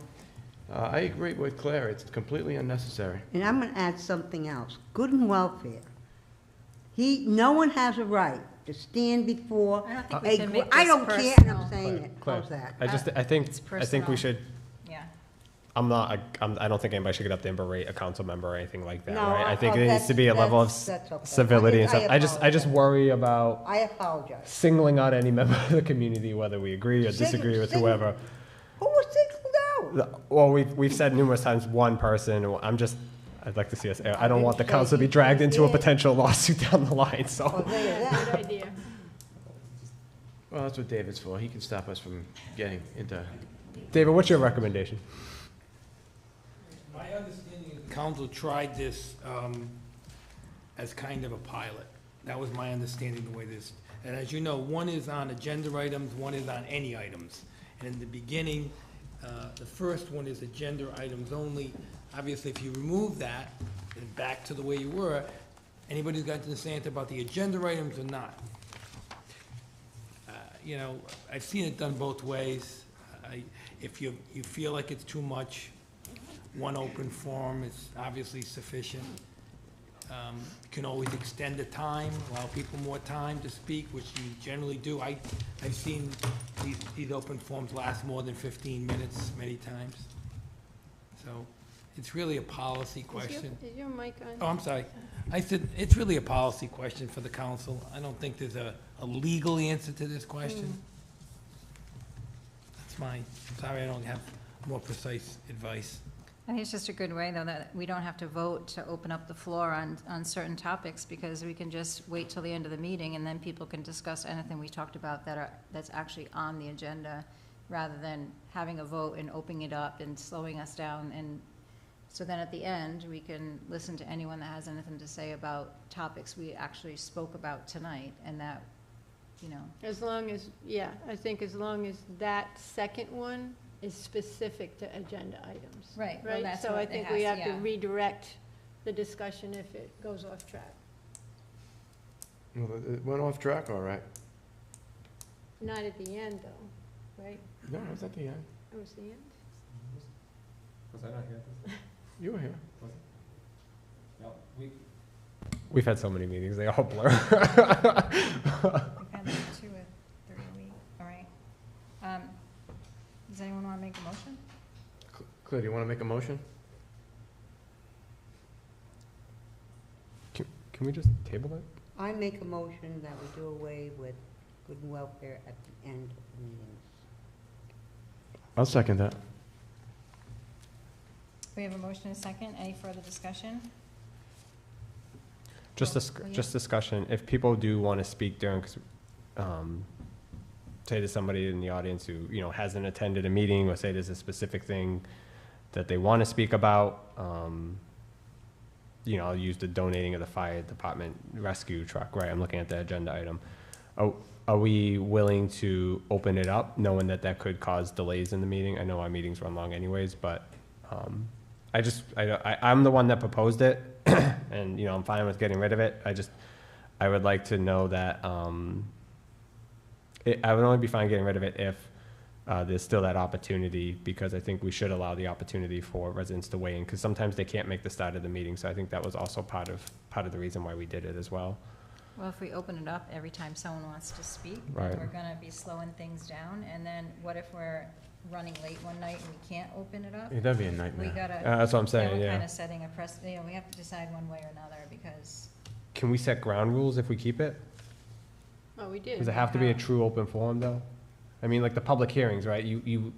I agree with Claire. It's completely unnecessary. And I'm going to add something else. Good and welfare. No one has a right to stand before. I don't think we can make I this don't care, and I'm personal. saying it. Claire, How's that? I think It's we personal. should. Yeah. I don't think anybody should get up there and berate a council member or anything like that, No, right? I think oh, there needs to be a level of that's okay. civility and I stuff. I just worry about I apologize. singling out any member of the community, whether we agree or disagree with whoever. Who was singled out? Well, we've said numerous times one person. I'd like to see us. I don't want the council to be dragged into a potential lawsuit down the line. So. Good idea. Well, that's what David's for. He can stop us from getting into. David, what's your recommendation? My understanding is the council tried this as kind of a pilot. That was my understanding the way this, and as you know, one is on agenda items, one is on any items. And in the beginning, the first one is agenda items only. Obviously, if you remove that and back to the way you were, Anybody who's got to say anything about the agenda items or not. You know, I've seen it done both ways. If you feel like it's too much, one open forum is obviously sufficient. You can always extend the time, allow people more time to speak, which you generally do. I've seen these open forums last more than 15 minutes many times. So it's really a policy question. Is your mic on? Oh, I'm sorry. I said, it's really a policy question for the council. I don't think there's a legal answer to this question. That's mine. Sorry, I don't have more precise advice. I think it's just a good way, though, that we don't have to vote to open up the floor on certain topics, because we can just wait till the end of the meeting, and then people can discuss anything we talked about that's actually on the agenda, rather than having a vote and opening it up and slowing us down. And so then at the end, we can listen to anyone that has anything to say about topics we actually spoke about tonight, and that, you know. As long as, yeah, I think as long as that second one is specific to agenda items. Right, well, Right? that's So what I it think has, we have to yeah. redirect the discussion if it goes off track. Well, it went off track, all right. Not at the end, though, right? No, it was at the end. It was the end? Was I not here? You were here. No, we've had so many meetings, they all blur. We've had like 2 or 3 a week, all right. Does anyone want to make a motion? Claire, do you want to make a motion? Can we just table it? I make a motion that we do away with good and welfare at the end of the meetings. I'll second that. We have a motion and a second. Any further discussion? Just just discussion, if people do want to speak during, say to somebody in the audience who, you know, hasn't attended a meeting, or say there's a specific thing that they want to speak about, you know, I'll use the donating of the fire department rescue truck, right? I'm looking at the agenda item. Are we willing to open it up, knowing that that could cause delays in the meeting? I know our meetings run long anyways, but I'm the one that proposed it, and, you know, I'm fine with getting rid of it. I would like to know that, I would only be fine getting rid of it if there's still that opportunity, because I think we should allow the opportunity for residents to weigh in, because sometimes they can't make the start of the meeting, so I think that was also part of the reason why we did it as well. Well, if we open it up every time someone wants to speak, Right. we're gonna be slowing things down, and then what if we're running late one night and we can't open it up? Yeah, that'd be a nightmare. We gotta. That's what I'm saying, We're yeah. kinda setting a precedent, you know, we have to decide one way or another, because, Can we set ground rules if we keep it? Oh, we did. Does it have to be a true open forum, though? I mean, like the public hearings, right? You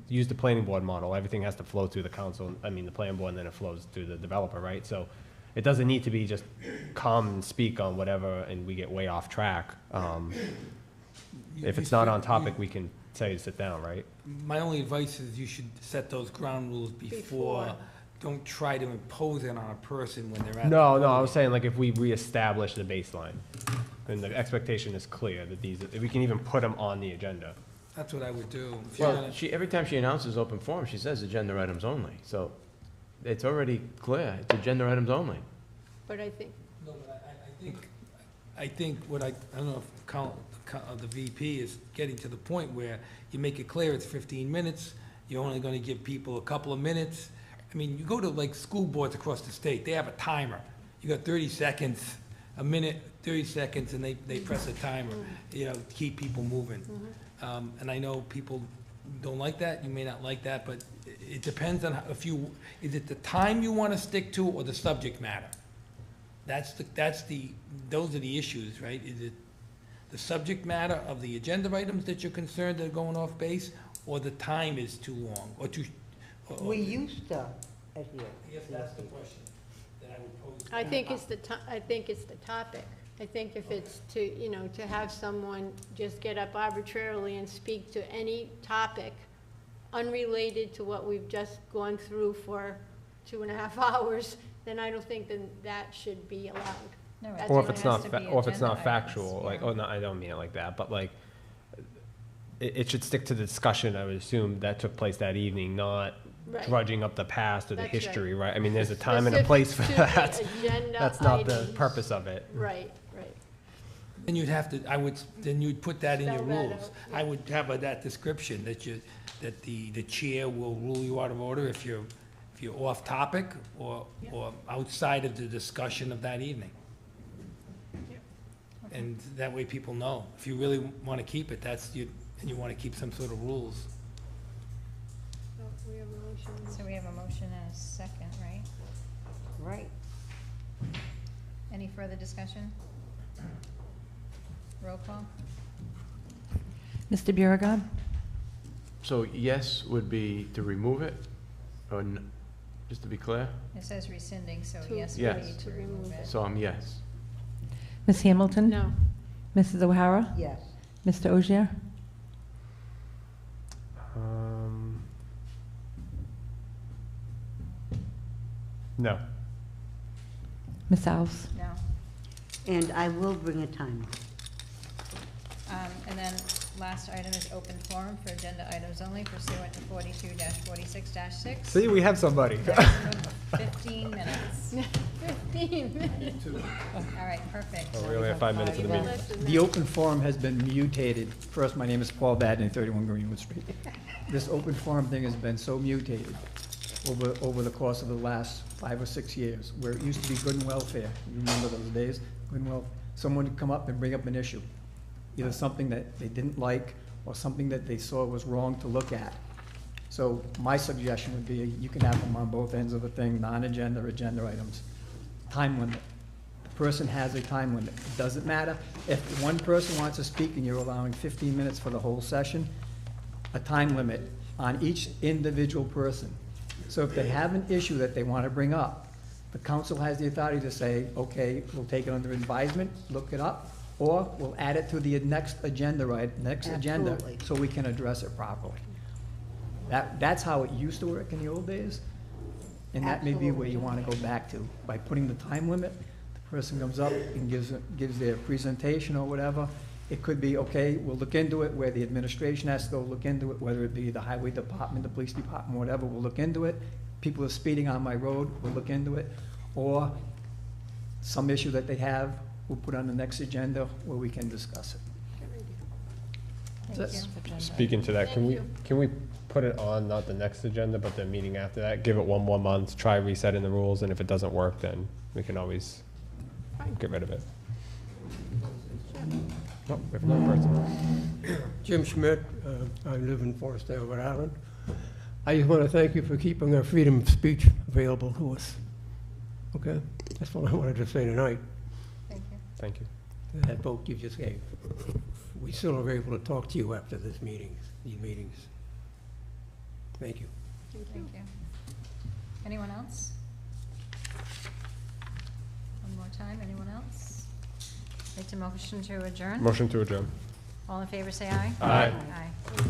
use the planning board model, everything has to flow through the council, the planning board, and then it flows through the developer, right? So it doesn't need to be just come and speak on whatever and we get way off track. If it's not on topic, we can say sit down, right? My only advice is you should set those ground rules before. Don't try to impose it on a person when they're at. No, I was saying, like, if we reestablish the baseline, and the expectation is clear that if we can even put them on the agenda. That's what I would do. If you're Well, gonna- every time she announces open forum, she says agenda items only, so it's already clear, it's agenda items only. But I think, No, but I think what I don't know if the VP is getting to the point where you make it clear it's 15 minutes, you're only gonna give people a couple of minutes. I mean, you go to like school boards across the state, they have a timer. You got 30 seconds, a minute, 30 seconds, and they press a timer, you know, to keep people moving. And I know people don't like that, you may not like that, but it depends on is it the time you wanna stick to or the subject matter? Those are the issues, right? Is it the subject matter of the agenda items that you're concerned are going off base, or the time is too long, or too? We used to adhere. Yes, that's the question that I would pose. I think it's the topic. I think if it's to have someone just get up arbitrarily and speak to any topic unrelated to what we've just gone through for 2.5 hours, then I don't think that should be allowed. no, That's Or what if it's has not, to fa- be or if it's not agenda items, factual, yeah. like, oh, no, I don't mean it like that, but like, it should stick to the discussion, I would assume, that took place that evening, not Right. drudging up the past or the That's right. history, right? I mean, there's a time and a place for Specific to the that. agenda That's not the items. purpose of it. Right, right. And you'd have to, then you'd put that in your Spell that rules. out, I would have that description, that the chair will rule you out of order if you're off topic or outside of the discussion of that evening. And that way people know. If you really want to keep it, and you want to keep some sort of rules. So we have a motion. So we have a motion and a second, right? Right. Any further discussion? Roll call? Mr. Biragad. So yes would be to remove it, or just to be clear? It says rescinding, so To- yes Yes. would be to remove it. So I'm yes. Ms. Hamilton? No. Mrs. O'Hara? Yes. Mr. Ogier? No. Ms. Alves? No. And I will bring a timer. And then last item is open forum for agenda items only pursuant to 42-46-6. See, we have somebody. Maximum of 15 minutes. 15 minutes. All right, perfect. Oh, we only have 5 minutes of the meeting. Less than The that. open forum has been mutated. First, my name is Paul Badney, 31 Greenwood Street. This open forum thing has been so mutated over the course of the last 5 or 6 years, where it used to be good and welfare. You remember those days? Good and well, someone would come up and bring up an issue, either something that they didn't like or something that they saw was wrong to look at. So my suggestion would be, you can have them on both ends of the thing, non-agenda, agenda items. Time limit. The person has a time limit. It doesn't matter if one person wants to speak and you're allowing 15 minutes for the whole session, a time limit on each individual person. So if they have an issue that they want to bring up, the council has the authority to say, okay, we'll take it under advisement, look it up, or we'll add it to the next agenda, agenda, Absolutely. so we can address it properly. That's how it used to work in the old days, and that may be where you want to go back to. By putting the time limit, the person comes up and gives their presentation or whatever. It could be, okay, we'll look into it, where the administration has to go look into it, whether it be the highway department, the police department, whatever, we'll look into it. People are speeding on my road, we'll look into it. Or some issue that they have, we'll put on the next agenda where we can discuss it. Thank That's you. Speaking to that, can we put it on, not the next agenda, but the meeting after that? Give it one more month, try resetting the rules, and if it doesn't work, then we can always get rid of it. Oh, we have another person. Jim Schmidt, I live in Forestdale, Rhode Island. I just want to thank you for keeping our freedom of speech available to us. Okay? That's what I wanted to say tonight. Thank you. Thank you. That vote you just gave. We still are able to talk to you after these meetings. Thank you. Thank you. Anyone else? One more time, anyone else? Make a motion to adjourn? Motion to adjourn. All in favor, say aye. Aye. Aye.